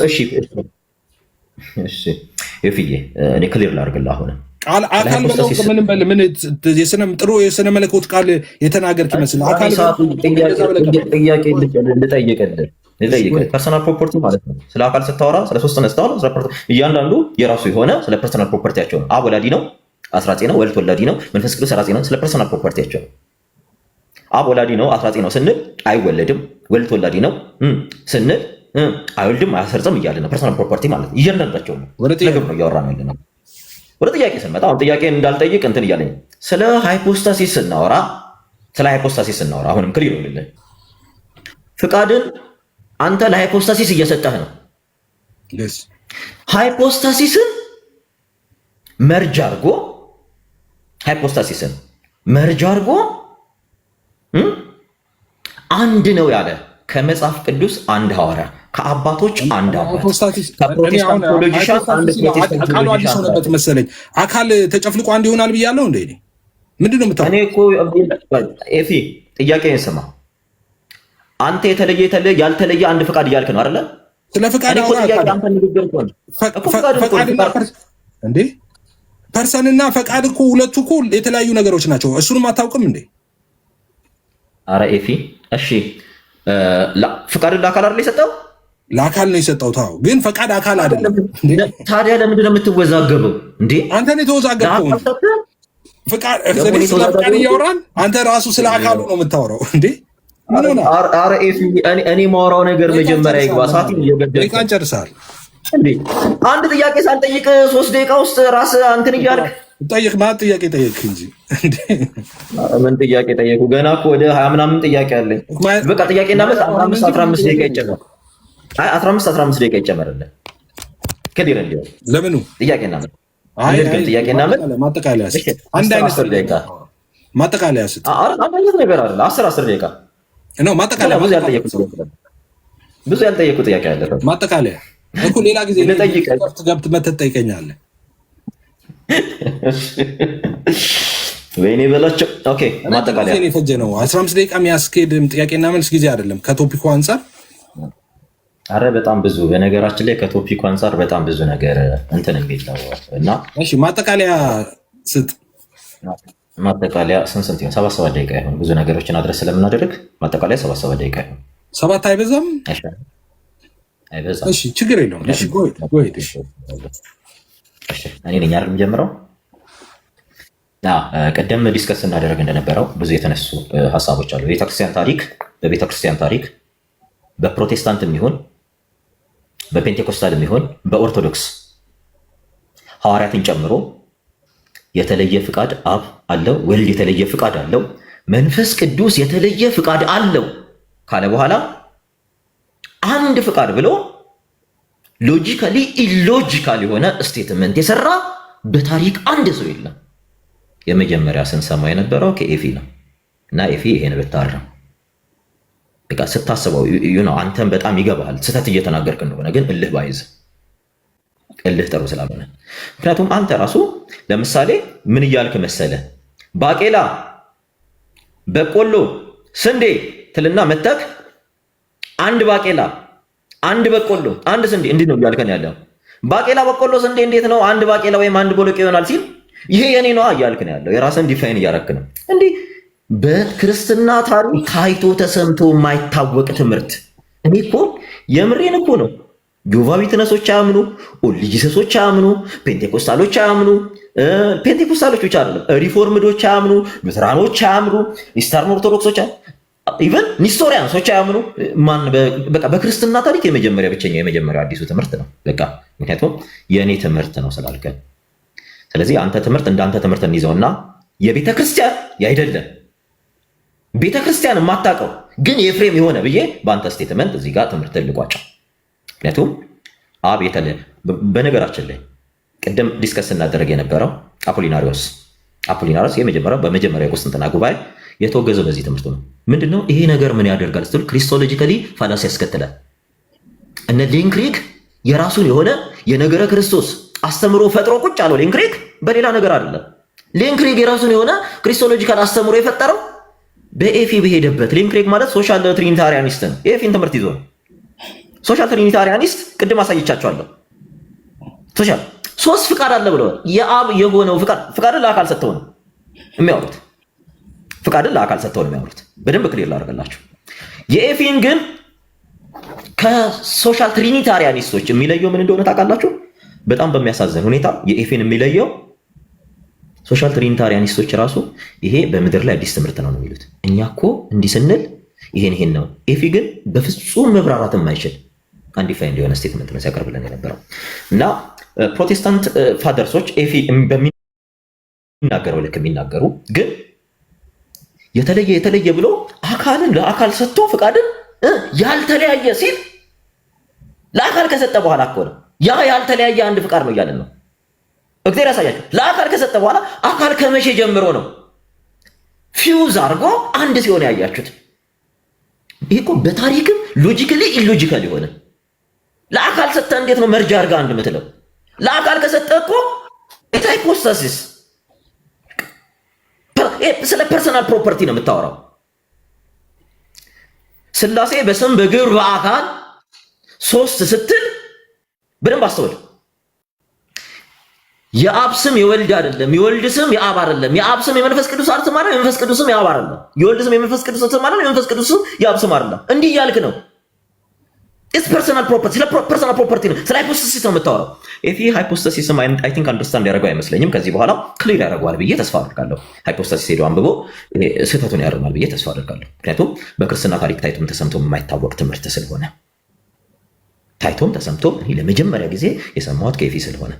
እሺ ይፍዬ እኔ ክሊር ላድርግልህ። አሁንም አካል ብለው ምንም በል ምን ጥሩ የስነ መለኮት ቃል የተናገርክ ይመስል አካል ጥያቄ ልጠይቅልህ። ፐርሰናል ፕሮፐርቲ ማለት ነው። ስለ አካል ስታወራ ስለ ሶስት ስታወራ እያንዳንዱ የራሱ የሆነ ስለ ፐርሰናል ፕሮፐርቲያቸው ነው። አብ ወላዲ ነው፣ አስራጺ ነው። ወልድ ወላዲ ነው፣ መንፈስ ቅዱስ ሰራጺ ነው። ስለ ፐርሰናል ፕሮፐርቲያቸው ነው። አብ ወላዲ ነው፣ አስራጺ ነው ስንል አይወለድም። ወልድ ወላዲ ነው ስንል አይወልድም፣ አያሰርጽም እያለ ነው። ፐርሰናል ፕሮፐርቲ ማለት ነው። እያንዳንዳቸው ነው ነገር ነው እያወራ ነው ያለነው። ወደ ጥያቄ ስንመጣ አሁን ጥያቄ እንዳልጠይቅ እንትን እያለኝ ስለ ሃይፖስታሲስ ስናወራ አሁንም ክሊር ይሆንልህ። ፍቃድን አንተ ለሃይፖስታሲስ እየሰጠህ ነው። ሃይፖስታሲስን መርጅ አድርጎ ሃይፖስታሲስን መርጃ አድርጎ አንድ ነው ያለ ከመጽሐፍ ቅዱስ አንድ ሐዋርያ ከአባቶች አንድ አባት ከፕሮቴስታንት ቴዎሎጂሻን አንድ ፕሮቴስታንት ቃሉ አዲስ ሆነበት መሰለኝ። አካል ተጨፍልቆ አንድ ይሆናል ብያለሁ እንዴ? ምንድን ነው የምታውቀው? እኔ እኮ ኤፊ ጥያቄን ስማ። አንተ የተለየ ያልተለየ አንድ ፍቃድ እያልክ ነው አይደለ? ስለ ፍቃድ እንዴ? ፐርሰንና ፈቃድ እኮ ሁለቱ እኮ የተለያዩ ነገሮች ናቸው። እሱንም አታውቅም እንዴ? አረ ኤፊ እሺ፣ ፍቃድን ለአካል አይደል የሰጠው? ለአካል ነው የሰጠው። ታው ግን ፈቃድ አካል አይደለም። ታዲያ ለምንድን ነው የምትወዛገበው እንዴ? አንተ ነው የተወዛገብከው። ፍቃድ ስለ ፍቃድ እያወራን አንተ ራሱ ስለ አካሉ ነው የምታወራው እንዴ? አረ ኤፊ እኔ ማወራው ነገር መጀመሪያ ይግባ። ሰዓት እየገደልክ ጨርሰሃል እንዴ? አንድ ጥያቄ ሳልጠይቅ 3 ደቂቃ ውስጥ ራስ አንተን እያልክ ጠይቅ። ማለት ጥያቄ ጠየቅ እንጂ እንዴ? ምን ጥያቄ ጠየቁ? ገና እኮ ወደ 20 ምናምን ጥያቄ አለኝ። በቃ ጥያቄና መልስ 15 ደቂቃ ይጨመር። አይ 15 ደቂቃ ይጨመርልህ። ከዲር እንዴ ለምኑ ጥያቄና መልስ ጥያቄና መልስ ማጠቃለያ አንድ አይነት ደቂቃ ማጠቃለያ ስጥ። አንድ አይነት ነገር አይደል? 10 ደቂቃ ነው ማጠቃለያ። ብዙ ያልጠየቁ ጥያቄ አለ። ማጠቃለያ እኮ ሌላ ጊዜ ገብተህ መተህ ትጠይቀኛለህ። ወይኔ በላቸው። ኦኬ ማጠቃለያ የፈጀ ነው 15 ደቂቃ የሚያስኬድም ጥያቄና መልስ ጊዜ አይደለም ከቶፒኩ አንፃር። አረ በጣም ብዙ በነገራችን ላይ ከቶፒኩ አንፃር በጣም ብዙ ነገር እንትን የሚል ነው እና እሺ ማጠቃለያ ስጥ። ማጠቃለያ ስንት ይሆን? 7 ደቂቃ ይሆን? ብዙ ነገሮችን አድረስ ስለምናደርግ ማጠቃለያ 7 ደቂቃ ይሆን? 7 አይበዛም? አይበዛም። እሺ ችግር የለውም። እሺ ጎይት እኔ ነኝ አይደል የምጀምረው? ቀደም ዲስከስ እናደርግ እንደነበረው ብዙ የተነሱ ሀሳቦች አሉ። በቤተክርስቲያን ታሪክ በፕሮቴስታንትም ይሁን በፔንቴኮስታልም ይሁን በኦርቶዶክስ ሐዋርያትን ጨምሮ የተለየ ፍቃድ አብ አለው፣ ወልድ የተለየ ፍቃድ አለው፣ መንፈስ ቅዱስ የተለየ ፍቃድ አለው ካለ በኋላ አንድ ፍቃድ ብሎ ሎጂካሊ ኢሎጂካል የሆነ ስቴትመንት የሰራ በታሪክ አንድ ሰው የለም። የመጀመሪያ ስንሰማው የነበረው ከኤፊ ነው እና ኤፊ ይሄን ብታረም በቃ ስታስበው አንተን በጣም ይገባሃል። ስህተት እየተናገርክ እንደሆነ ግን እልህ ባይዝ እልህ ጥሩ ስላልሆነ፣ ምክንያቱም አንተ ራሱ ለምሳሌ ምን እያልክ መሰለ? ባቄላ፣ በቆሎ፣ ስንዴ ትልና መተክ አንድ ባቄላ፣ አንድ በቆሎ፣ አንድ ስንዴ እንዴት ነው እያልከን ያለው? ባቄላ፣ በቆሎ፣ ስንዴ እንዴት ነው አንድ ባቄላ ወይም አንድ ቦሎቄ ይሆናል ሲል ይሄ የኔ ነው እያልከን ያለው። የራስን ዲፋይን እያረክ ነው። እንዲህ በክርስትና ታሪክ ታይቶ ተሰምቶ የማይታወቅ ትምህርት። እኔ እኮ የምሬን እኮ ነው። ጆቫ ዊትነሶች አያምኑ፣ ኦልጂሰሶች አያምኑ፣ ፔንቴኮስታሎች አያምኑ። ፔንቴኮስታሎች ብቻ አይደለም፣ ሪፎርምዶች አያምኑ፣ ሉተራኖች አያምኑ፣ ኢስተርን ኦርቶዶክሶች ኢቨን ኒስቶሪያንሶች አያምኑ። በቃ በክርስትና ታሪክ የመጀመሪያው አዲሱ ትምህርት ነው። በቃ ምክንያቱም የእኔ ትምህርት ነው ስላልከን፣ ስለዚህ አንተ ትምህርት እንዳንተ ትምህርት እንይዘውና የቤተክርስቲያን ያይደለም ቤተክርስቲያን የማታውቀው ግን የኤፍሬም የሆነ ብዬ በአንተ ስቴትመንት እዚህ ጋር ትምህርት ልቋጫው። ምክንያቱም አብ የተለየ በነገራችን ላይ ቅድም ዲስከስ እናደረግ የነበረው አፖሊናሪዎስ በመጀመሪያ የቁስጥንጥንያ ጉባኤ የተወገዘው በዚህ ትምህርቱ ነው። ምንድነው ይሄ ነገር ምን ያደርጋል ስትል ክሪስቶሎጂካሊ ፋላሲ ያስከትላል። እነ ሌንክሪግ የራሱን የሆነ የነገረ ክርስቶስ አስተምሮ ፈጥሮ ቁጭ አለው። ሌንክሪግ በሌላ ነገር አይደለም። ሌንክሪግ የራሱን የሆነ ክሪስቶሎጂካል አስተምሮ የፈጠረው በኤፊ በሄደበት። ሌንክሪግ ማለት ሶሻል ትሪኒታሪያኒስት ነው። ኤፊን ትምህርት ይዞ ነው። ሶሻል ትሪኒታሪያኒስት ቅድም አሳይቻቸዋለሁ። ሶሻል 3 ፍቃድ አለ ብለዋል። የአብ የሆነው ፍቃድን ለአካል ሰጥተው ነው የሚያወሩት። በደንብ ክሊር ላደርግላችሁ። የኤፊን ግን ከሶሻል ትሪኒታሪያኒስቶች የሚለየው ምን እንደሆነ ታውቃላችሁ? በጣም በሚያሳዝን ሁኔታ የኤፊን የሚለየው ሶሻል ትሪኒታሪያኒስቶች ራሱ ይሄ በምድር ላይ አዲስ ትምህርት ነው የሚሉት። እኛ እኮ እንዲህ ስንል ይሄን ነው። ኤፊ ግን በፍጹም መብራራት የማይችል አንዲፋይንድ የሆነ ስቴትመንት ነው ሲያቀርብልን የነበረው እና ፕሮቴስታንት ፋደርሶች ኤፊ በሚናገረው ልክ የሚናገሩ ግን የተለየ ብሎ አካልን ለአካል ሰጥቶ ፍቃድን ያልተለያየ ሲል ለአካል ከሰጠ በኋላ እኮ ነው ያ ያልተለያየ አንድ ፍቃድ ነው እያለን ነው። እግዚአብሔር ያሳያችሁ። ለአካል ከሰጠ በኋላ አካል ከመቼ ጀምሮ ነው ፊውዝ አድርጎ አንድ ሲሆን ያያችሁት። ይሄ እኮ በታሪክም ሎጂካሊ ኢሎጂካል የሆነ ለአካል ሰጥተህ እንዴት ነው መርጃ አድርገህ አንድ የምትለው? ለአካል ከሰጠህ እኮ ሃይፖስታሲስ ስለ ፐርሰናል ፕሮፐርቲ ነው የምታወራው። ስላሴ በስም በግብር በአካል ሶስት ስትል በደንብ አስተውል። የአብ ስም የወልድ አይደለም፣ የወልድ ስም የአብ አይደለም፣ የአብ ስም የመንፈስ ቅዱስ ስም አይደለም፣ የመንፈስ ቅዱስ ስም የአብ አይደለም፣ የወልድ ስም የመንፈስ ቅዱስ ስም አይደለም፣ የመንፈስ ቅዱስ ስም የአብ ስም አይደለም። እንዲህ እያልክ ነው። ኢትስ ፐርሰናል ፕሮፐርቲ። ስለ ፐርሰናል ፕሮፐርቲ ነው፣ ስለ ሃይፖስታሲስ ነው የምታወራው። ይሄ ሃይፖስታሲስ አይ ቲንክ አንደርስታንድ ያደርገው አይመስለኝም። ከዚህ በኋላ ክሊር ያደርገዋል ብዬ ተስፋ አደርጋለሁ። ሃይፖስታሲስ ሄዶ አንብቦ ስህተቱን ያርማል ብዬ ተስፋ አደርጋለሁ። ምክንያቱም በክርስትና ታሪክ ታይቶም ተሰምቶም የማይታወቅ ትምህርት ስለሆነ፣ ታይቶም ተሰምቶም ለመጀመሪያ ጊዜ የሰማሁት ከኤፊ ስለሆነ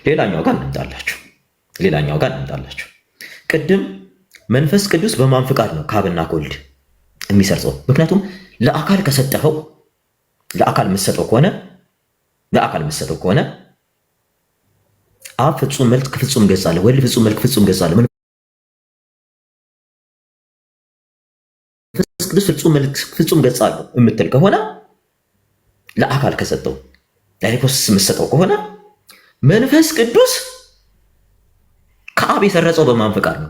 ሌላኛው ጋር እንምጣላችሁ። ቅድም መንፈስ ቅዱስ በማን ፍቃድ ነው ከአብና ከወልድ የሚሰርጸው? ምክንያቱም ለአካል ከሰጠኸው ለአካል የምትሰጠው ከሆነ አብ ፍጹም መልክ ፍጹም ገጽ አለ፣ ወልድ ፍጹም መልክ ፍጹም ገጽ አለ፣ መንፈስ ቅዱስ ፍጹም መልክ ፍጹም ገጽ አለ የምትል ከሆነ ለአካል ከሰጠው ለሃይፖስታሲስ የምትሰጠው ከሆነ መንፈስ ቅዱስ ከአብ የሰረጸው በማን ፍቃድ ነው?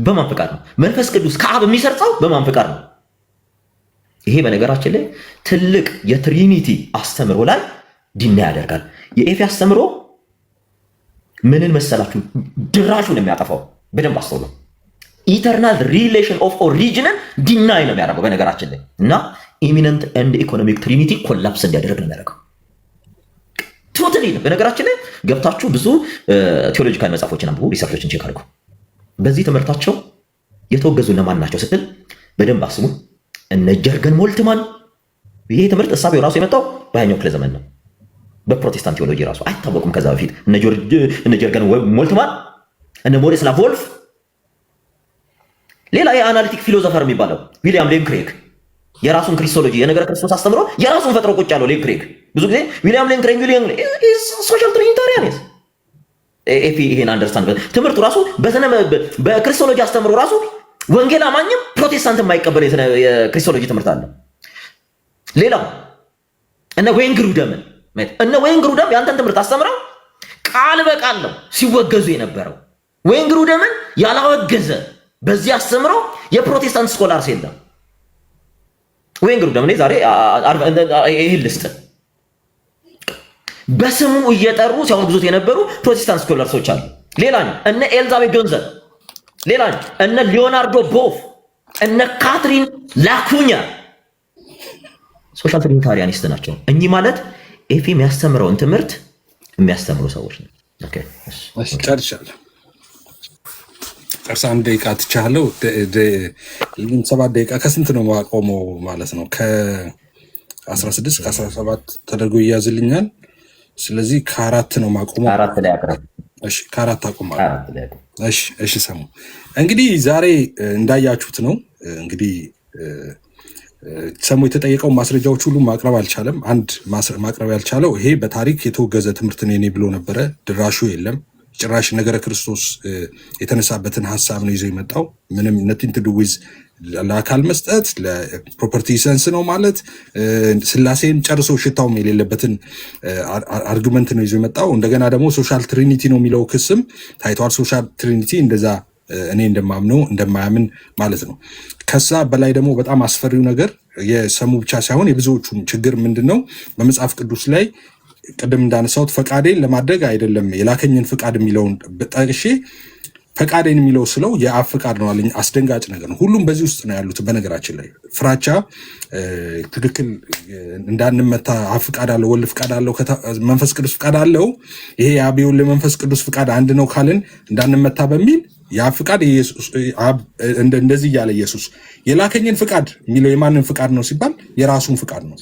በማን ፍቃድ ነው? መንፈስ ቅዱስ ከአብ የሚሰርጸው በማን ፍቃድ ነው? ይሄ በነገራችን ላይ ትልቅ የትሪኒቲ አስተምሮ ላይ ዲና ያደርጋል። የኤፌ አስተምሮ ምንን መሰላችሁ? ድራሹን የሚያጠፋው በደንብ አስተውሉ። ኢተርናል ሪሌሽን ኦፍ ኦሪጂንን ዲናይ ነው የሚያደርገው በነገራችን ላይ እና ኢሚነንት ኤንድ ኢኮኖሚክ ትሪኒቲ ኮላፕስ እንዲያደርግ ነው የሚያደርገው። ቶታሊ ነው። በነገራችን ላይ ገብታችሁ ብዙ ቴዎሎጂካል መጽሐፎችን አንብቡ፣ ሪሰርቾችን ቼክ አድርጉ። በዚህ ትምህርታቸው የተወገዙ ለማን ናቸው ስትል በደንብ አስቡ። እነ ጀርገን ሞልትማን። ይሄ ትምህርት እሳቤው ራሱ የመጣው በሃያኛው ክፍለ ዘመን ነው። በፕሮቴስታንት ቴዎሎጂ ራሱ አይታወቁም ከዛ በፊት እነ ጀርገን ሞልትማን፣ እነ ሞሪስ ላቮልፍ። ሌላ የአናሊቲክ ፊሎዞፈር የሚባለው ዊሊያም ሌን ክሬግ የራሱን ክሪስቶሎጂ የነገረ ክርስቶስ አስተምሮ የራሱን ፈጥሮ ቁጭ ያለው ሌን ክሬግ። ብዙ ጊዜ ዊሊያም ሌን ክሬግ ሶሻል ትሪኒታሪያን ኤፊ ይሄን አንደርስታንድ ትምህርቱ ራሱ በክሪስቶሎጂ አስተምሮ ራሱ ወንጌል አማኝም ፕሮቴስታንት የማይቀበል የክሪስቶሎጂ ትምህርት አለ። ሌላው እነ ዌይን ግሩደምን እነ ወይን ግሩደም ያንተን ትምህርት አስተምረው ቃል በቃል ነው ሲወገዙ የነበረው። ወይን ግሩደምን ያላወገዘ በዚህ አስተምረው የፕሮቴስታንት ስኮላርስ የለም። ወይን ግሩደም እኔ ዛሬ ይሄን ልስጥ በስሙ እየጠሩ ሲያወግዙት የነበሩ ፕሮቴስታንት ስኮላርሶች አሉ። ሌላኛው እነ ኤልዛቤት ጆንሰን፣ ሌላኛው እነ ሊዮናርዶ ቦፍ፣ እነ ካትሪን ላኩኛ ሶሻል ትሪኒታሪያኒስት ናቸው። እኚህ ማለት ኤፊ የሚያስተምረውን ትምህርት የሚያስተምሩ ሰዎች ነው። ኦኬ እሺ ጨርሻለሁ። አንድ ደቂቃ ትቻለሁ። 7 ደቂቃ ከስንት ነው ማቆመው ማለት ነው? ከ16 ከ17 ተደርጎ ይያዝልኛል። ስለዚህ ከ4 ነው ማቆመው። ከ4 ላይ አቅርብ። እሺ ከ4 አቆማለሁ። እሺ እሺ። ሰሙ እንግዲህ ዛሬ እንዳያችሁት ነው እንግዲህ ሰሙ የተጠየቀው ማስረጃዎች ሁሉ ማቅረብ አልቻለም። አንድ ማቅረብ ያልቻለው ይሄ በታሪክ የተወገዘ ትምህርት ነው የኔ ብሎ ነበረ። ድራሹ የለም ጭራሽ ነገረ ክርስቶስ የተነሳበትን ሀሳብ ነው ይዞ የመጣው። ምንም ነቲንግ ቱ ዱ ዊዝ ለአካል መስጠት ለፕሮፐርቲ ሰንስ ነው ማለት ስላሴን ጨርሶ ሽታውም የሌለበትን አርጉመንት ነው ይዞ የመጣው። እንደገና ደግሞ ሶሻል ትሪኒቲ ነው የሚለው ክስም ታይቷል። ሶሻል ትሪኒቲ እንደዛ እኔ እንደማምነው እንደማያምን ማለት ነው። ከዛ በላይ ደግሞ በጣም አስፈሪው ነገር የሰሙ ብቻ ሳይሆን የብዙዎቹም ችግር ምንድን ነው? በመጽሐፍ ቅዱስ ላይ ቅድም እንዳነሳሁት ፈቃዴን ለማድረግ አይደለም የላከኝን ፍቃድ የሚለውን ጠቅሼ ፈቃዴን የሚለው ስለው የአብ ፍቃድ ነው አለኝ። አስደንጋጭ ነገር ነው። ሁሉም በዚህ ውስጥ ነው ያሉት። በነገራችን ላይ ፍራቻ ትክክል እንዳንመታ አብ ፍቃድ አለው፣ ወልድ ፍቃድ አለው፣ መንፈስ ቅዱስ ፍቃድ አለው። ይሄ የአብ የወልድ መንፈስ ቅዱስ ፍቃድ አንድ ነው ካልን እንዳንመታ በሚል የአብ ፍቃድ እንደዚህ እያለ ኢየሱስ የላከኝን ፍቃድ የሚለው የማንን ፍቃድ ነው ሲባል የራሱን ፍቃድ ነው።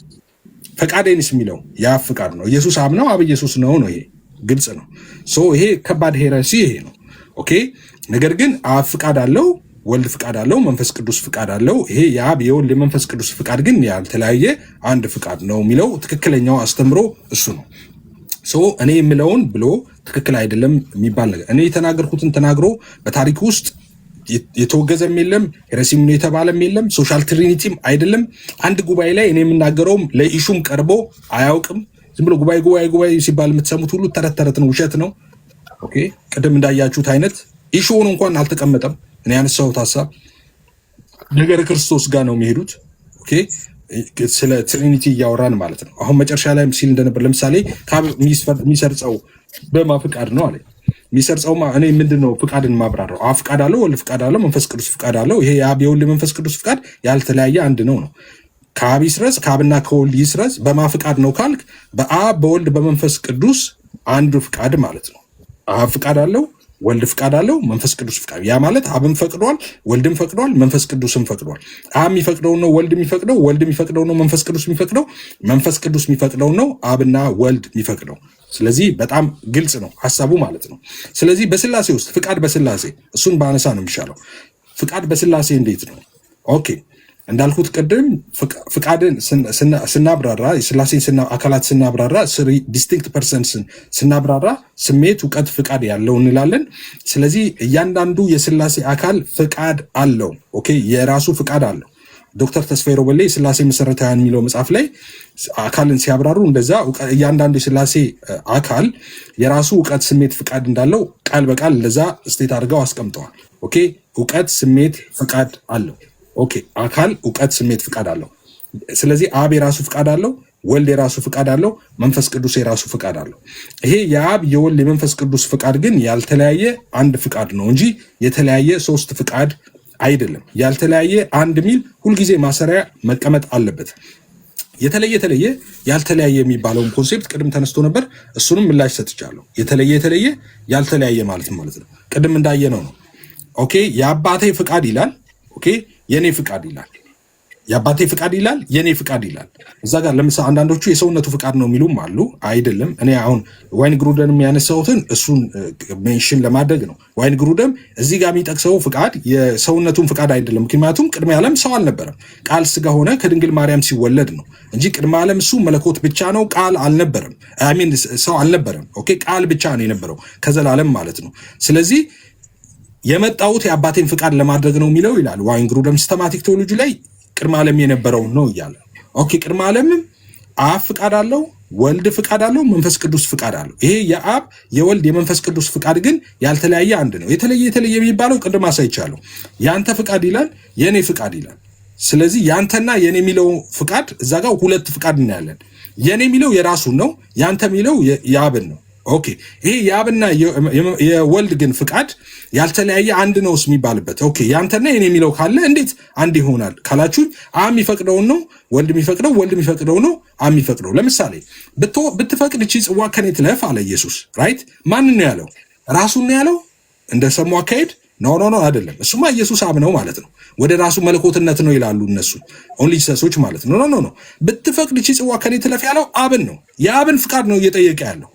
ፈቃዴንስ የሚለው የአብ ፍቃድ ነው። ኢየሱስ አብ ነው፣ አብ ኢየሱስ ነው። ይሄ ግልጽ ነው። ይሄ ከባድ ሄረሲ ይሄ ነው። ኦኬ። ነገር ግን አብ ፍቃድ አለው፣ ወልድ ፍቃድ አለው፣ መንፈስ ቅዱስ ፍቃድ አለው። ይሄ የአብ የወልድ የመንፈስ ቅዱስ ፍቃድ ግን ያልተለያየ አንድ ፍቃድ ነው የሚለው ትክክለኛው አስተምሮ እሱ ነው። እኔ የምለውን ብሎ ትክክል አይደለም የሚባል ነገር እኔ የተናገርኩትን ተናግሮ በታሪክ ውስጥ የተወገዘም የለም ሄረሲም ነው የተባለም የለም ሶሻል ትሪኒቲም አይደለም። አንድ ጉባኤ ላይ እኔ የምናገረውም ለኢሹም ቀርቦ አያውቅም። ዝም ብሎ ጉባኤ ሲባል የምትሰሙት ሁሉ ተረት ተረት ነው፣ ውሸት ነው። ኦኬ ቅድም እንዳያችሁት አይነት ኢሹውን እንኳን አልተቀመጠም። እኔ ያነሳሁት ሀሳብ ነገረ ክርስቶስ ጋር ነው የሚሄዱት። ኦኬ ስለ ትሪኒቲ እያወራን ማለት ነው። አሁን መጨረሻ ላይ ሲል እንደነበር ለምሳሌ ካብ የሚሰርጸው በማ ፍቃድ ነው አለ። የሚሰርጸው እኔ ምንድነው ፍቃድን ማብራራው? አብ ፍቃድ አለው፣ ወልድ ፍቃድ አለው፣ መንፈስ ቅዱስ ፍቃድ አለው። ይሄ የአብ የወልድ መንፈስ ቅዱስ ፍቃድ ያልተለያየ አንድ ነው። ከአብ ይስረጽ ከአብና ከወልድ ይስረጽ በማ ፍቃድ ነው ካልክ በአብ በወልድ በመንፈስ ቅዱስ አንዱ ፍቃድ ማለት ነው። አብ ፍቃድ አለው፣ ወልድ ፍቃድ አለው፣ መንፈስ ቅዱስ ፍቃድ። ያ ማለት አብም ፈቅዷል፣ ወልድም ፈቅዷል፣ መንፈስ ቅዱስም ፈቅዷል። አብ የሚፈቅደው ነው ወልድ የሚፈቅደው፣ ወልድ የሚፈቅደው ነው መንፈስ ቅዱስ የሚፈቅደው፣ መንፈስ ቅዱስ የሚፈቅደው ነው አብና ወልድ የሚፈቅደው። ስለዚህ በጣም ግልጽ ነው ሐሳቡ ማለት ነው። ስለዚህ በስላሴ ውስጥ ፍቃድ በስላሴ እሱን ባነሳ ነው የሚሻለው። ፍቃድ በስላሴ እንዴት ነው? ኦኬ እንዳልኩት ቅድም ፍቃድን ስናብራራ የስላሴን አካላት ስናብራራ ዲስቲንክት ፐርሰንስን ስናብራራ ስሜት፣ እውቀት፣ ፍቃድ ያለው እንላለን። ስለዚህ እያንዳንዱ የስላሴ አካል ፍቃድ አለው። ኦኬ የራሱ ፍቃድ አለው። ዶክተር ተስፋዬ ሮበሌ የስላሴ መሰረታውያን የሚለው መጽሐፍ ላይ አካልን ሲያብራሩ እንደዛ እያንዳንዱ የስላሴ አካል የራሱ እውቀት፣ ስሜት፣ ፍቃድ እንዳለው ቃል በቃል እንደዛ ስቴት አድርገው አስቀምጠዋል። ኦኬ እውቀት፣ ስሜት፣ ፍቃድ አለው። ኦኬ አካል እውቀት፣ ስሜት፣ ፍቃድ አለው። ስለዚህ አብ የራሱ ፍቃድ አለው፣ ወልድ የራሱ ፍቃድ አለው፣ መንፈስ ቅዱስ የራሱ ፍቃድ አለው። ይሄ የአብ የወልድ የመንፈስ ቅዱስ ፍቃድ ግን ያልተለያየ አንድ ፍቃድ ነው እንጂ የተለያየ ሶስት ፍቃድ አይደለም። ያልተለያየ አንድ ሚል ሁልጊዜ ማሰሪያ መቀመጥ አለበት። የተለየ ያልተለያየ የሚባለውን ኮንሴፕት ቅድም ተነስቶ ነበር። እሱንም ምላሽ ሰጥቻለሁ። የተለየ ያልተለያየ ማለት ነው። ቅድም እንዳየነው ነው። ኦኬ የአባቴ ፍቃድ ይላል። ኦኬ የኔ ፍቃድ ይላል። የአባቴ ፍቃድ ይላል፣ የኔ ፍቃድ ይላል። እዛ ጋር ለምሳሌ አንዳንዶቹ የሰውነቱ ፍቃድ ነው የሚሉም አሉ። አይደለም። እኔ አሁን ዋይን ግሩደን የሚያነሳውትን እሱን ሜንሽን ለማድረግ ነው። ዋይን ግሩደም እዚህ ጋር የሚጠቅሰው ፍቃድ የሰውነቱን ፍቃድ አይደለም። ምክንያቱም ቅድመ ዓለም ሰው አልነበረም። ቃል ስጋ ሆነ ከድንግል ማርያም ሲወለድ ነው እንጂ ቅድመ ዓለም እሱ መለኮት ብቻ ነው፣ ቃል አልነበረም። አሚን ሰው አልነበረም። ኦኬ ቃል ብቻ ነው የነበረው ከዘላለም ማለት ነው። ስለዚህ የመጣሁት የአባቴን ፍቃድ ለማድረግ ነው የሚለው ይላል ዋይን ግሩደም ሲስተማቲክ ቴዎሎጂ ላይ ቅድመ ዓለም የነበረው ነው እያለ። ኦኬ ቅድመ ዓለምም አብ ፍቃድ አለው፣ ወልድ ፍቃድ አለው፣ መንፈስ ቅዱስ ፍቃድ አለው። ይሄ የአብ የወልድ የመንፈስ ቅዱስ ፍቃድ ግን ያልተለያየ አንድ ነው። የተለየ የሚባለው ቅድም አሳይቻለሁ። ያንተ ፍቃድ ይላል፣ የኔ ፍቃድ ይላል። ስለዚህ ያንተና የኔ የሚለው ፍቃድ እዛ ጋር ሁለት ፍቃድ እናያለን። የኔ የሚለው የራሱን ነው፣ ያንተ የሚለው የአብን ነው። ኦኬ ይሄ የአብና የወልድ ግን ፍቃድ ያልተለያየ አንድ ነው የሚባልበት። ኦኬ ያንተና የኔ የሚለው ካለ እንዴት አንድ ይሆናል ካላችሁ አብ የሚፈቅደውን ነው ወልድ የሚፈቅደው፣ ወልድ የሚፈቅደው ነው አብ የሚፈቅደው። ለምሳሌ ብትፈቅድ እቺ ጽዋ ከኔ ትለፍ አለ ኢየሱስ። ራይት ማንን ነው ያለው? ራሱን ነው ያለው? እንደሰሙ አካሄድ ኖ አይደለም። እሱማ ኢየሱስ አብ ነው ማለት ነው። ወደ ራሱ መለኮትነት ነው ይላሉ እነሱ ኦንሊ ሰሶች ማለት ነው። ኖ ብትፈቅድ እቺ ጽዋ ከኔ ትለፍ ያለው አብን ነው። የአብን ፍቃድ ነው እየጠየቀ ያለው።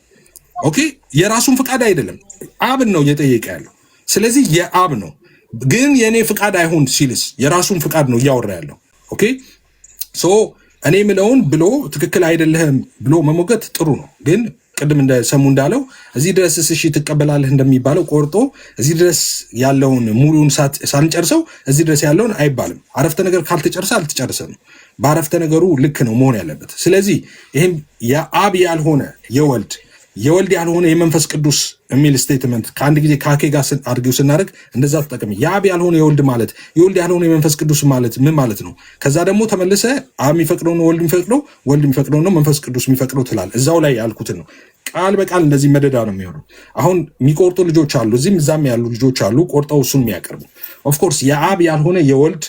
ኦኬ የራሱን ፍቃድ አይደለም፣ አብን ነው እየጠየቀ ያለው። ስለዚህ የአብ ነው። ግን የኔ ፍቃድ አይሁን ሲልስ የራሱን ፍቃድ ነው እያወራ ያለው። ኦኬ ሶ እኔ ምለውን ብሎ ትክክል አይደለህም ብሎ መሞገት ጥሩ ነው። ግን ቅድም እንደሰሙ እንዳለው እዚህ ድረስ እሺ ትቀበላለህ እንደሚባለው ቆርጦ እዚህ ድረስ ያለውን ሙሉን ሳንጨርሰው እዚህ ድረስ ያለውን አይባልም። አረፍተ ነገር ካልተጨርሰ አልተጨርሰም። በአረፍተ ነገሩ ልክ ነው መሆን ያለበት። ስለዚህ ይሄም የአብ ያልሆነ የወልድ ያልሆነ የመንፈስ ቅዱስ የሚል ስቴትመንት ከአንድ ጊዜ ከአኬ ጋር አድርጌው ስናደርግ እንደዛ ተጠቅም። የአብ ያልሆነ የወልድ ማለት የወልድ ያልሆነ የመንፈስ ቅዱስ ማለት ምን ማለት ነው? ከዛ ደግሞ ተመልሰ አብ የሚፈቅደው ነው ወልድ የሚፈቅደው፣ ወልድ የሚፈቅደው ነው መንፈስ ቅዱስ የሚፈቅደው ትላል። እዛው ላይ ያልኩትን ነው ቃል በቃል እንደዚህ መደዳ ነው የሚሆነው። አሁን የሚቆርጡ ልጆች አሉ፣ እዚህም እዛም ያሉ ልጆች አሉ፣ ቆርጠው እሱን የሚያቀርቡ ኦፍኮርስ የአብ ያልሆነ የወልድ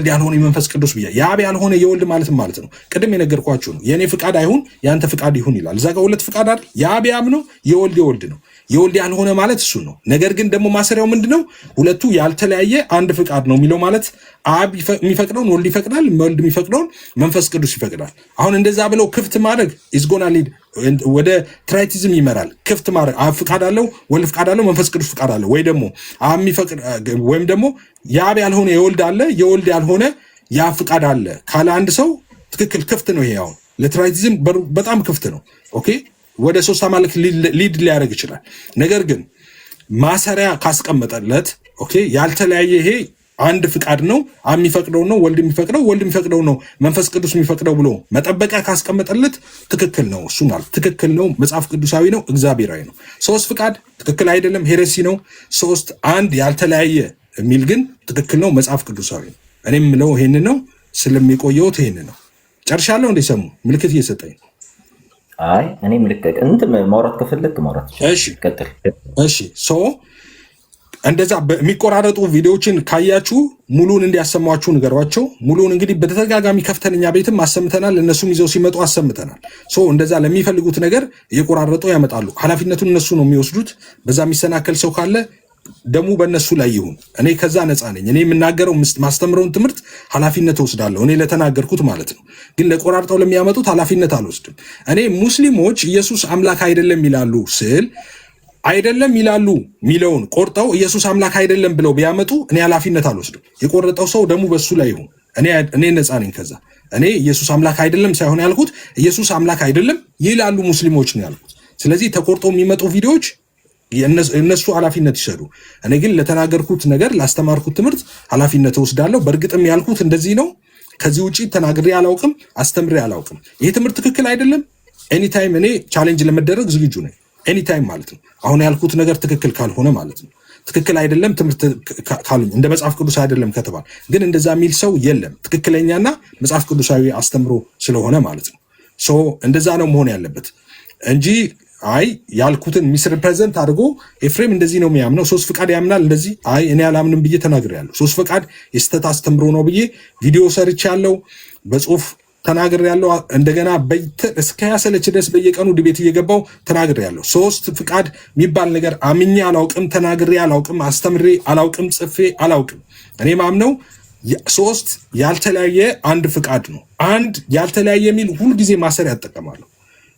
ያልሆነ የመንፈስ ቅዱስ ብያ የአብ ያልሆነ የወልድ ማለት ነው። ቅድም የነገርኳችሁ ነው። የኔ ፍቃድ አይሁን ያንተ ፍቃድ ይሁን ይላል። እዛ ጋር ሁለት ፍቃድ አይደል? የአብ ያብ ነው፣ የወልድ ነው። የወልድ ያልሆነ ማለት እሱ ነው። ነገር ግን ደግሞ ማሰሪያው ምንድነው? ሁለቱ ያልተለያየ አንድ ፍቃድ ነው የሚለው ማለት አብ የሚፈቅደውን ወልድ ይፈቅዳል፣ ወልድ የሚፈቅደውን መንፈስ ቅዱስ ይፈቅዳል። አሁን እንደዛ ብለው ክፍት ማድረግ ኢዝጎና ሊድ ወደ ትራይቲዝም ይመራል። ክፍት ማድረግ አብ ፍቃድ አለው፣ ወልድ ፍቃድ አለው፣ መንፈስ ቅዱስ ፍቃድ አለው፣ ወይ ደግሞ አብ የሚፈቅድ ወይም ደግሞ የአብ ያልሆነ የወልድ አለ፣ የወልድ ያልሆነ የአብ ፍቃድ አለ ካለ አንድ ሰው ትክክል ክፍት ነው። ይሄ አሁን ለትራይቲዝም በጣም ክፍት ነው። ኦኬ ወደ ሶስት አማልክ ሊድ ሊያደርግ ይችላል። ነገር ግን ማሰሪያ ካስቀመጠለት ኦኬ ያልተለያየ ይሄ አንድ ፍቃድ ነው፣ የሚፈቅደው ነው ወልድ የሚፈቅደው ነው መንፈስ ቅዱስ የሚፈቅደው ብሎ መጠበቂያ ካስቀመጠለት ትክክል ነው። እሱ ማለት ትክክል ነው፣ መጽሐፍ ቅዱሳዊ ነው፣ እግዚአብሔራዊ ነው። ሶስት ፍቃድ ትክክል አይደለም፣ ሄሬሲ ነው። ሶስት አንድ ያልተለያየ የሚል ግን ትክክል ነው፣ መጽሐፍ ቅዱሳዊ ነው። እኔ የምለው ይሄን ነው፣ ስለሚቆየውት ይሄን ነው። ጨርሻለሁ። እንደሰሙ ምልክት እየሰጠኝ ነው። አይ እኔ ምልክት እንትን ማውራት ከፈለክ ማውራት። እሺ እሺ እንደዛ የሚቆራረጡ ቪዲዮዎችን ካያችሁ ሙሉን እንዲያሰማችሁ ንገሯቸው። ሙሉን እንግዲህ በተደጋጋሚ ከፍተኛ ቤትም አሰምተናል፣ እነሱም ይዘው ሲመጡ አሰምተናል። እንደዛ ለሚፈልጉት ነገር እየቆራረጡ ያመጣሉ። ኃላፊነቱን እነሱ ነው የሚወስዱት። በዛ የሚሰናከል ሰው ካለ ደሙ በእነሱ ላይ ይሁን። እኔ ከዛ ነፃ ነኝ። እኔ የምናገረው ማስተምረውን ትምህርት ኃላፊነት ወስዳለሁ፣ እኔ ለተናገርኩት ማለት ነው። ግን ለቆራርጠው ለሚያመጡት ኃላፊነት አልወስድም። እኔ ሙስሊሞች ኢየሱስ አምላክ አይደለም ይላሉ ስል አይደለም ይላሉ ሚለውን ቆርጠው ኢየሱስ አምላክ አይደለም ብለው ቢያመጡ እኔ ኃላፊነት አልወስድም። የቆረጠው ሰው ደሙ በሱ ላይ ይሁን። እኔ ነፃ ነኝ ከዛ። እኔ ኢየሱስ አምላክ አይደለም ሳይሆን ያልኩት ኢየሱስ አምላክ አይደለም ይላሉ ሙስሊሞች ነው ያልኩት። ስለዚህ ተቆርጦ የሚመጡ ቪዲዮዎች እነሱ ኃላፊነት ይሰዱ። እኔ ግን ለተናገርኩት ነገር ላስተማርኩት ትምህርት ኃላፊነት ወስዳለሁ። በእርግጥም ያልኩት እንደዚህ ነው። ከዚህ ውጪ ተናግሬ አላውቅም፣ አስተምሬ አላውቅም። ይሄ ትምህርት ትክክል አይደለም፣ ኤኒታይም እኔ ቻሌንጅ ለመደረግ ዝግጁ ነኝ። ኤኒታይም ማለት ነው። አሁን ያልኩት ነገር ትክክል ካልሆነ ማለት ነው። ትክክል አይደለም ትምህርት ካሉኝ እንደ መጽሐፍ ቅዱስ አይደለም ከተባለ ግን እንደዛ የሚል ሰው የለም። ትክክለኛና መጽሐፍ ቅዱሳዊ አስተምሮ ስለሆነ ማለት ነው። እንደዛ ነው መሆን ያለበት እንጂ አይ ያልኩትን ሚስሪፕሬዘንት አድርጎ ኤፍሬም እንደዚህ ነው የሚያምነው፣ ሶስት ፍቃድ ያምናል እንደዚህ፣ አይ እኔ አላምንም ብዬ ተናግሬያለሁ። ሶስት ፍቃድ የስተት አስተምሮ ነው ብዬ ቪዲዮ ሰርቻለሁ፣ በጽሁፍ ተናግሬያለሁ። እንደገና እስከ ያሰለች ድረስ በየቀኑ ዲቤት እየገባው ተናግሬያለሁ። ሶስት ፍቃድ የሚባል ነገር አምኜ አላውቅም፣ ተናግሬ አላውቅም፣ አስተምሬ አላውቅም፣ ጽፌ አላውቅም። እኔ ማምነው ሶስት ያልተለያየ አንድ ፍቃድ ነው። አንድ ያልተለያየ የሚል ሁልጊዜ ማሰሪያ ያጠቀማለሁ።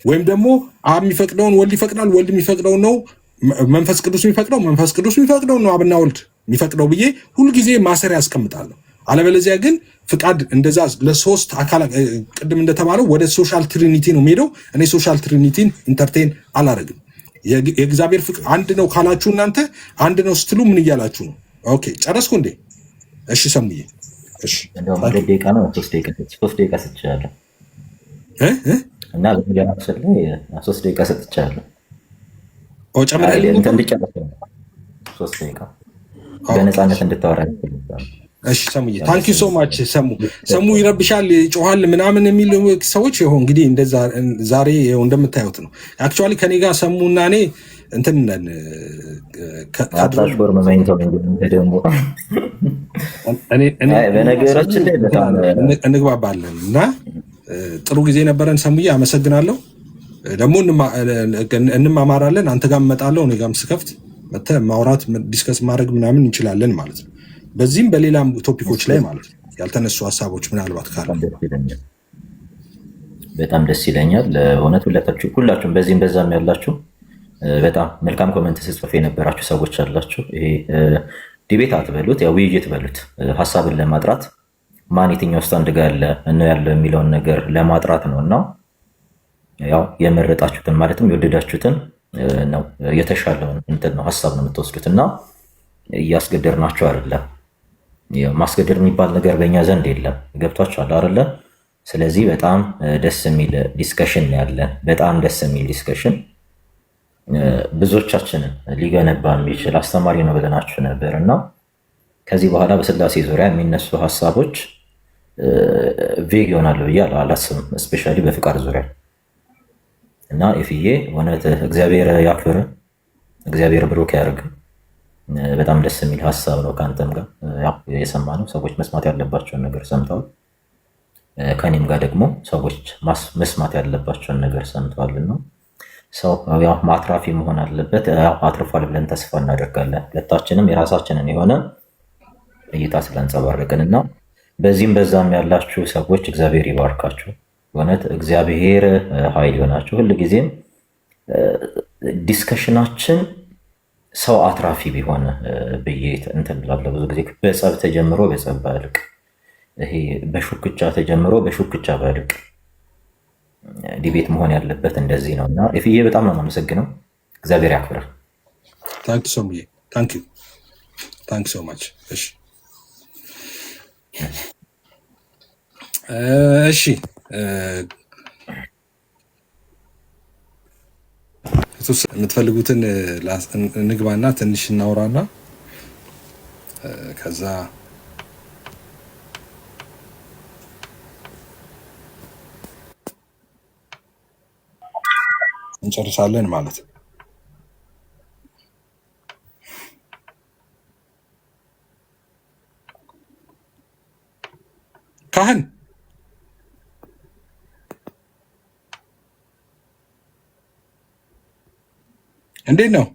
ወይም ደግሞ አብ የሚፈቅደውን ወልድ ይፈቅዳል፣ ወልድ የሚፈቅደው ነው መንፈስ ቅዱስ የሚፈቅደው፣ መንፈስ ቅዱስ የሚፈቅደው ነው አብና ወልድ የሚፈቅደው ብዬ ሁልጊዜ ማሰሪያ ያስቀምጣለሁ። አለበለዚያ ግን ፍቃድ እንደዛ ለሶስት አካል ቅድም እንደተባለው ወደ ሶሻል ትሪኒቲ ነው የሚሄደው። እኔ ሶሻል ትሪኒቲን ኢንተርቴን አላረግም። የእግዚአብሔር ፍቅር አንድ ነው ካላችሁ እናንተ አንድ ነው ስትሉ ምን እያላችሁ ነው? ኦኬ ጨረስኩ እንዴ? እሺ ሰሙዬ፣ እሺ እንደውም ደቂቃ ነው 3 ደቂቃ ሰጥቻለሁ እና ለሚገናሰል 3 ደቂቃ ሰጥቻለሁ። ጨምራለሁ እንድጨርስ 3 ደቂቃ በነፃነት እንድታወራ ይፈልጋል። እሺ ሰሙዬ ታንኪ ሶ ማች። ሰሙ ይረብሻል፣ ይጮሃል ምናምን የሚሉ ሰዎች ይሁን እንግዲህ እንደዛ ዛሬ ይሁን እንደምታዩት ነው። አክቹአሊ ከኔ ጋር ሰሙና እኔ እንትን ነን አጣሽ ጎርመዛኝ ተው እንደደሞ እኔ በነገራችን ላይ በጣም እንግባባለን እና ጥሩ ጊዜ ነበረን። ሰሙዬ አመሰግናለሁ። ደግሞ እንማማራለን። አንተ ጋር እመጣለሁ፣ እኔ ጋርም ስከፍት መተህ ማውራት ዲስከስ ማድረግ ምናምን እንችላለን ማለት ነው። በዚህም በሌላም ቶፒኮች ላይ ማለት ነው ያልተነሱ ሀሳቦች ምናልባት ካለ በጣም ደስ ይለኛል። ለእውነት ሁላችሁም በዚህም በዛም ያላችሁ በጣም መልካም ኮመንት ስጽፍ የነበራችሁ ሰዎች አላችሁ። ይሄ ዲቤት አትበሉት፣ ያው ውይይት በሉት። ሀሳብን ለማጥራት ማን የትኛው ስታንድ ጋር ያለው የሚለውን ነገር ለማጥራት ነው እና ያው የመረጣችሁትን ማለትም የወደዳችሁትን ነው የተሻለውን እንትን ነው ሀሳብ ነው የምትወስዱት እና እያስገደድናችሁ አይደለም። ማስገደድ የሚባል ነገር በእኛ ዘንድ የለም። ገብቷችኋል አይደለ? ስለዚህ በጣም ደስ የሚል ዲስከሽን ያለን፣ በጣም ደስ የሚል ዲስከሽን ብዙዎቻችንን ሊገነባ የሚችል አስተማሪ ነው ብለናችሁ ነበር እና ከዚህ በኋላ በስላሴ ዙሪያ የሚነሱ ሀሳቦች ቬግ ይሆናሉ ብዬ አላስብም። እስፔሻሊ በፍቃድ ዙሪያ እና ኢፍዬ እውነት እግዚአብሔር ያክብር፣ እግዚአብሔር ብሩክ ያደርግ። በጣም ደስ የሚል ሀሳብ ነው። ከአንተም ጋር የሰማነው ሰዎች መስማት ያለባቸውን ነገር ሰምተዋል። ከኔም ጋር ደግሞ ሰዎች መስማት ያለባቸውን ነገር ሰምተዋልና ሰው ያው አትራፊ መሆን አለበት። አትርፏል ብለን ተስፋ እናደርጋለን። ሁለታችንም የራሳችንን የሆነ እይታ ስላንጸባረቅን እና በዚህም በዛም ያላችሁ ሰዎች እግዚአብሔር ይባርካችሁ። እውነት እግዚአብሔር ኃይል ይሆናችሁ። ሁልጊዜም ዲስከሽናችን ሰው አትራፊ ቢሆን ብዬ እንትን ብላለሁ። ብዙ ጊዜ በጸብ ተጀምሮ በጸብ ባያልቅ፣ ይሄ በሹክቻ ተጀምሮ በሹክቻ ባያልቅ፣ ዲቤት መሆን ያለበት እንደዚህ ነው። እና ኤፍዬ በጣም ነው የማመሰግነው። እግዚአብሔር ያክብር። ታንክ ዩ ሶ ማች። እሺ የምትፈልጉትን ንግባና ትንሽ እናውራና ከዛ እንጨርሳለን ማለት ነው። ካህን እንዴት ነው?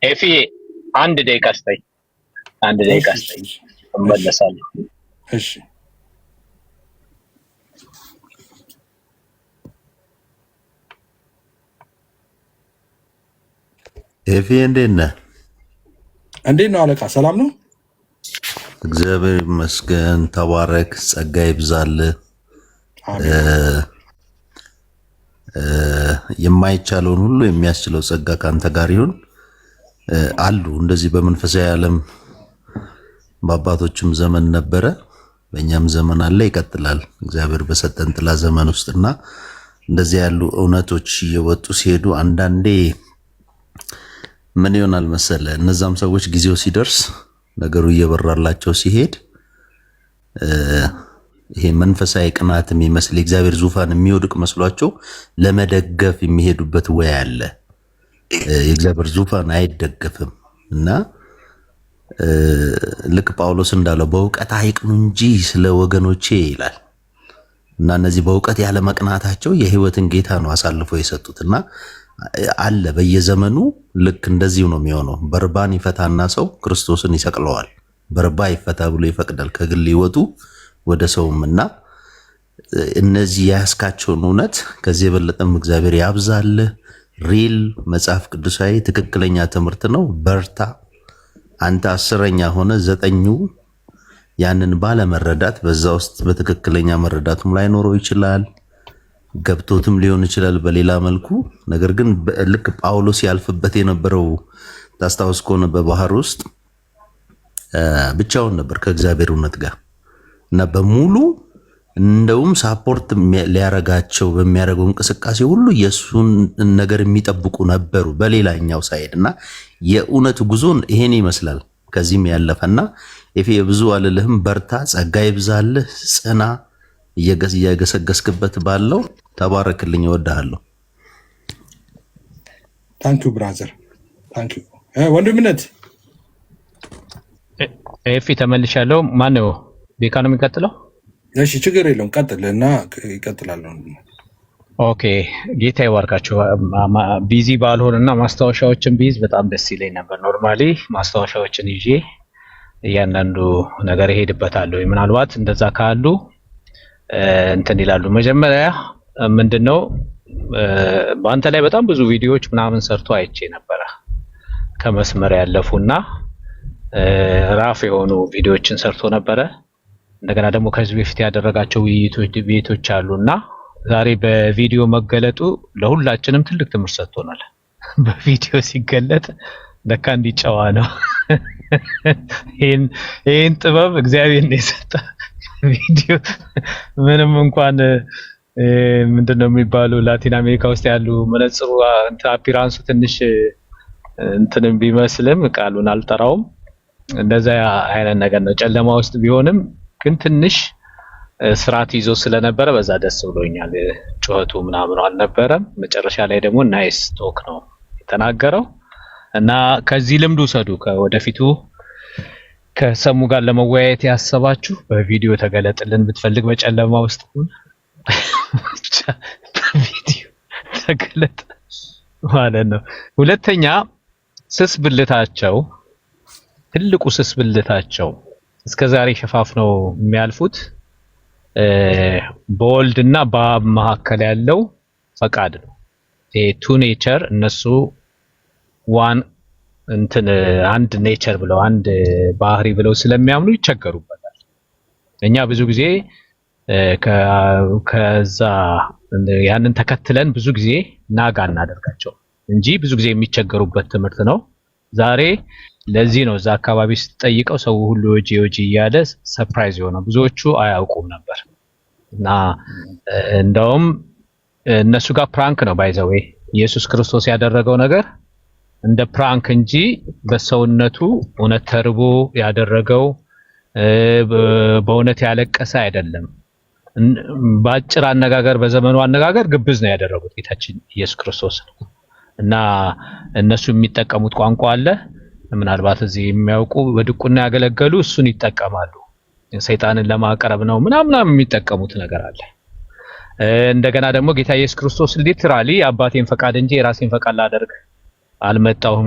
ኤፊ አንድ ደቂቃ ስጠኝ፣ እመለሳለሁ። እሺ ኤፊ እንዴት ነህ? እንዴት ነው አለቃ? ሰላም ነው? እግዚአብሔር ይመስገን። ተባረክ፣ ጸጋ ይብዛልህ። የማይቻለውን ሁሉ የሚያስችለው ጸጋ ካንተ ጋር ይሁን። አሉ እንደዚህ በመንፈሳዊ ዓለም በአባቶችም ዘመን ነበረ፣ በእኛም ዘመን አለ፣ ይቀጥላል። እግዚአብሔር በሰጠን ጥላ ዘመን ውስጥና እንደዚህ ያሉ እውነቶች እየወጡ ሲሄዱ አንዳንዴ ምን ይሆናል መሰለ፣ እነዛም ሰዎች ጊዜው ሲደርስ ነገሩ እየበራላቸው ሲሄድ ይሄ መንፈሳዊ ቅናት የሚመስል የእግዚአብሔር ዙፋን የሚወድቅ መስሏቸው ለመደገፍ የሚሄዱበት ወይ አለ። የእግዚአብሔር ዙፋን አይደገፍም እና ልክ ጳውሎስ እንዳለው በእውቀት አይቅኑ እንጂ ስለ ወገኖቼ ይላል። እና እነዚህ በእውቀት ያለ መቅናታቸው የህይወትን ጌታ ነው አሳልፈው የሰጡትና አለ በየዘመኑ ልክ እንደዚሁ ነው የሚሆነው። በርባን ይፈታና ሰው ክርስቶስን ይሰቅለዋል። በርባ ይፈታ ብሎ ይፈቅዳል ከግል ህይወቱ ወደ ሰውምና እነዚህ ያስካቸውን እውነት ከዚህ የበለጠም እግዚአብሔር ያብዛልህ። ሪል መጽሐፍ ቅዱሳዊ ትክክለኛ ትምህርት ነው። በርታ። አንተ 10ኛ ሆነ 9ኙ ያንን ባለመረዳት በዛ ውስጥ በትክክለኛ መረዳቱም ላይኖረው ይችላል፣ ገብቶትም ሊሆን ይችላል በሌላ መልኩ። ነገር ግን ልክ ጳውሎስ ያልፍበት የነበረው ታስታውስ ከሆነ በባህር ውስጥ ብቻውን ነበር ከእግዚአብሔር እውነት ጋር እና በሙሉ እንደውም ሳፖርት ሊያረጋቸው በሚያደርገው እንቅስቃሴ ሁሉ የሱን ነገር የሚጠብቁ ነበሩ በሌላኛው ሳይድ እና የእውነት ጉዞን ይሄን ይመስላል። ከዚህም ያለፈና ኤፌ ብዙ አልልህም፣ በርታ፣ ጸጋ ይብዛልህ፣ ጽና፣ እየገሰገስክበት ባለው ተባረክልኝ፣ እወድሃለሁ። ታንኪዩ ብራዘር፣ ታንኪዩ ወንድምነት። ኤፊ ተመልሻለሁ። ማን ነው ቤካ ነው የሚቀጥለው? እሺ ችግር የለውም ቀጥል እና ይቀጥላል። ኦኬ ጌታ ይባርካችሁ። ቢዚ ባልሆንና ማስታወሻዎችን ቢይዝ በጣም ደስ ይለኝ ነበር። ኖርማሊ ማስታወሻዎችን ይዤ እያንዳንዱ ነገር እሄድበታለሁ። ምናልባት እንደዛ ካሉ እንትን ይላሉ። መጀመሪያ ምንድነው በአንተ ላይ በጣም ብዙ ቪዲዮዎች ምናምን ሰርቶ አይቼ ነበረ፣ ከመስመር ያለፉና ራፍ የሆኑ ቪዲዮዎችን ሰርቶ ነበረ። እንደገና ደግሞ ከዚህ በፊት ያደረጋቸው ውይይቶች አሉና ዛሬ በቪዲዮ መገለጡ ለሁላችንም ትልቅ ትምህርት ሰጥቶናል። በቪዲዮ ሲገለጥ ለካ እንዲጨዋ ነው። ይሄን ጥበብ እግዚአብሔር ነው የሰጠ። ቪዲዮ ምንም እንኳን ምንድነው የሚባለው ላቲን አሜሪካ ውስጥ ያሉ መነጽሩ አፒራንሱ ትንሽ እንትንም ቢመስልም ቃሉን አልጠራውም፣ እንደዛ አይነት ነገር ነው። ጨለማ ውስጥ ቢሆንም ግን ትንሽ ስርዓት ይዞ ስለነበረ በዛ ደስ ብሎኛል። ጩኸቱ ምናምን አልነበረም። መጨረሻ ላይ ደግሞ ናይስ ቶክ ነው የተናገረው እና ከዚህ ልምድ ውሰዱ። ከወደፊቱ ከሰሙ ጋር ለመወያየት ያሰባችሁ በቪዲዮ ተገለጥልን ብትፈልግ በጨለማ ውስጥ በቪዲዮ ተገለጥ ማለት ነው። ሁለተኛ ስስ ብልታቸው፣ ትልቁ ስስ ብልታቸው እስከዛሬ ሸፋፍነው የሚያልፉት በወልድና በአብ መካከል ያለው ፈቃድ ነው። ቱ ኔቸር እነሱ ዋን እንትን አንድ ኔቸር ብለው አንድ ባህሪ ብለው ስለሚያምኑ ይቸገሩበታል። እኛ ብዙ ጊዜ ከዛ ያንን ተከትለን ብዙ ጊዜ ናጋ እናደርጋቸው እንጂ ብዙ ጊዜ የሚቸገሩበት ትምህርት ነው። ዛሬ ለዚህ ነው እዛ አካባቢ ስትጠይቀው ሰው ሁሉ ጂኦጂ እያለ ሰርፕራይዝ የሆነው ብዙዎቹ አያውቁም ነበር። እና እንደውም እነሱ ጋር ፕራንክ ነው ባይዘዌ ኢየሱስ ክርስቶስ ያደረገው ነገር እንደ ፕራንክ እንጂ በሰውነቱ እውነት ተርቦ ያደረገው በእውነት ያለቀሰ አይደለም። በአጭር አነጋገር በዘመኑ አነጋገር ግብዝ ነው ያደረጉት ጌታችን ኢየሱስ ክርስቶስ። እና እነሱ የሚጠቀሙት ቋንቋ አለ ምናልባት እዚህ የሚያውቁ በድቁና ያገለገሉ እሱን ይጠቀማሉ። ሰይጣንን ለማቀረብ ነው ምናምን የሚጠቀሙት ነገር አለ። እንደገና ደግሞ ጌታ ኢየሱስ ክርስቶስ ሊትራሊ አባቴን ፈቃድ እንጂ የራሴን ፈቃድ ላደርግ አልመጣሁም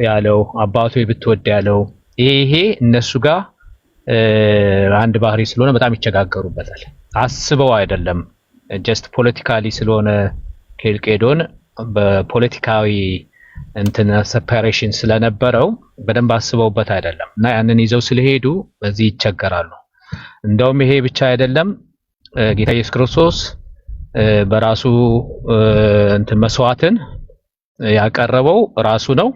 ያለው አባቱ ብትወድ ያለው ይሄ እነሱ ጋር አንድ ባህሪ ስለሆነ በጣም ይቸጋገሩበታል። አስበው አይደለም ጀስት ፖለቲካሊ ስለሆነ ኬልቄዶን በፖለቲካዊ እንትን ሰፓሬሽን ስለነበረው በደንብ አስበውበት አይደለም እና ያንን ይዘው ስለሄዱ በዚህ ይቸገራሉ። እንደውም ይሄ ብቻ አይደለም ጌታ ኢየሱስ ክርስቶስ በራሱ እንትን መስዋዕትን ያቀረበው ራሱ ነው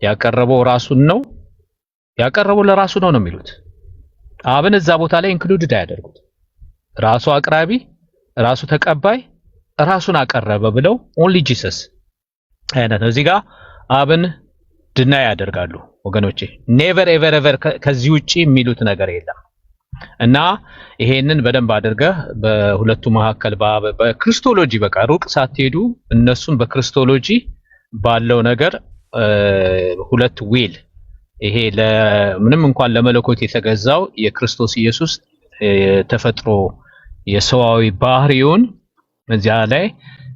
ያቀረበው ራሱን ነው ያቀረበው ለራሱ ነው የሚሉት። አብን እዛ ቦታ ላይ ኢንክሉድድ አያደርጉት። ራሱ አቅራቢ ራሱ ተቀባይ ራሱን አቀረበ ብለው ኦንሊ ጂሰስ አይነት ነው። እዚህ ጋር አብን ድና ያደርጋሉ ወገኖቼ። ኔቨር ኤቨር ኤቨር ከዚህ ውጪ የሚሉት ነገር የለም። እና ይሄንን በደንብ አድርገህ በሁለቱ መካከል በክርስቶሎጂ በቃ ሩቅ ሳትሄዱ እነሱን በክርስቶሎጂ ባለው ነገር ሁለት ዊል ይሄ ለምንም እንኳን ለመለኮት የተገዛው የክርስቶስ ኢየሱስ ተፈጥሮ የሰዋዊ ባህሪውን እዚያ ላይ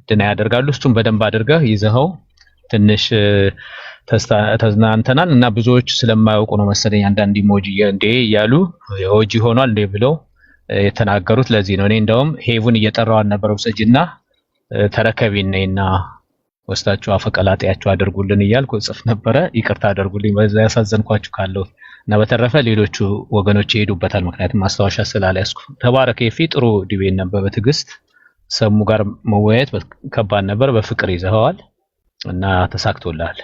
ድና ያደርጋሉ። እሱን በደንብ አድርገህ ይዘኸው ትንሽ ተዝናንተናል እና ብዙዎች ስለማያውቁ ነው መሰለኝ አንዳንድ ኢሞጂ እንዴ እያሉ ኢሞጂ ሆኗል እንዴ ብለው የተናገሩት። ለዚህ ነው እኔ እንደውም ሄቭን እየጠራው አልነበረው ሰጅና ተረከቢን ነይና ወስታችሁ አፈቀላጤያችሁ አድርጉልን እያልኩ ጽፍ ነበረ። ይቅርታ አድርጉልኝ በዛ ያሳዘንኳችሁ ካለው እና በተረፈ ሌሎቹ ወገኖች ይሄዱበታል ምክንያቱም ማስታወሻ ስላልያዝኩ። ተባረከ ይፊ ጥሩ ዲቤት ነበር። በትዕግስት ሰሙ ጋር መወያየት ከባድ ነበር። በፍቅር ይዘኸዋል እና ተሳክቶልሃል።